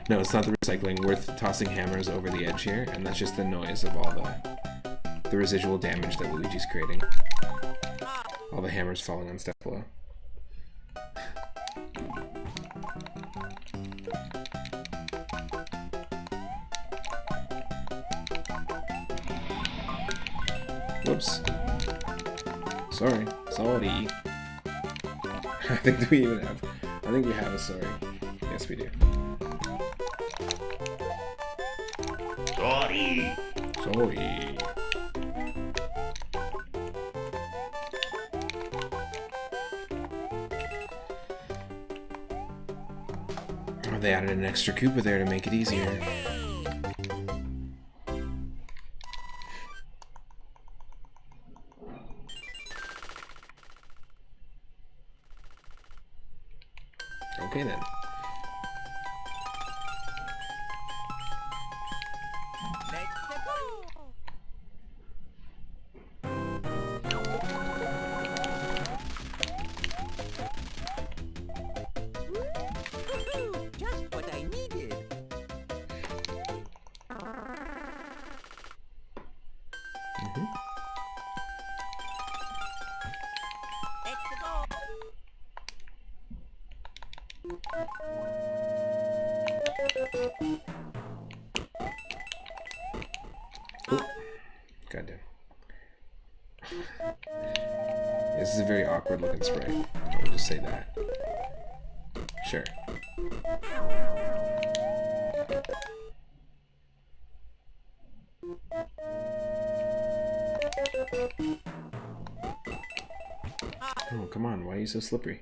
No, it's not the recycling. We're tossing hammers over the edge here, and that's just the noise of all the residual damage that Luigi's creating. All the hammers falling on stuff below. Whoops. Sorry. Sorry. I think we have a sorry. Yes, we do. Sorry. Sorry. Oh, they added an extra Koopa there to make it easier. Okay then. Just what I needed. Let's go. Oh, goddamn. This is a very awkward looking spray. I'll just say that. Sure. Oh, come on. Why are you so slippery?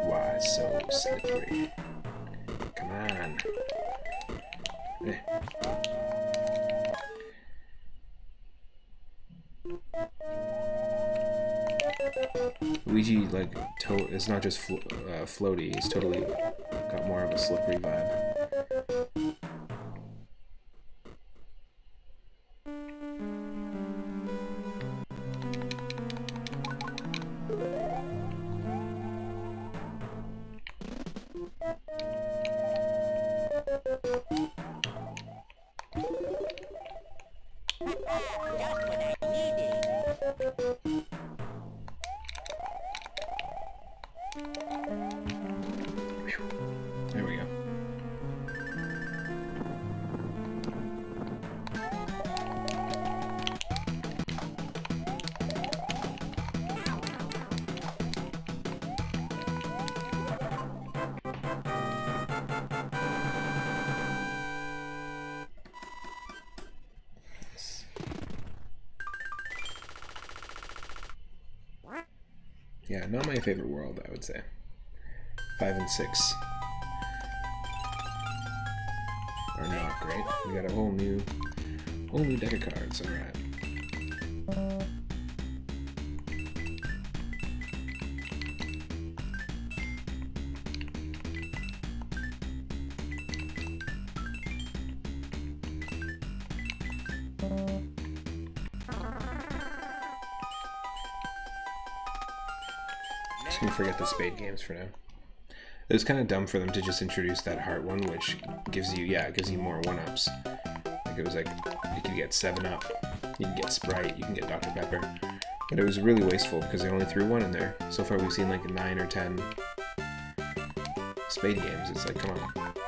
Why so slippery? Come on. Eh. Luigi, like, it's not just floaty, he's totally got more of a slippery vibe. Just what I needed. There we go. Yeah, not my favorite world, I would say. 5 and 6 are not great. We got a whole new deck of cards. All right. Just gonna forget the spade games for now. It was kind of dumb for them to just introduce that heart one, which gives you, yeah, it gives you more 1-ups. Like it was like, you could get 7-up, you can get Sprite, you can get Dr. Pepper. But it was really wasteful because they only threw one in there. So far we've seen like 9 or 10 spade games. It's like, come on.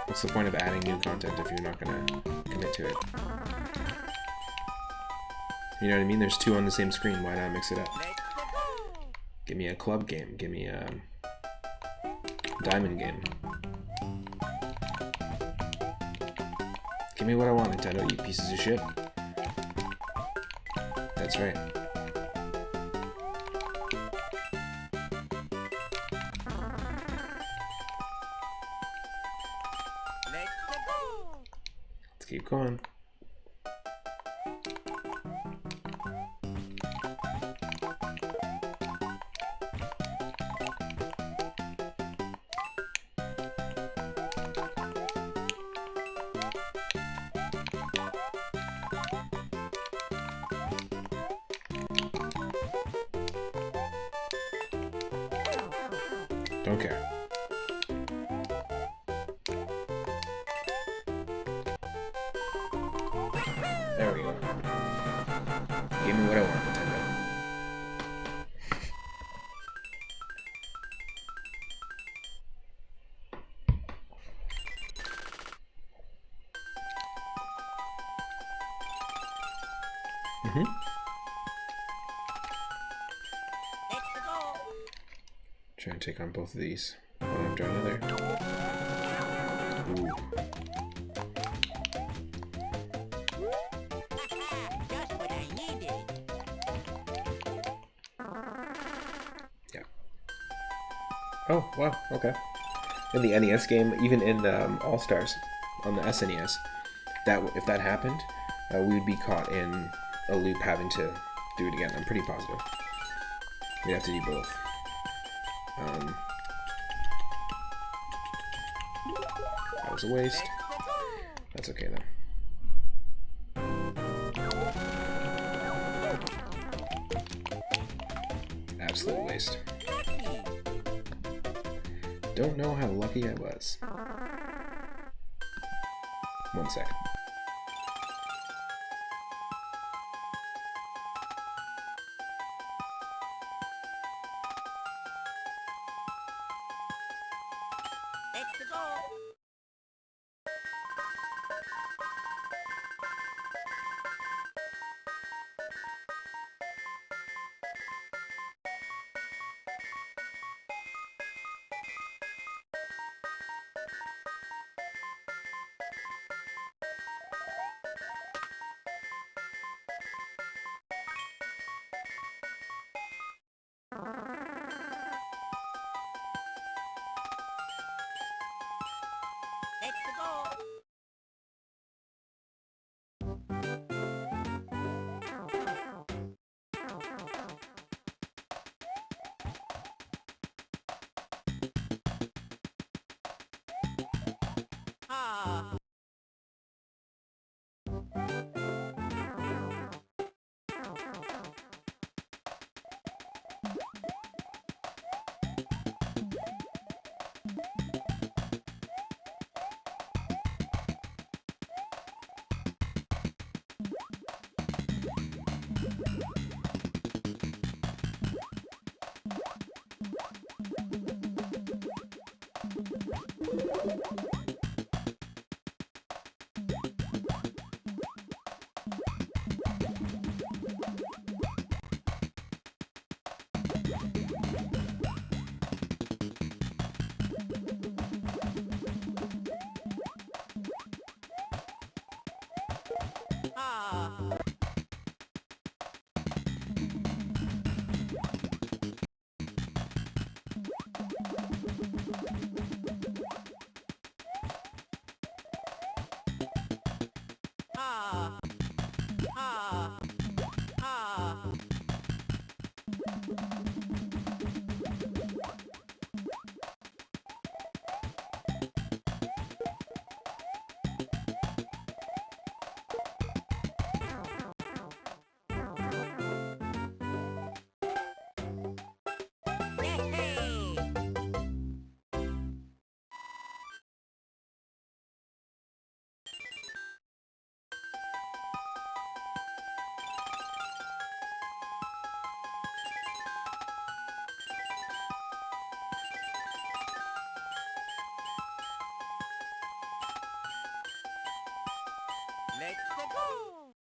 What's the point of adding new content if you're not gonna commit to it? You know what I mean? There's 2 on the same screen, why not mix it up? Give me a club game, give me a diamond game. Give me what I want, Nintendo, you pieces of shit. That's right. Let's keep going. Don't care. There we go. Give me what I want, Nintendo. Try and take on both of these one after another. Ooh. Just what I needed. Yeah. Oh, wow, okay. In the NES game, even in All Stars on the SNES, that if that happened, we would be caught in a loop having to do it again. I'm pretty positive. We'd have to do both. That was a waste. That's okay though. Absolute waste. Don't know how lucky I was. 1 sec. Let's go. Let's go. Ah. Ah. Let's go!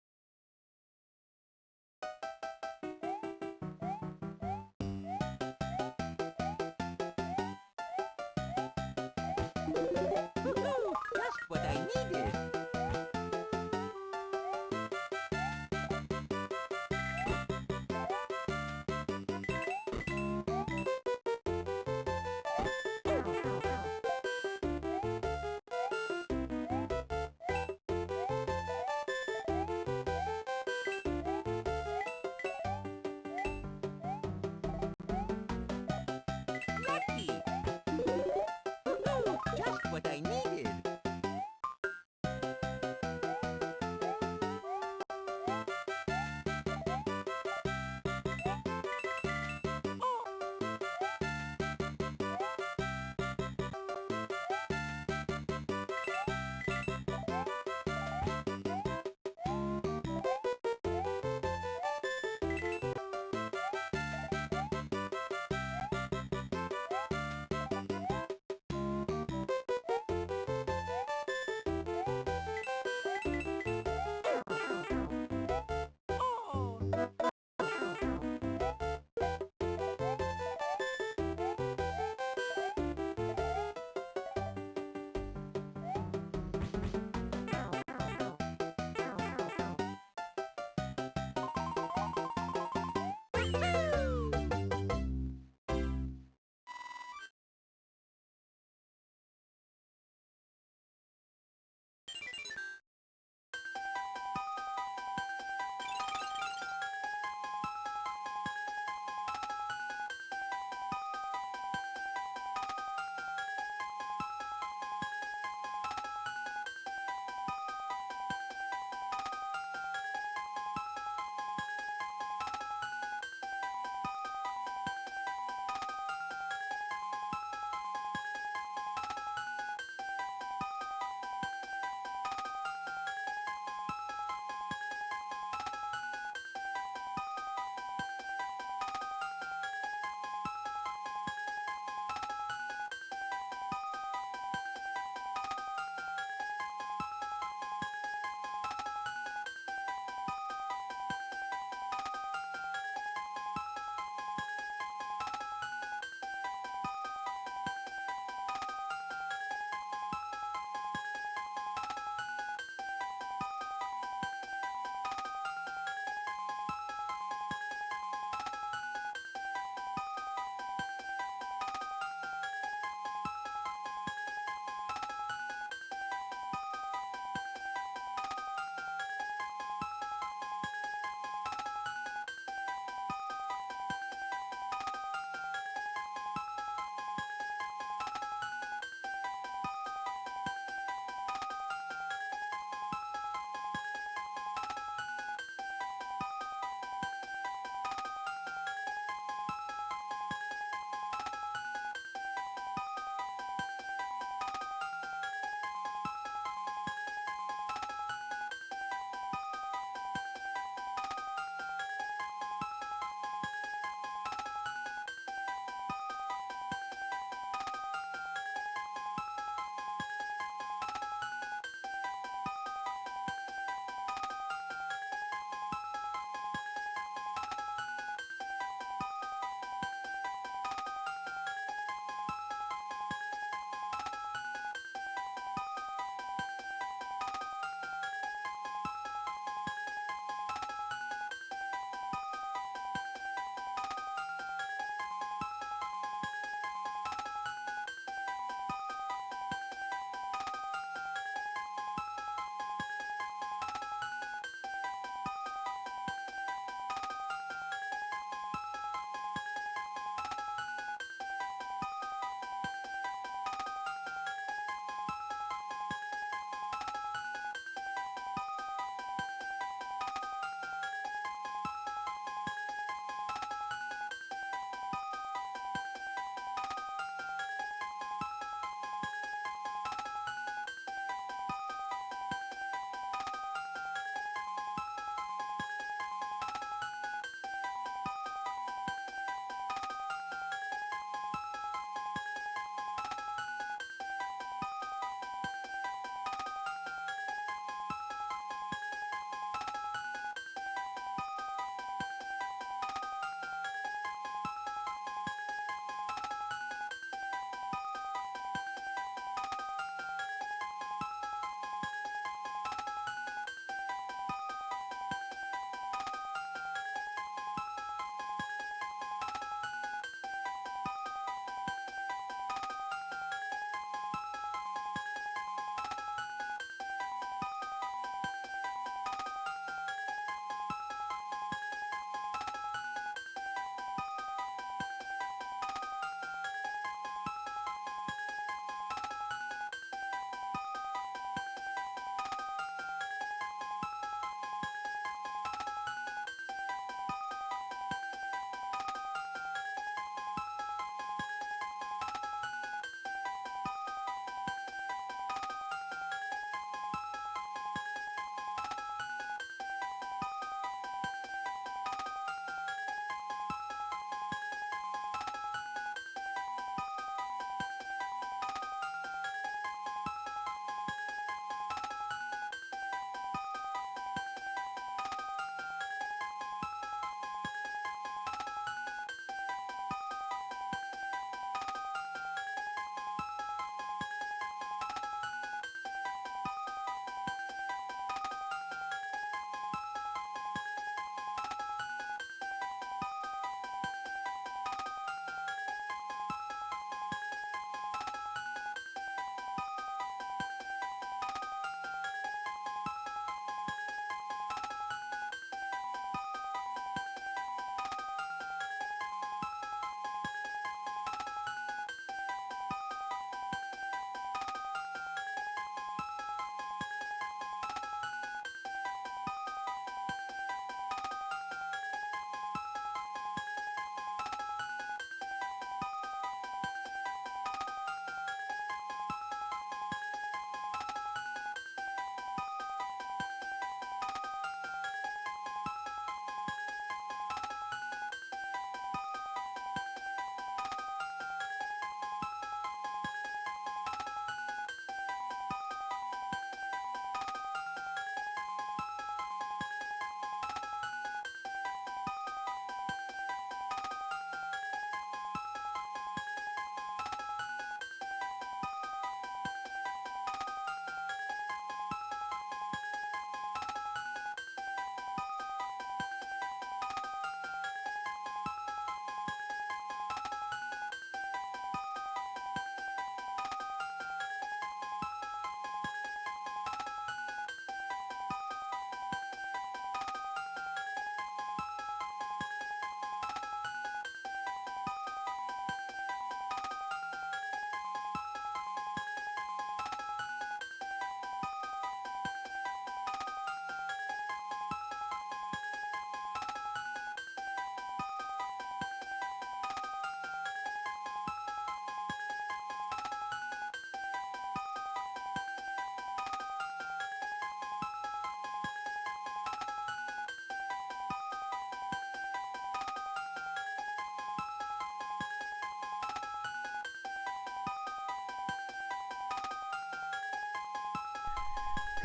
Woohoo! Just what I needed!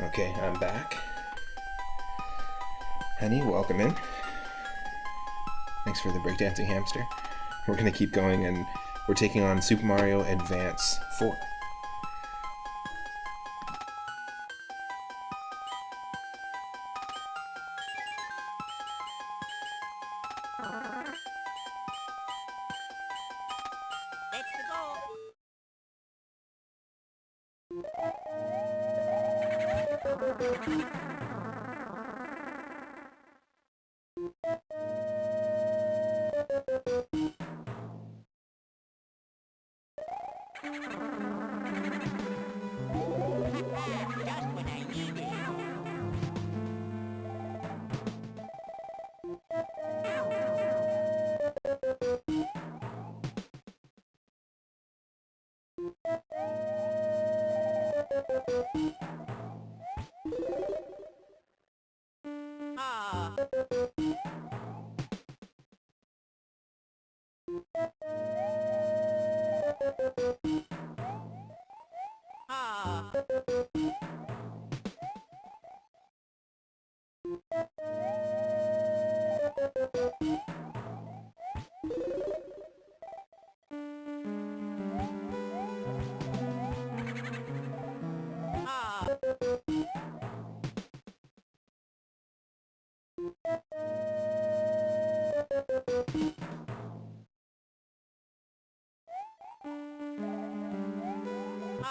Okay, I'm back. Honey, welcome in. Thanks for the breakdancing hamster. We're gonna keep going, and we're taking on Super Mario Advance 4. Let's go. Just what I needed. Ah. Ah.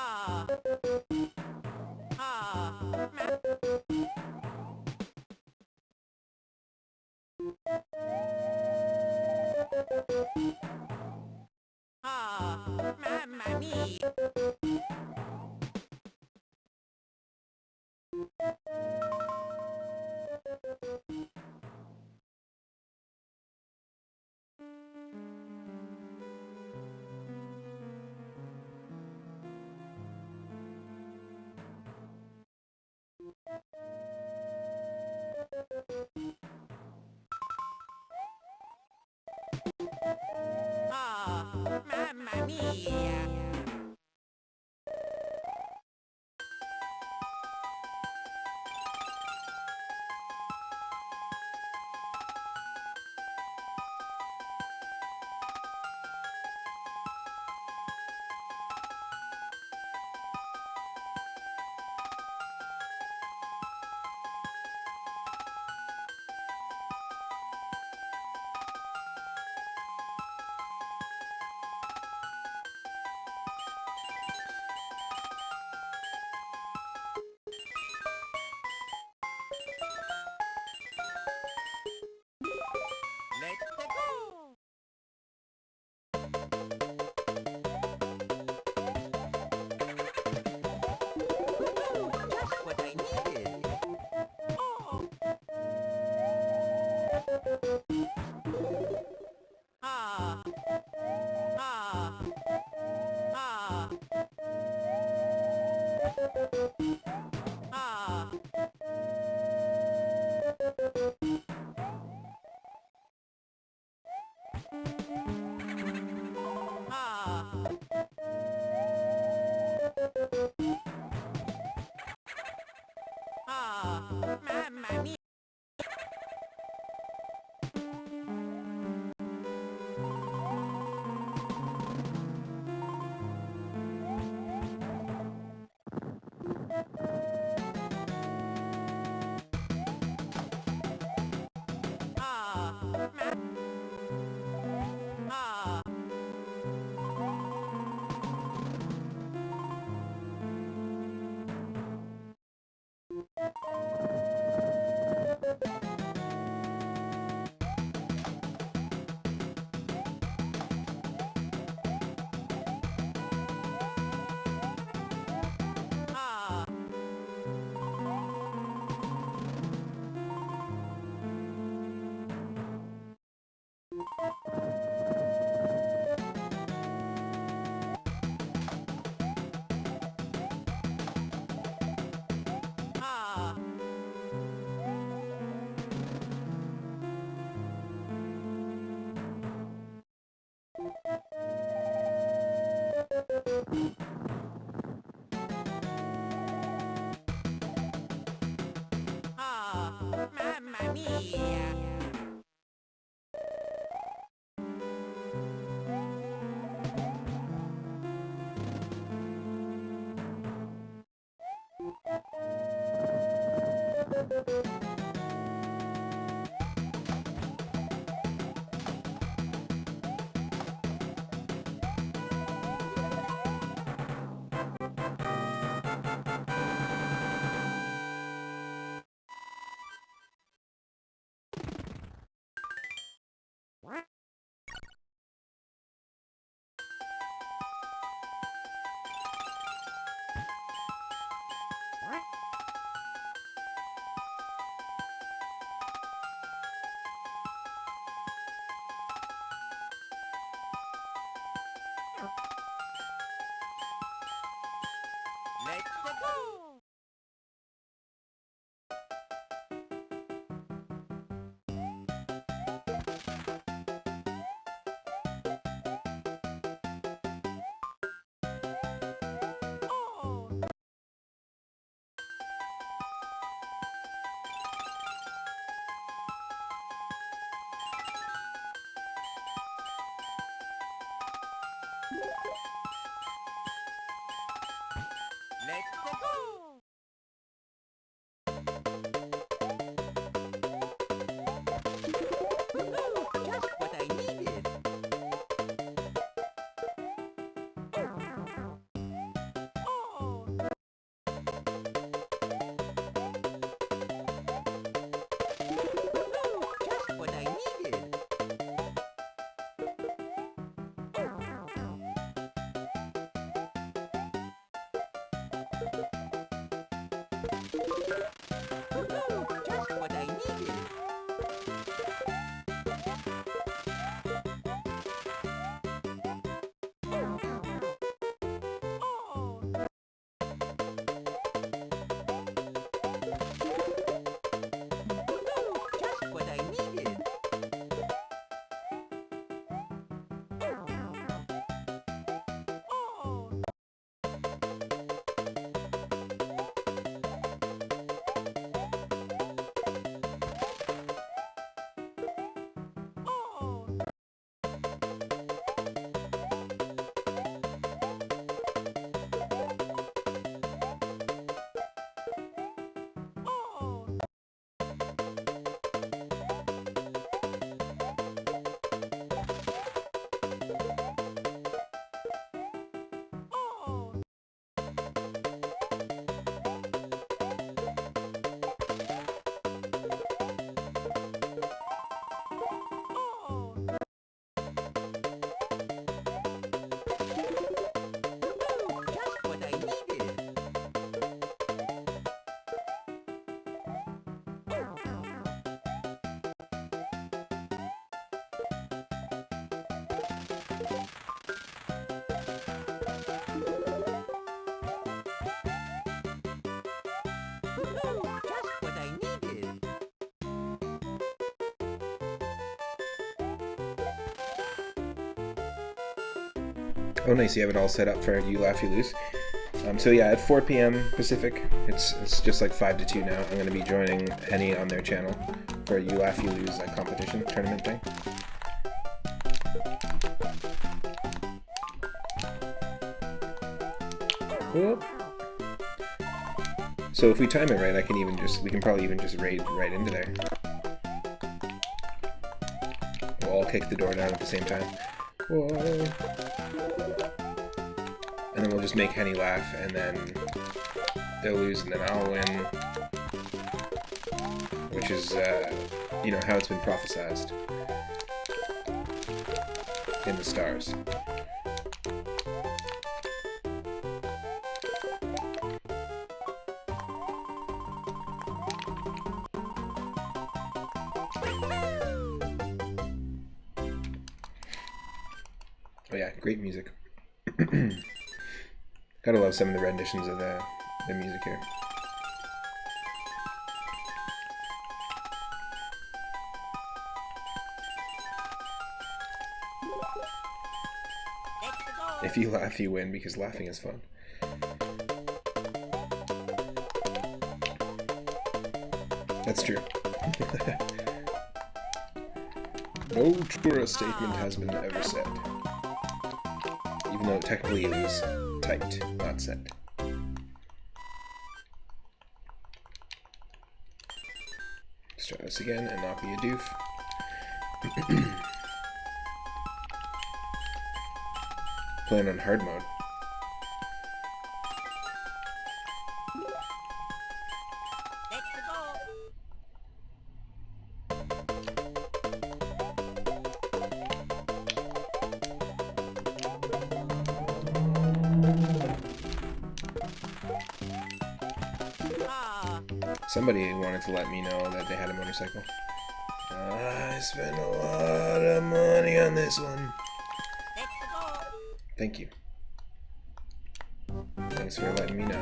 Ah. Ah. Ah. Ah. Mamma mia. Ah. Mamma mia. Let's go. Just what I needed. Oh. Ah. Ah. Ah. Ah. Ah. Ah. Mamma mia. Ah. Ah. Ah. Ah. Let's go! Let's go! Just what I needed. Just what I needed. Just what I needed. Just what I needed. Just what I needed. Just what I needed. Oh, nice! You have it all set up for You Laugh, You Lose. So yeah, at 4 p.m. Pacific, it's just like 5 to 2 now. I'm going to be joining Henny on their channel for a You Laugh, You Lose competition tournament thing. Whoop. So if we time it right, we can probably even just raid right into there. We'll all kick the door down at the same time. Whoa. And then we'll just make Henny laugh, and then they'll lose, and then I'll win. Which is, you know, how it's been prophesized in the stars. Oh yeah, great music. Gotta love some of the renditions of the music here. If you laugh, you win, because laughing is fun. That's true. No truer statement has been ever said. Even though technically it was typed, not said. Let's try this again and not be a doof. Playing on hard mode. Somebody wanted to let me know that they had a motorcycle. I spent a lot of money on this one. Thank you. Thanks for letting me know.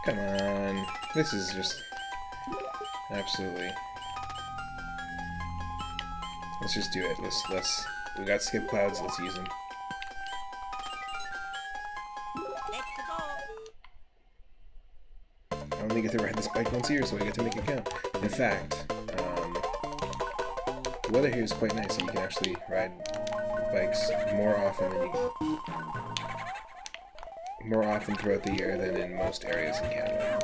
Come on. This is just absolutely. Let's just do it. Let's. We got skip clouds. Let's use them. I only get to ride this bike once a year, so I get to make it count. In fact, the weather here is quite nice, and you can actually ride bikes more often throughout the year than in most areas in Canada.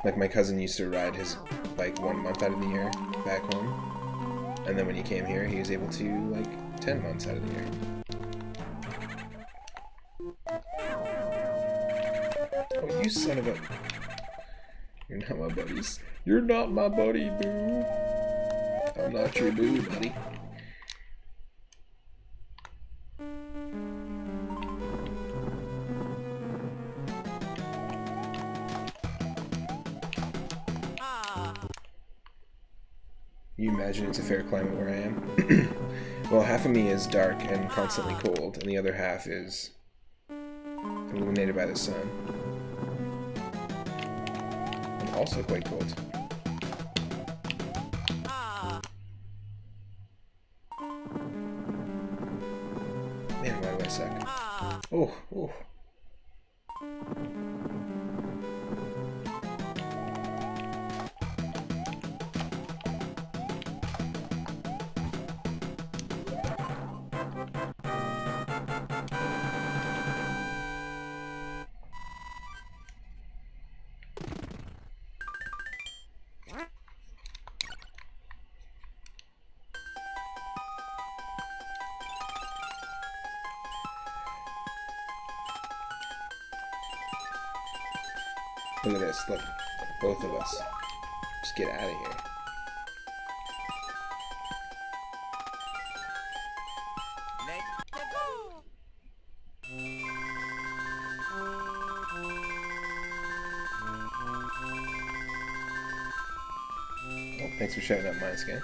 Like my cousin used to ride his bike 1 month out of the year back home, and then when he came here, he was able to like 10 months out of the year. Oh, you son of a! You're not my buddies. You're not my buddy, boo. I'm not your boo, buddy. You imagine it's a fair climate where I am? Well, half of me is dark and constantly cold, and the other half is illuminated by the sun. I'm also quite cold. Man, why do I suck? Oh, oh. Look at this, look. Both of us. Just get out of here. Oh, thanks for shouting out mine, Scan.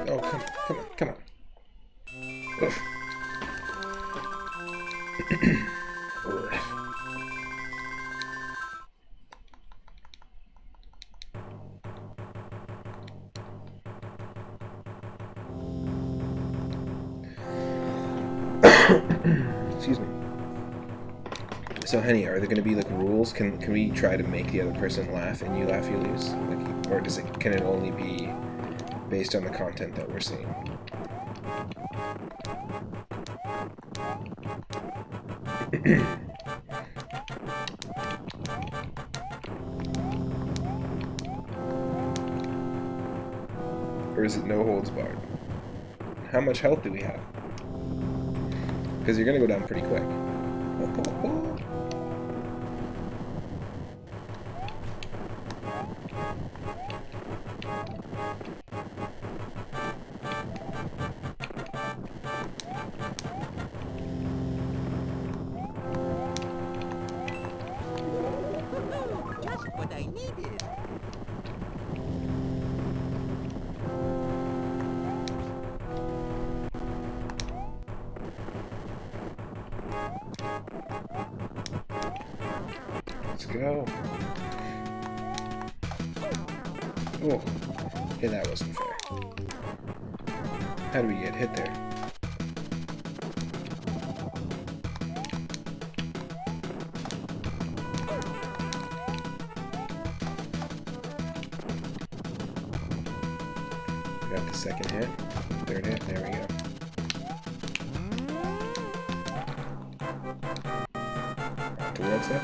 Oh, come on. Oof. Excuse me. So, Henny, are there going to be like rules? Can we try to make the other person laugh and you laugh, you lose? Like, or can it only be based on the content that we're seeing? Or is it no holds barred? How much health do we have? Because you're gonna go down pretty quick. go. Oh, hey, that wasn't fair. How do we get hit there? Got the second hit, third hit, there we go. To world set.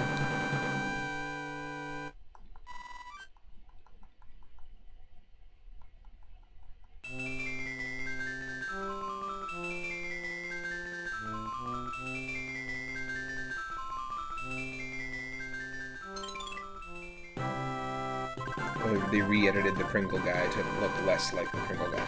Oh, they re-edited the Pringle guy to look less like the Pringle guy.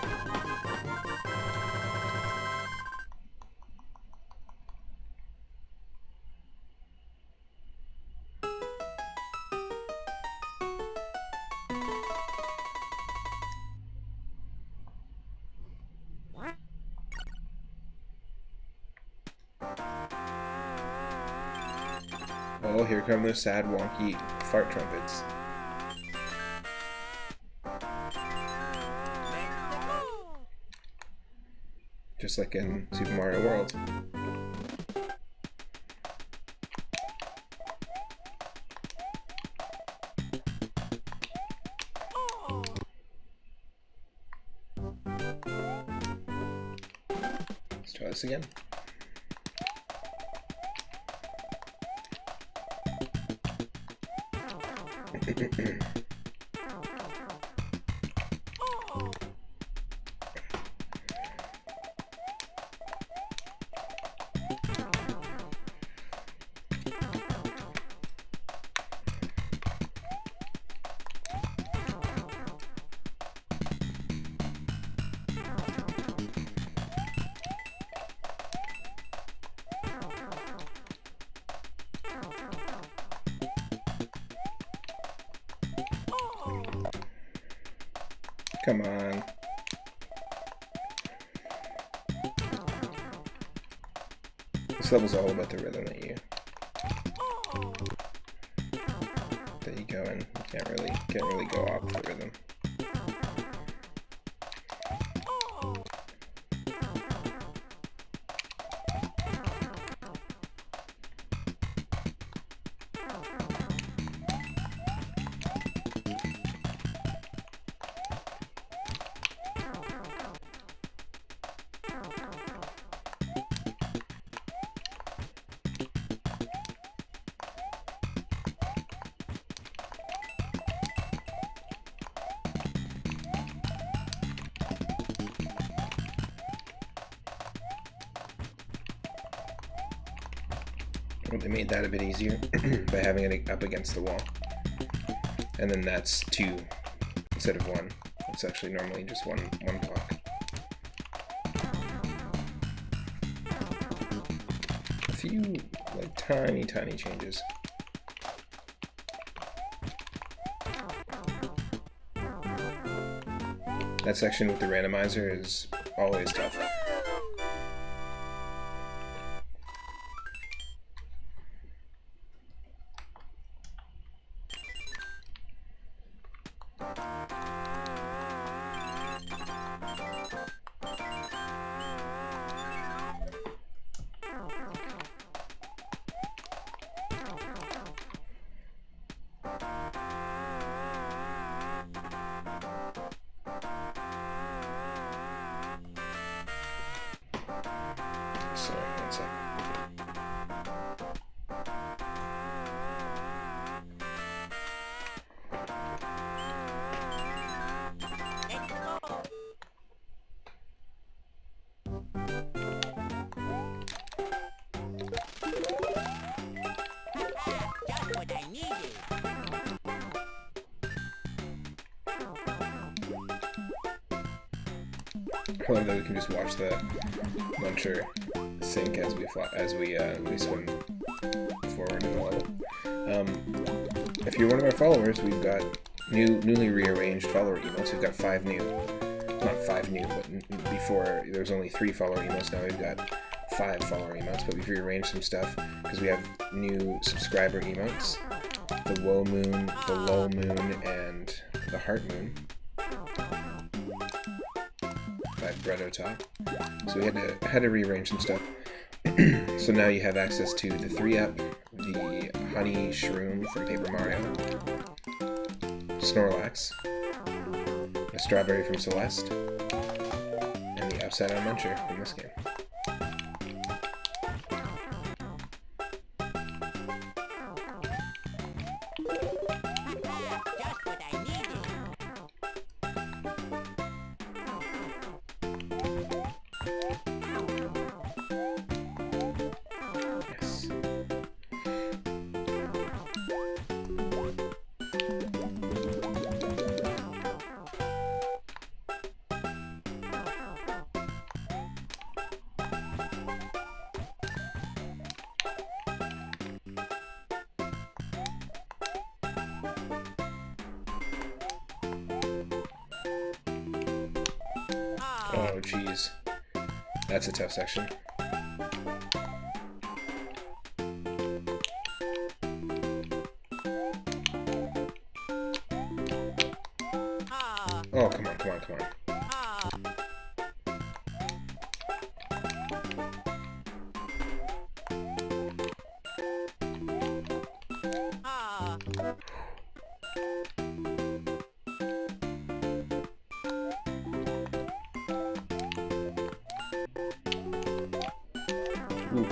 Oh, here come the sad, wonky fart trumpets. Just like in Super Mario World. Let's try this again. Come on. This level's all about the rhythm that you go in. You can't really go off the rhythm. They made that a bit easier by having it up against the wall. And then that's 2 instead of 1. It's actually normally just one block. A few like tiny changes. That section with the randomizer is always tough. Sorry, one second. Just what I needed. I love that we can just watch the launcher sink as we swim forward in the level. If you're one of our followers, we've got newly rearranged follower emotes. We've got 5 new, not 5 new, but before there was only 3 follower emotes. Now we've got 5 follower emotes, but we've rearranged some stuff because we have new subscriber emotes. the woe moon, the lull moon, and the heart moon by Bredo Top. So we had to rearrange some stuff. So now you have access to the 3-up, the honey shroom from Paper Mario, Snorlax, the strawberry from Celeste, and the upside down muncher from this game. Just what I needed. Yes. Oh, geez. That's a tough section. Ah, Oh, come on, come on, come on. ah. Ah. Ooh.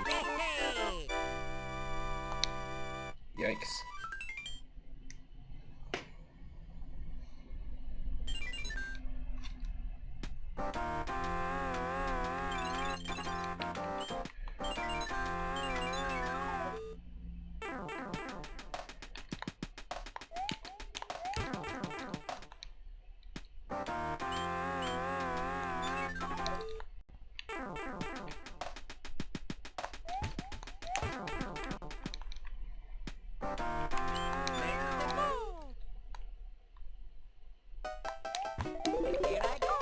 Hey. Yikes. Here I go.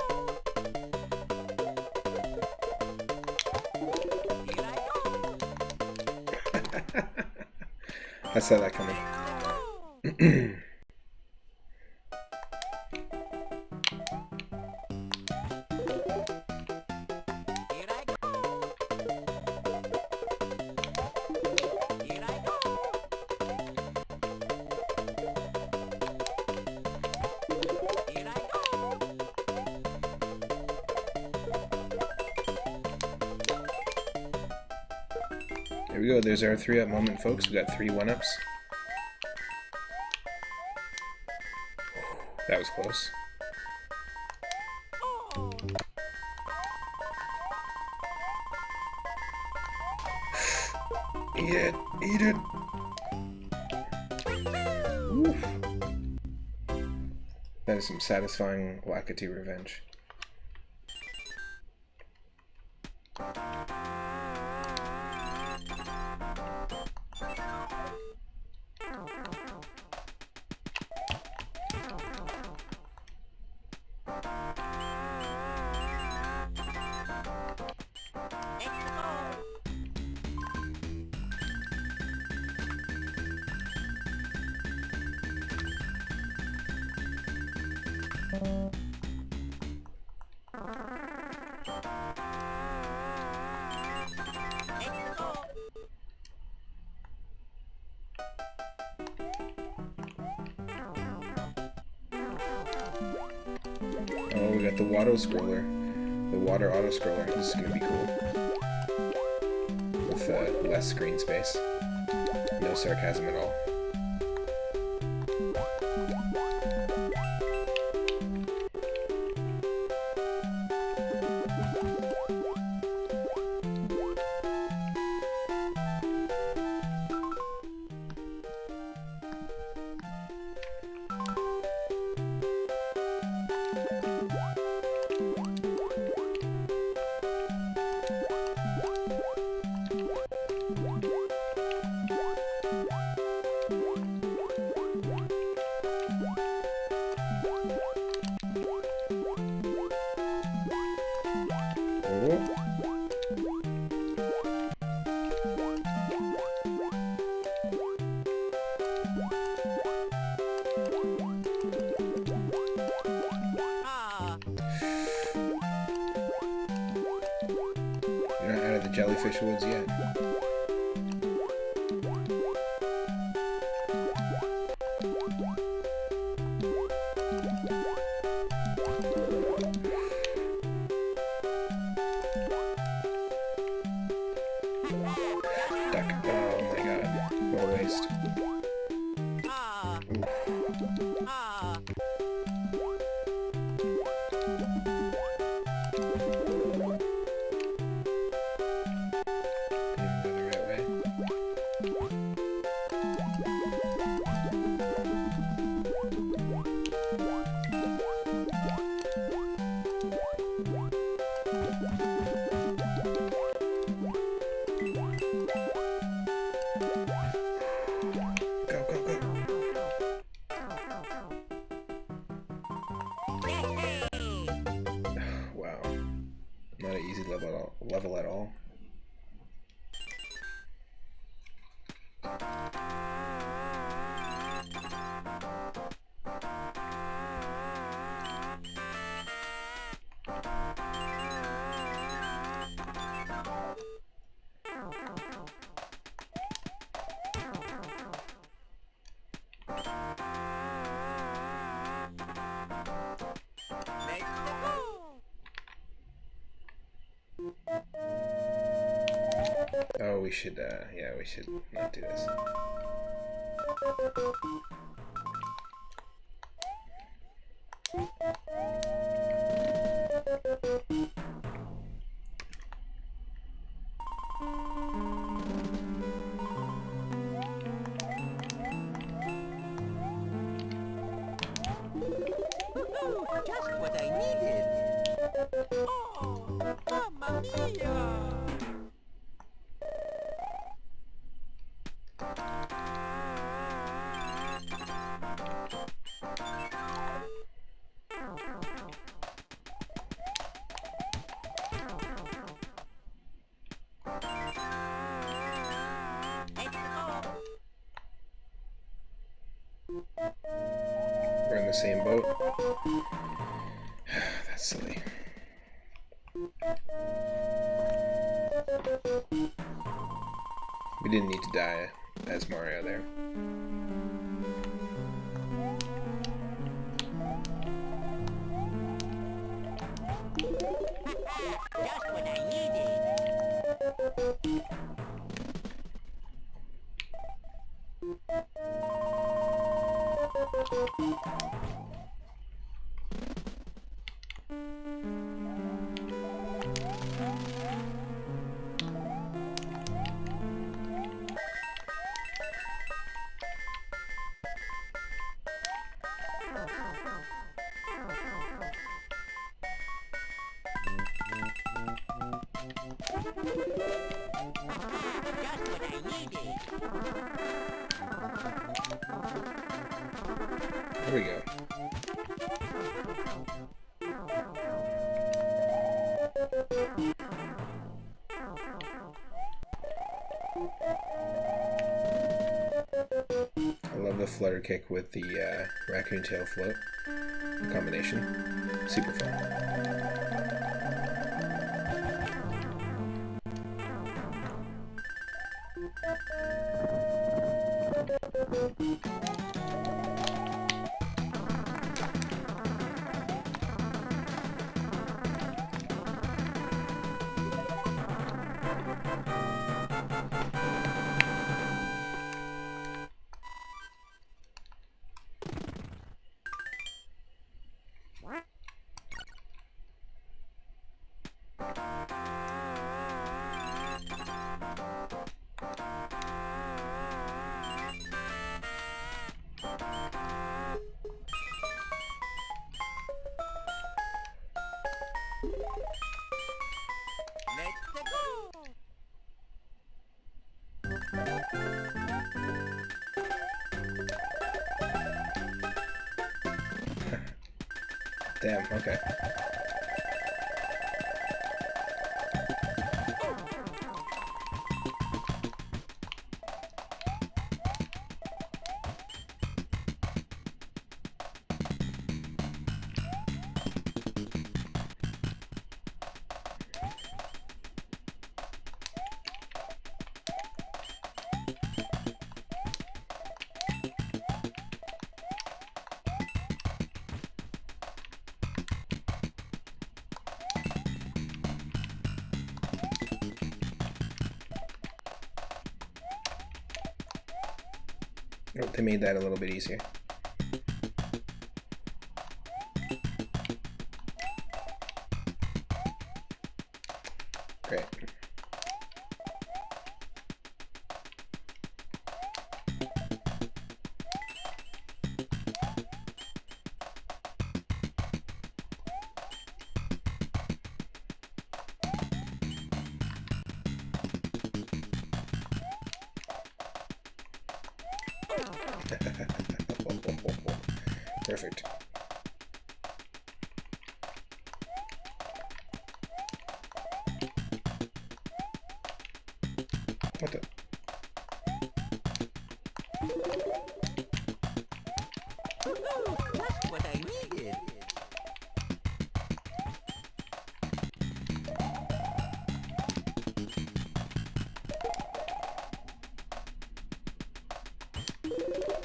Here I go. I saw that coming. Here I go. Here I go. Here I go. There we go. There's our 3-up moment, folks. We got 3 1-ups. That was close. Oh. Eat it! Eat it! Oof. That is some satisfying Wakati revenge. Oh, we got the water scroller. The water auto scroller. This is gonna be cool. With less screen space. No sarcasm at all. Jellyfish Woods yet. Duck. Oh my god. More waste. Level at all. Oh, we should, yeah, we should not do this. Just what I needed. Oh, Mamma Mia! We're in the same boat. That's silly. We didn't need to die as Mario there. Just what I needed. There we go. I love the flutter kick with the raccoon tail float. The combination. Super fun. Damn, okay. Oh, they made that a little bit easier. Great. Perfect. What the? That's what I needed.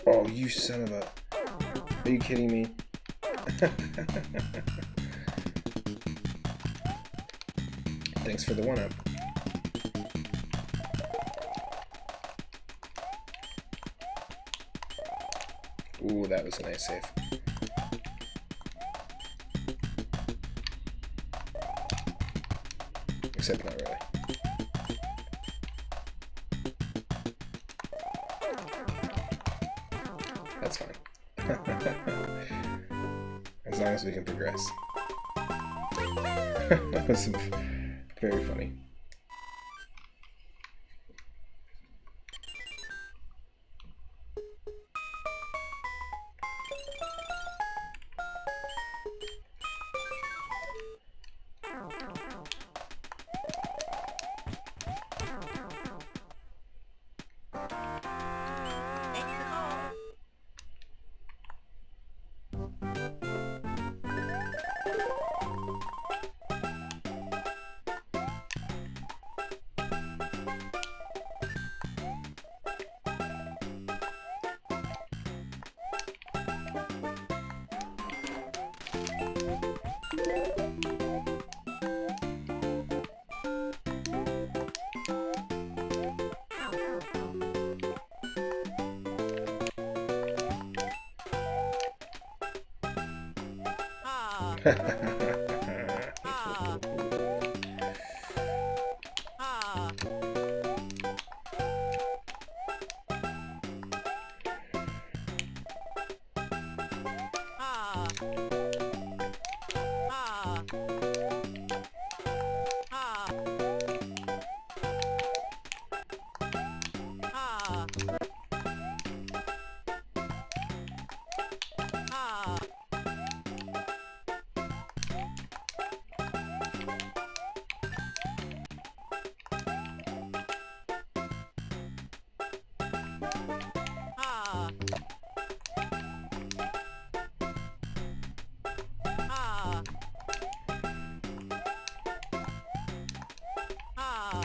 Oh, you son of a... Are you kidding me? Thanks for the one-up. Ooh, that was a nice save. Except not really. That's fine. As long as we can progress. That was very funny.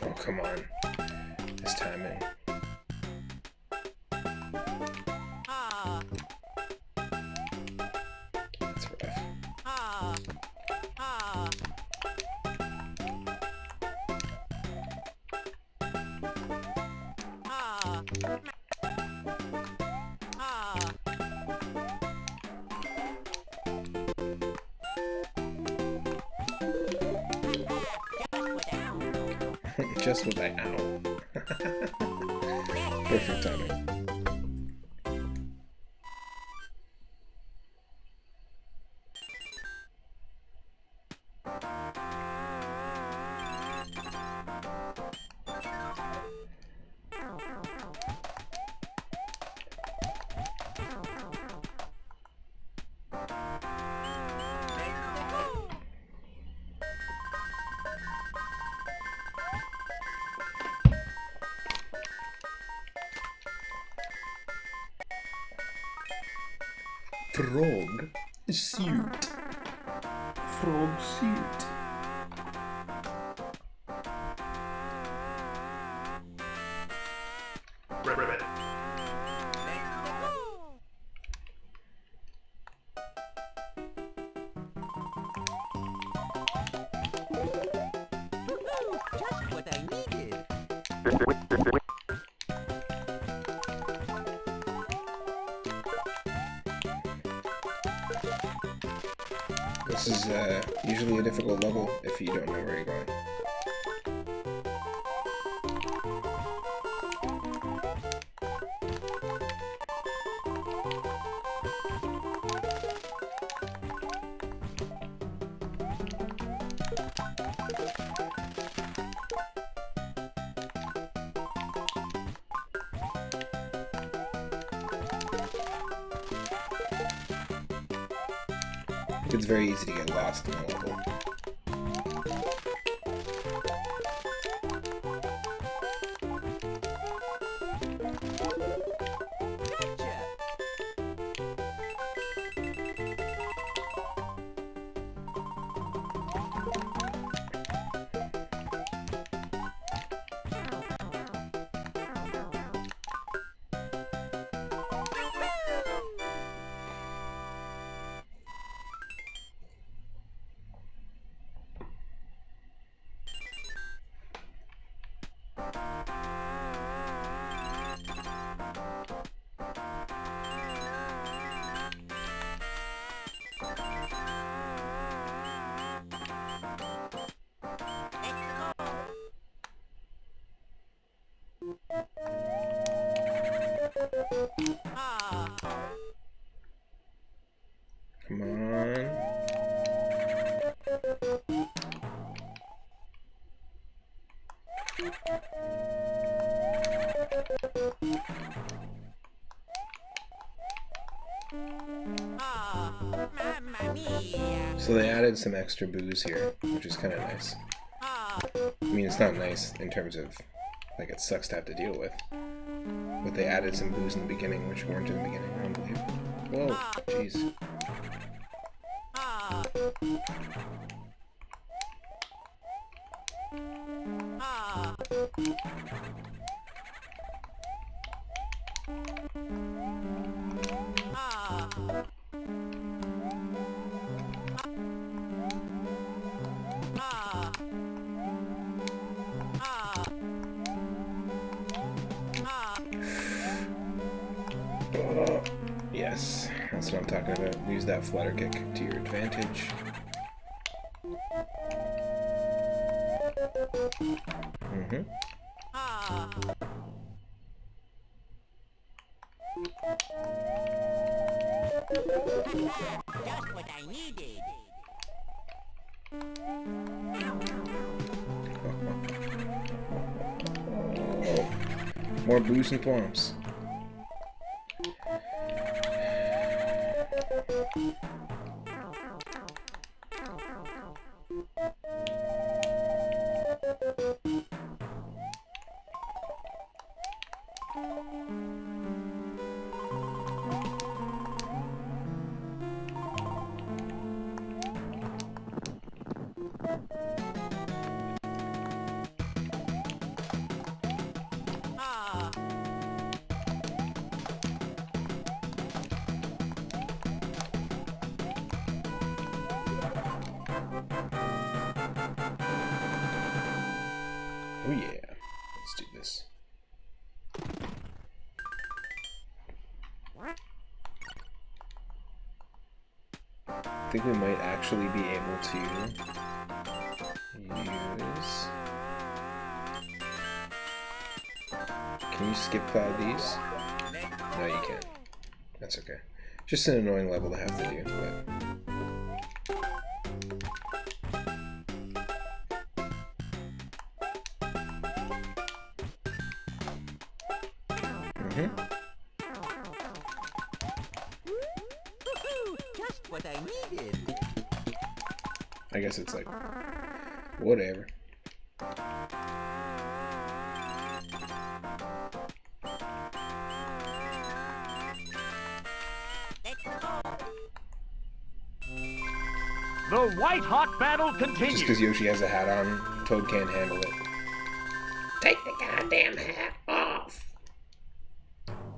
Oh, come on. This timing. That's rough. Just with that ow. Perfect timing. Frog suit. Frog suit. Ribbit. Just what I needed. This is usually a difficult level if you don't know where you're going. It's very easy to get lost in the level. Come on. Mamma mia. So they added some extra booze here, which is kind of nice. I mean, it's not nice in terms of, like, it sucks to have to deal with. But they added some booze in the beginning, which weren't in the beginning. I don't believe. Whoa, jeez. Yes, that's what I'm talking about. Use that flutter kick to your advantage. Just what I needed. More booze and thwomps. Oh yeah, let's do this. I think we might actually be able to use... Can you skip plow these? No, you can't. That's okay. Just an annoying level to have to do, but... Just what I needed. I guess it's like, whatever. The white-hot battle Just continues. because Yoshi has a hat on, Toad can't handle it. Take the goddamn hat off!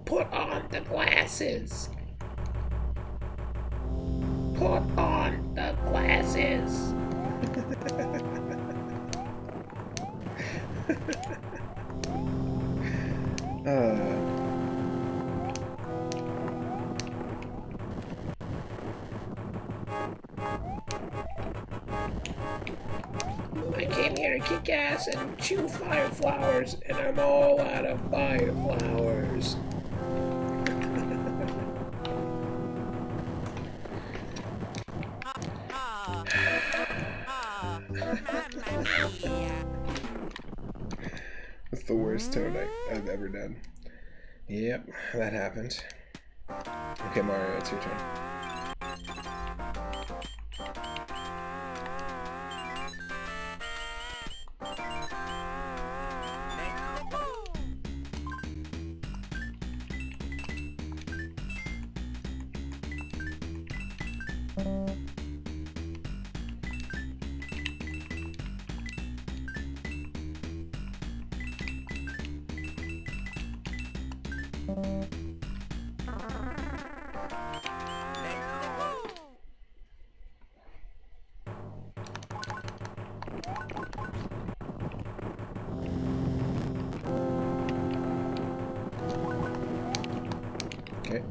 Put on the glasses! Put on the glasses! here to kick ass and chew fire flowers, and I'm all out of fire flowers. Mamma mia. That's the worst tone I've ever done. Yep, that happened. Okay, Mario, it's your turn. Okay.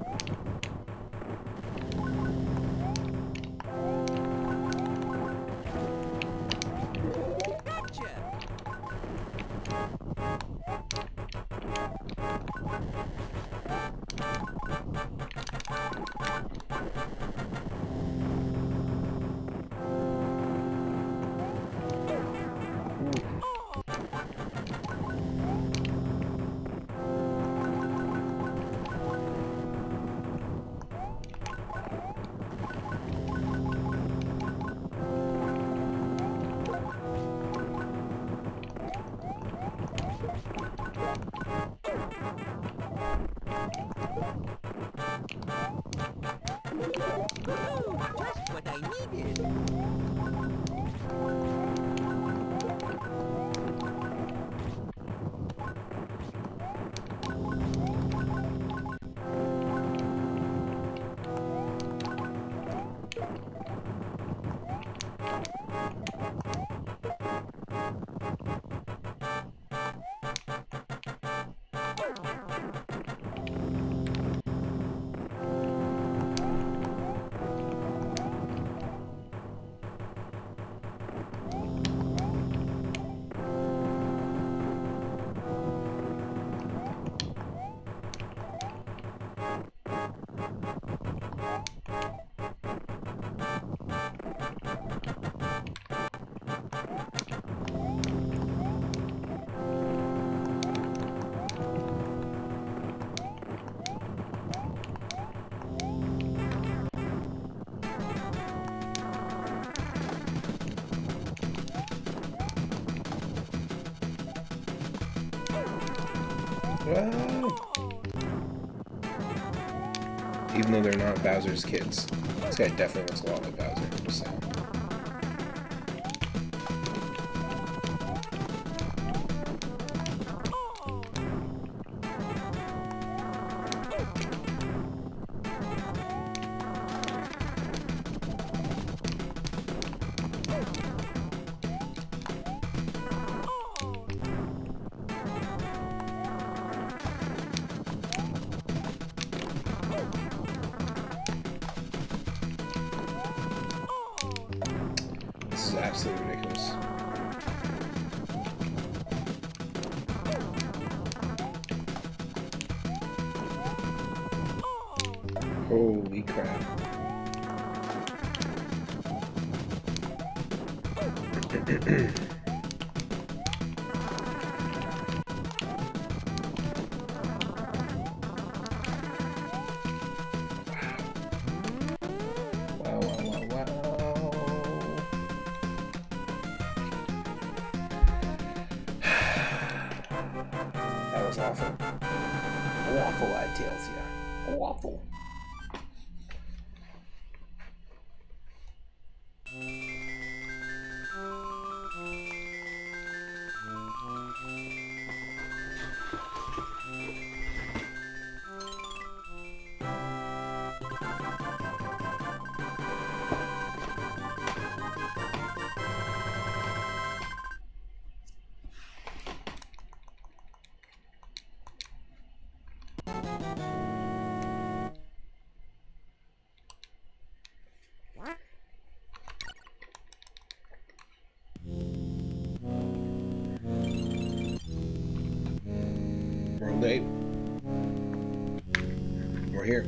Just what I needed. Whoa. Even though they're not Bowser's kids. This guy definitely looks a lot like Bowser. So. This is absolutely ridiculous. Holy crap. Wow, wow, wow, wow. That was awful. Awful, I tells ya. Awful. day. We're here.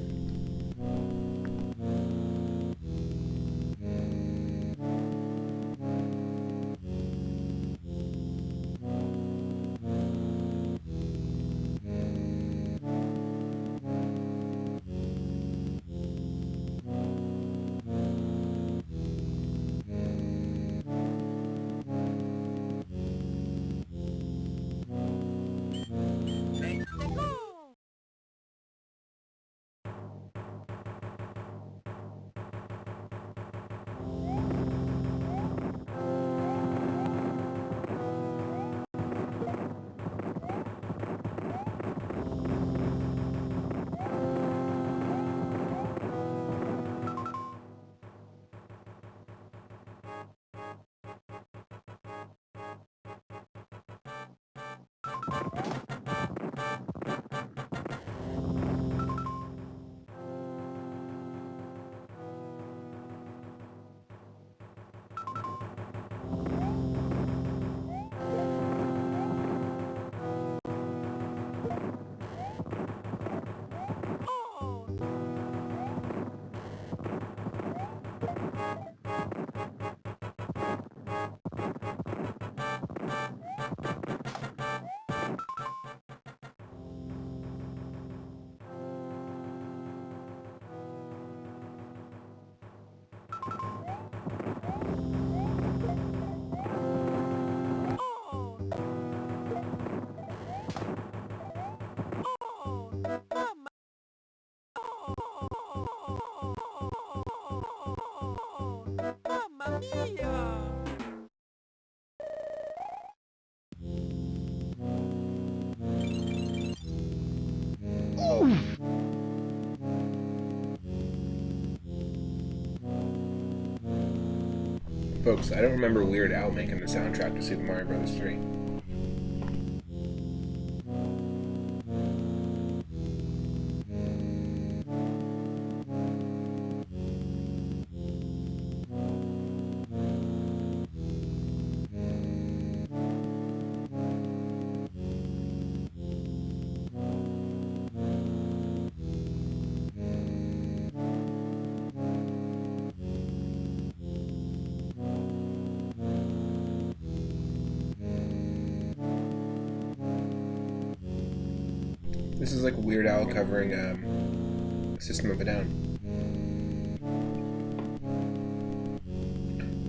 Mamma mia! Folks, I don't remember Weird Al making the soundtrack to Super Mario Bros. 3. This is like Weird Al covering System of a Down.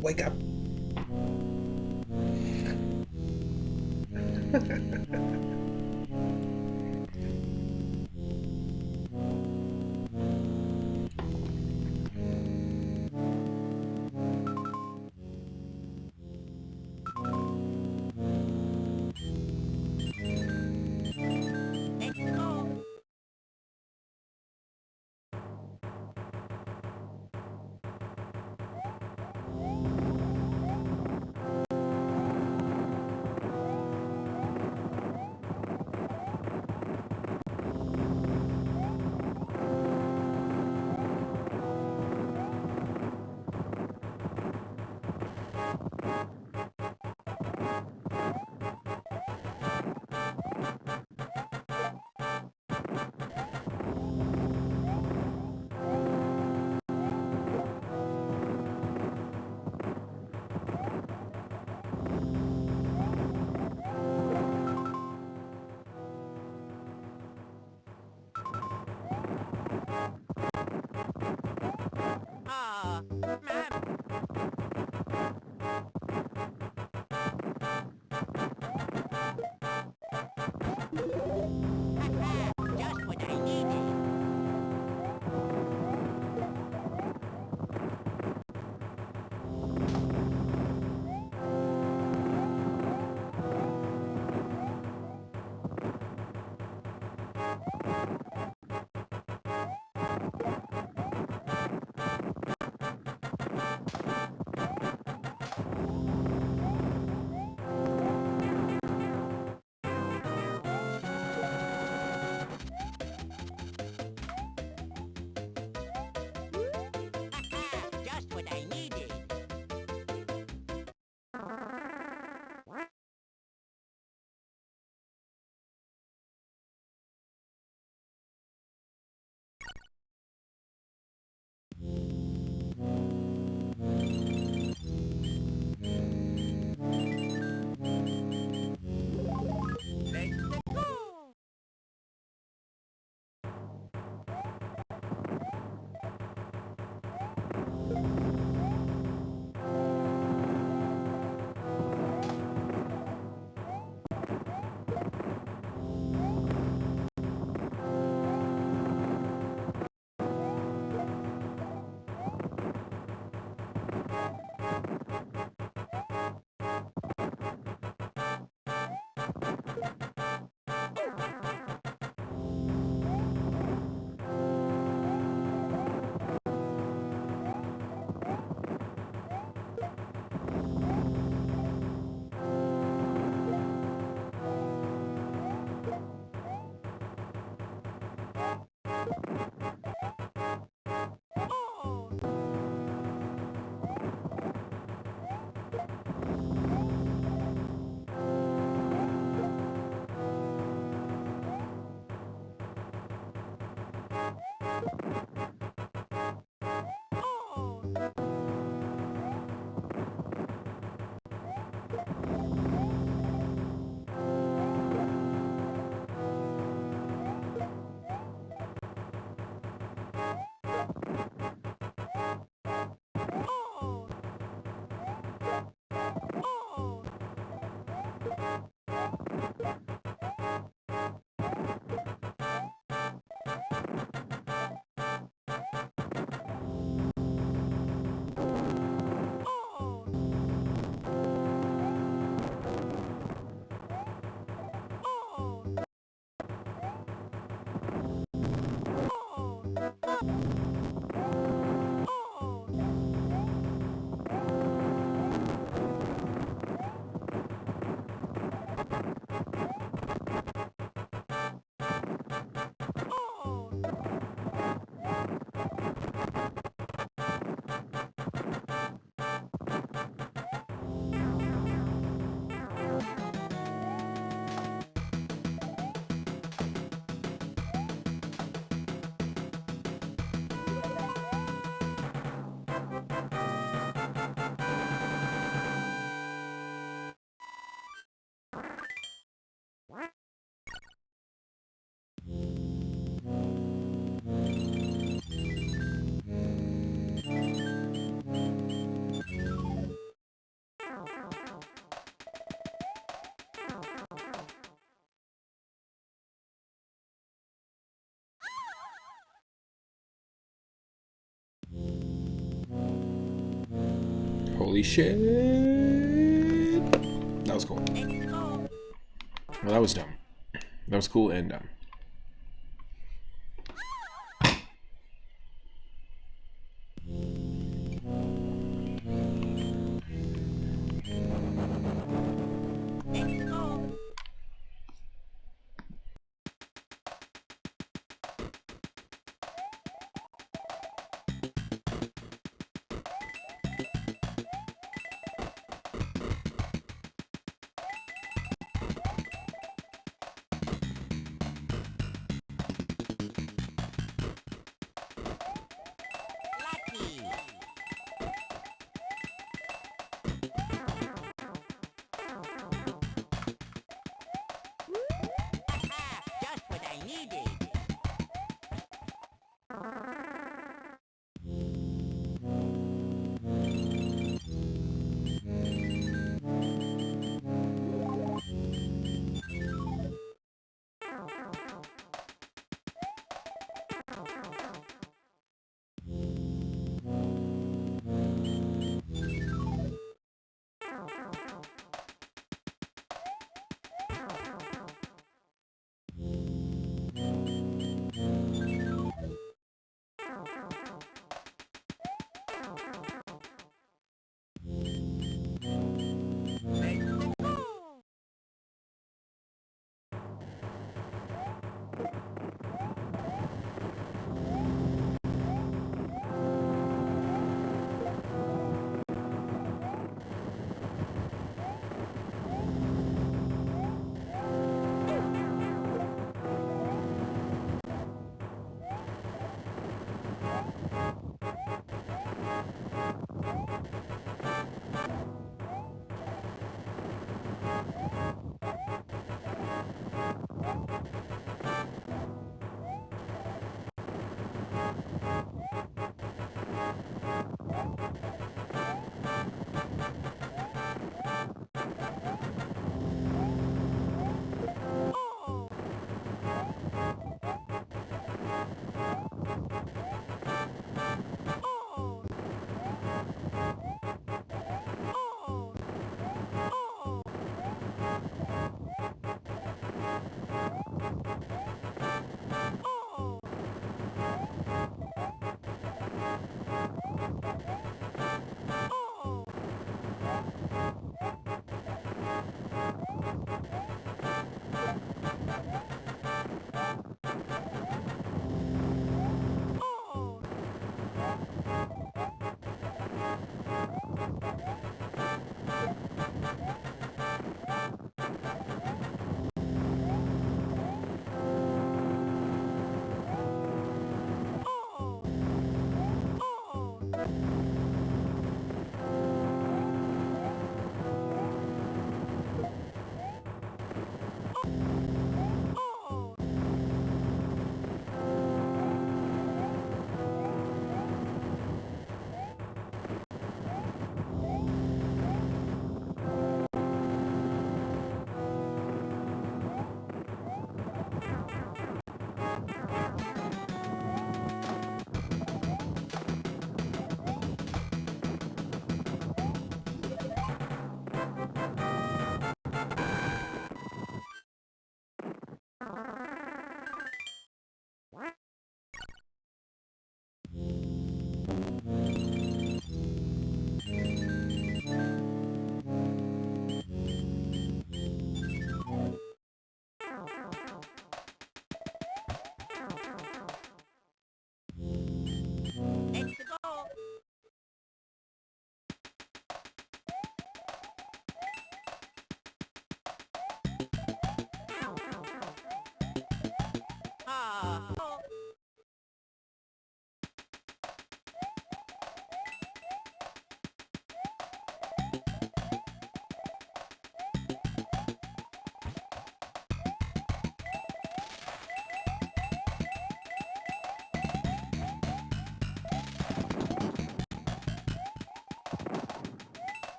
Wake up! Let's go! Holy shit! That was cool. Well, that was dumb. That was cool and dumb. Just what I needed.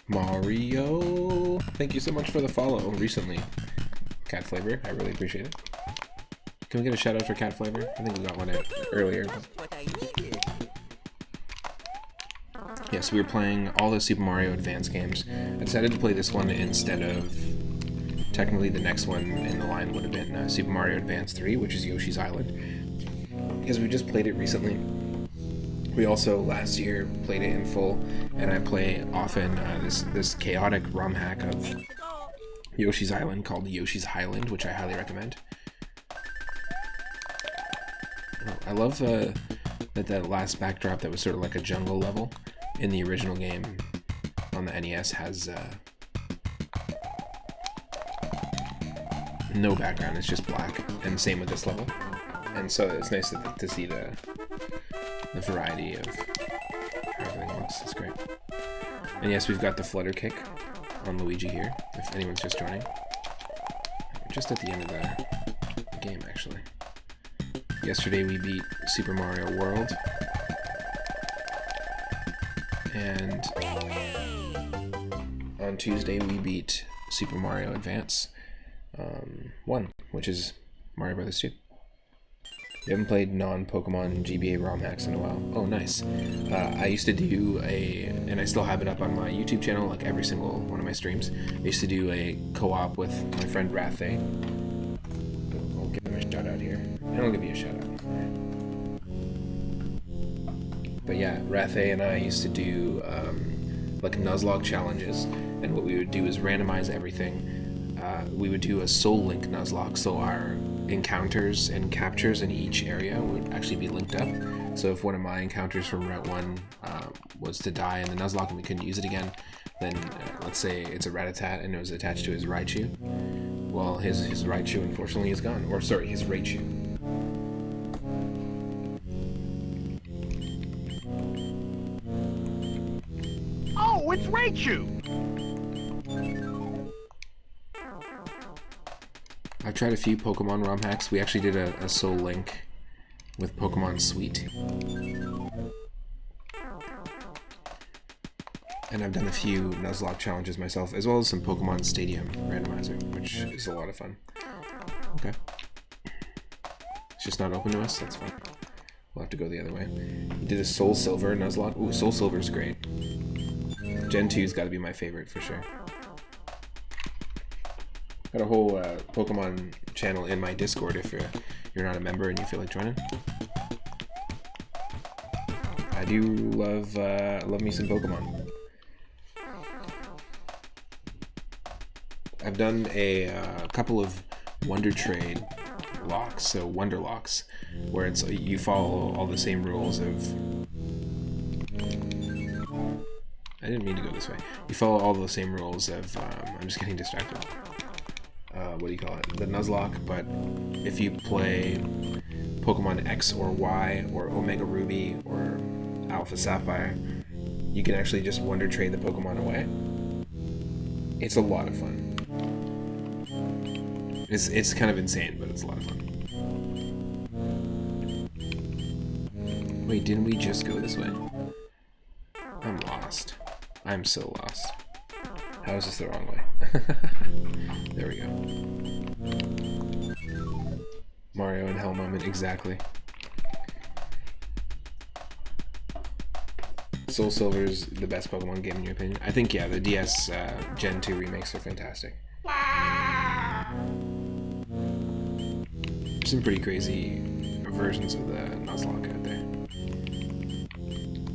Mario, thank you so much for the follow recently. Cat Flavor, I really appreciate it. Can we get a shout out for Cat Flavor? I think we got one out earlier. What I needed. Yes, we were playing all the Super Mario Advance games. I decided to play this one instead of... Technically, the next one in the line would have been Super Mario Advance 3, which is Yoshi's Island. Because we just played it recently. We also, last year, played it in full, and I play often this chaotic ROM hack of Yoshi's Island called Yoshi's Highland, which I highly recommend. I love that last backdrop that was sort of like a jungle level in the original game on the NES has no background, it's just black, and same with this level. And so it's nice to see the variety of how everything looks. It's great. And yes, we've got the flutter kick on Luigi here, if anyone's just joining. We're just at the end of the game, actually. Yesterday we beat Super Mario World, and on Tuesday we beat Super Mario Advance 1, which is Mario Brothers 2. We haven't played non-Pokemon GBA ROM hacks in a while. Oh, nice. I used to do and I still have it up on my YouTube channel, like every single one of my streams. I used to do a co-op with my friend Rathe. I'll give him a shout out here. And I'll give you a shout out. But yeah, Rathe and I used to do like Nuzlocke challenges, and what we would do is randomize everything. We would do a Soul Link Nuzlocke, so our encounters and captures in each area would actually be linked up. So if one of my encounters from Route 1 was to die in the Nuzlocke and we couldn't use it again, then let's say it's a Rattata and it was attached to his Raichu. Well, his Raichu unfortunately is gone. Or sorry, his Raichu. Oh, it's Raichu! I've tried a few Pokemon ROM hacks. We actually did a Soul Link with Pokemon Sweet. And I've done a few Nuzlocke challenges myself, as well as some Pokemon Stadium randomizer, which is a lot of fun. Okay. It's just not open to us, that's fine. We'll have to go the other way. We did a Soul Silver Nuzlocke. Ooh, Soul Silver's great. Gen 2's gotta be my favorite for sure. Got a whole Pokemon channel in my Discord if you're not a member and you feel like joining. I do love me some Pokemon. I've done a couple of Wonder Trade locks, so Wonder Locks, where it's you follow all the same rules of. I didn't mean to go this way. You follow all the same rules of. I'm just getting distracted. What do you call it? The Nuzlocke, but if you play Pokemon X or Y or Omega Ruby or Alpha Sapphire, you can actually just Wonder Trade the Pokemon away. It's a lot of fun. It's kind of insane, but it's a lot of fun. Wait, didn't we just go this way? I'm lost. I'm so lost. How is this the wrong way? There we go. Mario and Hell moment, exactly. Soul Silver's the best Pokemon game in your opinion? I think, yeah, the DS Gen 2 remakes are fantastic. There's some pretty crazy versions of the Nuzlocke out there.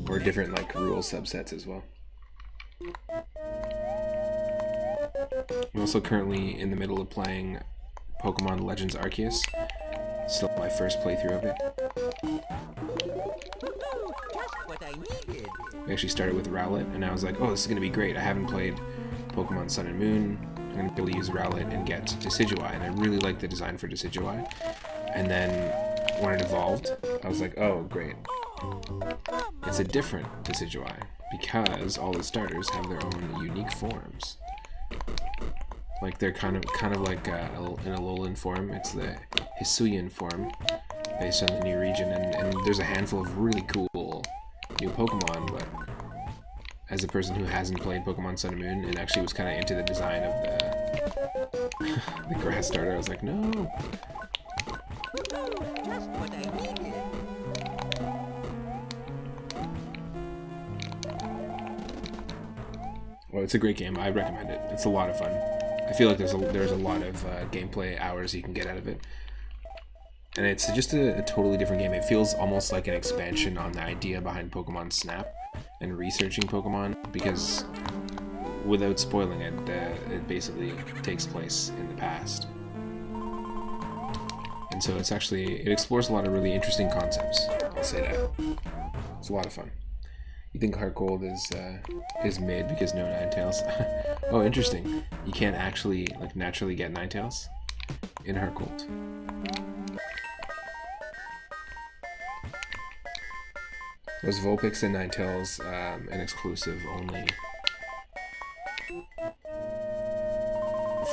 Or different, like, rule subsets as well. I'm also currently in the middle of playing Pokemon Legends Arceus. Still my first playthrough of it. Just what I needed. We actually started with Rowlet, and I was like, oh, this is going to be great. I haven't played Pokemon Sun and Moon. I'm going to be able to use Rowlet and get Decidueye, and I really like the design for Decidueye. And then when it evolved, I was like, oh, great. It's a different Decidueye, because all the starters have their own unique forms. Like they're kind of like in a Alolan form. It's the Hisuian form, based on the new region, and there's a handful of really cool new Pokemon, but as a person who hasn't played Pokemon Sun and Moon and actually was kind of into the design of the grass starter, I was like, no. Just what I needed. Well, it's a great game. I recommend it. It's a lot of fun. I feel like there's a lot of gameplay hours you can get out of it. And it's just a totally different game. It feels almost like an expansion on the idea behind Pokemon Snap and researching Pokemon, because without spoiling it, it basically takes place in the past. And so it explores a lot of really interesting concepts. I'll say that. It's a lot of fun. You think Heart Gold is mid because no Ninetales? Oh, interesting. You can't actually naturally get Ninetales in Heart Gold. Was Vulpix and Ninetales an exclusive only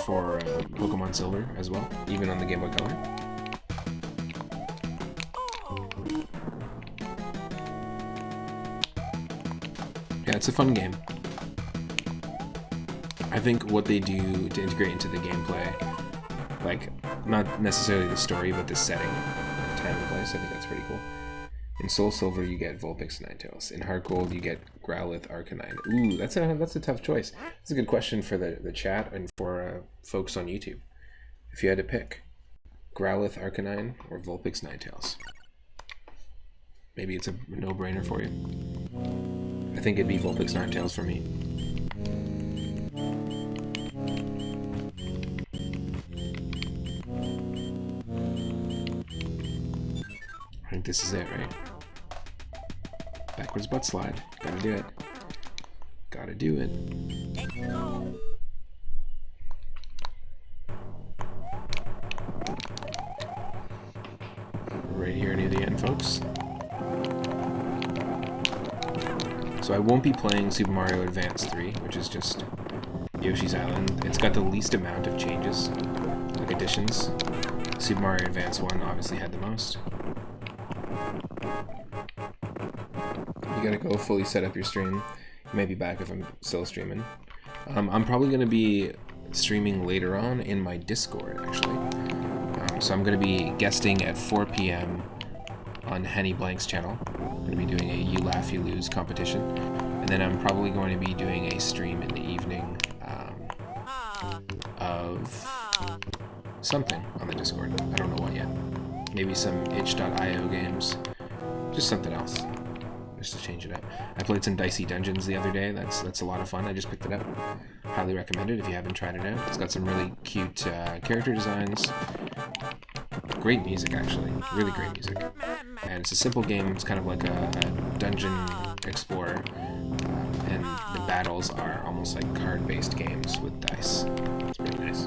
for Pokemon Silver as well, even on the Game Boy Color? Yeah, it's a fun game. I think what they do to integrate into the gameplay, like, not necessarily the story, but the setting, time and place, I think that's pretty cool. In Soul Silver, you get Vulpix and Ninetales. In Heart Gold, you get Growlithe, Arcanine. Ooh, that's a tough choice. That's a good question for the chat and for folks on YouTube. If you had to pick Growlithe, Arcanine, or Vulpix, Ninetales, maybe it's a no-brainer for you. I think it'd be Vulpix, Ninetales for me. I think this is it, right? Backwards butt slide. Gotta do it. Gotta do it. Right here near the end, folks. So I won't be playing Super Mario Advance 3, which is just Yoshi's Island. It's got the least amount of changes, like additions. Super Mario Advance 1 obviously had the most. You gotta go fully set up your stream. You might be back if I'm still streaming. I'm probably gonna be streaming later on in my Discord, actually. So I'm gonna be guesting at 4 p.m. on Henny Blank's channel. I'm gonna be doing a You Laugh, You Lose competition. And then I'm probably going to be doing a stream in the evening of something on the Discord. I don't know what yet. Maybe some itch.io games. Just something else. Just to change it up. I played some Dicey Dungeons the other day. That's a lot of fun. I just picked it up. Highly recommend it if you haven't tried it out. It's got some really cute character designs. Great music, actually. Really great music. And it's a simple game. It's kind of like a dungeon explorer. And the battles are almost like card-based games with dice. It's pretty nice.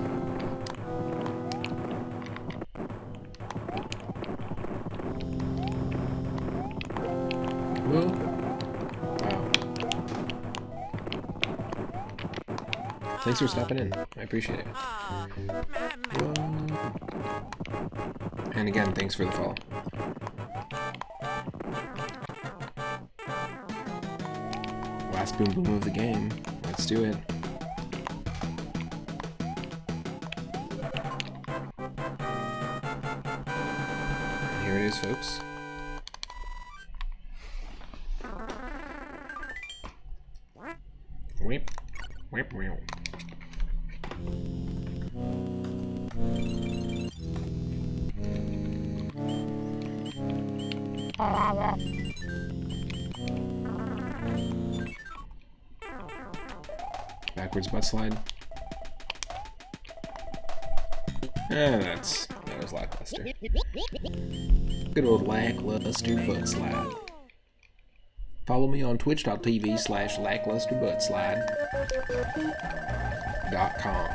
Well, wow. Thanks for stopping in. I appreciate it. Well, and again, thanks for the follow. Last boom boom of the game. Let's do it. Here it is, folks. Whip, whip, whip. Backwards butt slide. That was lackluster. Good old lackluster butt slide. Follow me on twitch.tv/lacklusterbutslide.com.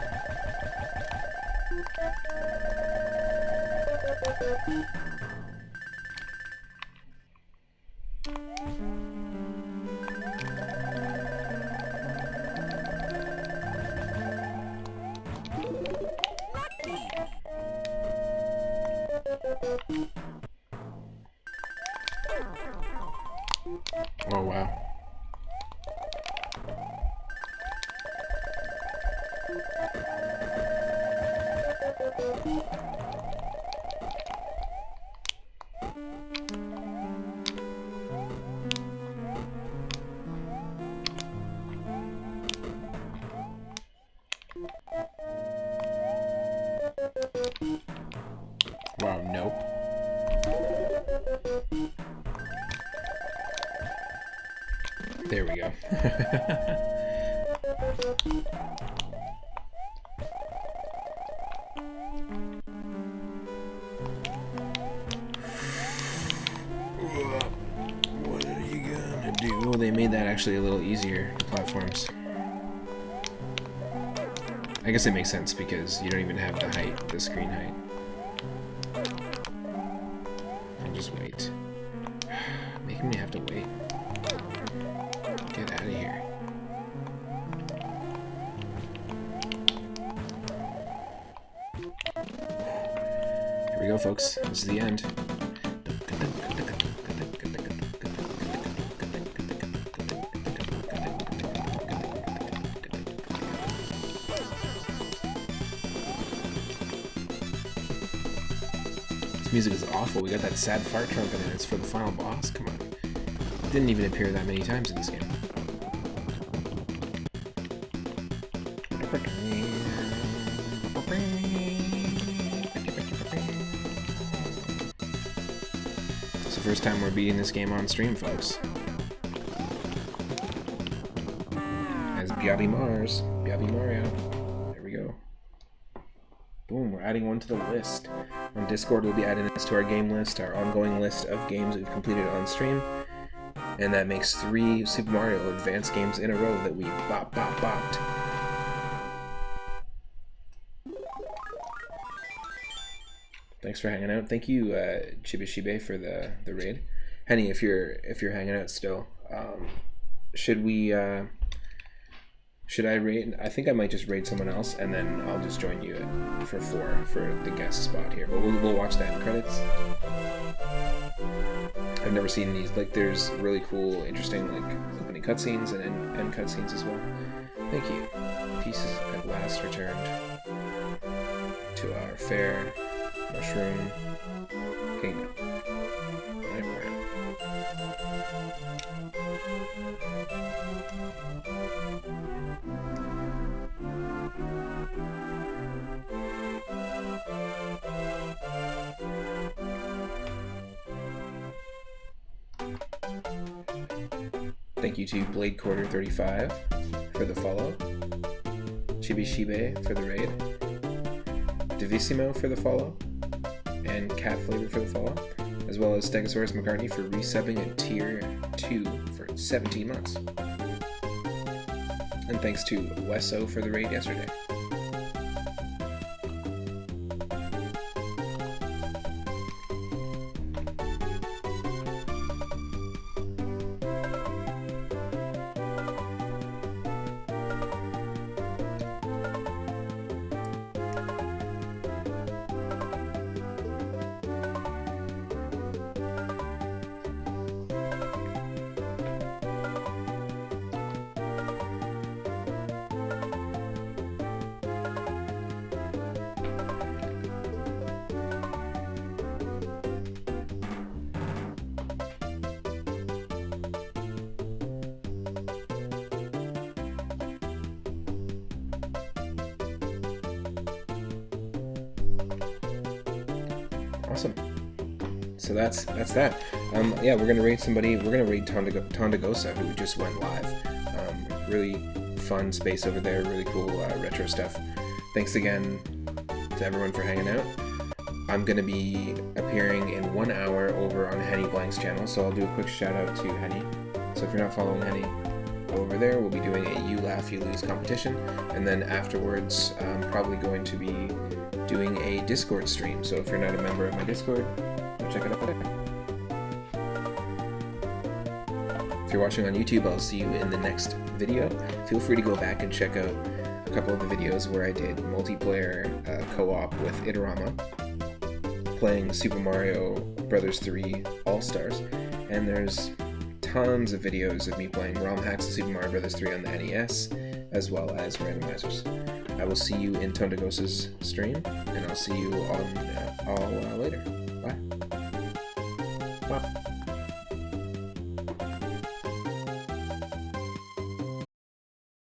Oh wow. Wow, nope. There we go. What are you gonna do? Well, they made that actually a little easier, the platforms. I guess it makes sense because you don't even have the height, the screen height. I'll just wait. Making me have to wait. Get out of here. Here we go, folks. This is the end. This music is awful. We got that sad fart trumpet and it's for the final boss. Come on. It didn't even appear that many times in this game. It's the first time we're beating this game on stream, folks. As Biabi Mars, Biabi Mario. There we go. Boom, we're adding one to the list. On Discord, we'll be adding this to our game list, our ongoing list of games we've completed on stream. And that makes 3 Super Mario Advance games in a row that we bopped. Thanks for hanging out. Thank you, Chibishibe, for the raid. Henny, if you're hanging out still, should I raid? I think I might just raid someone else, and then I'll just join you for 4 for the guest spot here. But we'll watch the end credits. I've never seen these. Like, there's really cool, interesting, like, opening cutscenes and end cutscenes as well. Thank you. Pieces at last returned to our fair mushroom kingdom. Thank you to Blade Quarter 35 for the follow, Chibishibe for the raid, Divissimo for the follow, and Cat Flavor for the follow, as well as Stegosaurus McCartney for resubbing at Tier 2 for 17 months. And thanks to Wesso for the raid yesterday. Awesome. So that's that. Yeah, we're gonna raid somebody. We're gonna raid Tondagosa, who just went live. Really fun space over there. Really cool retro stuff. Thanks again to everyone for hanging out. I'm gonna be appearing in 1 hour over on Henny Blank's channel, so I'll do a quick shout out to Henny. So if you're not following Henny, go over there. We'll be doing a You Laugh, You Lose competition, and then afterwards, I'm probably going to be doing a Discord stream. So if you're not a member of my Discord, go check it out there. If you're watching on YouTube, I'll see you in the next video. Feel free to go back and check out a couple of the videos where I did multiplayer co-op with Itarama, playing Super Mario Bros. 3 All-Stars. And there's tons of videos of me playing ROM hacks of Super Mario Bros. 3 on the NES, as well as randomizers. I will see you in Tondagos's stream, and I'll see you all later. Bye. Bye.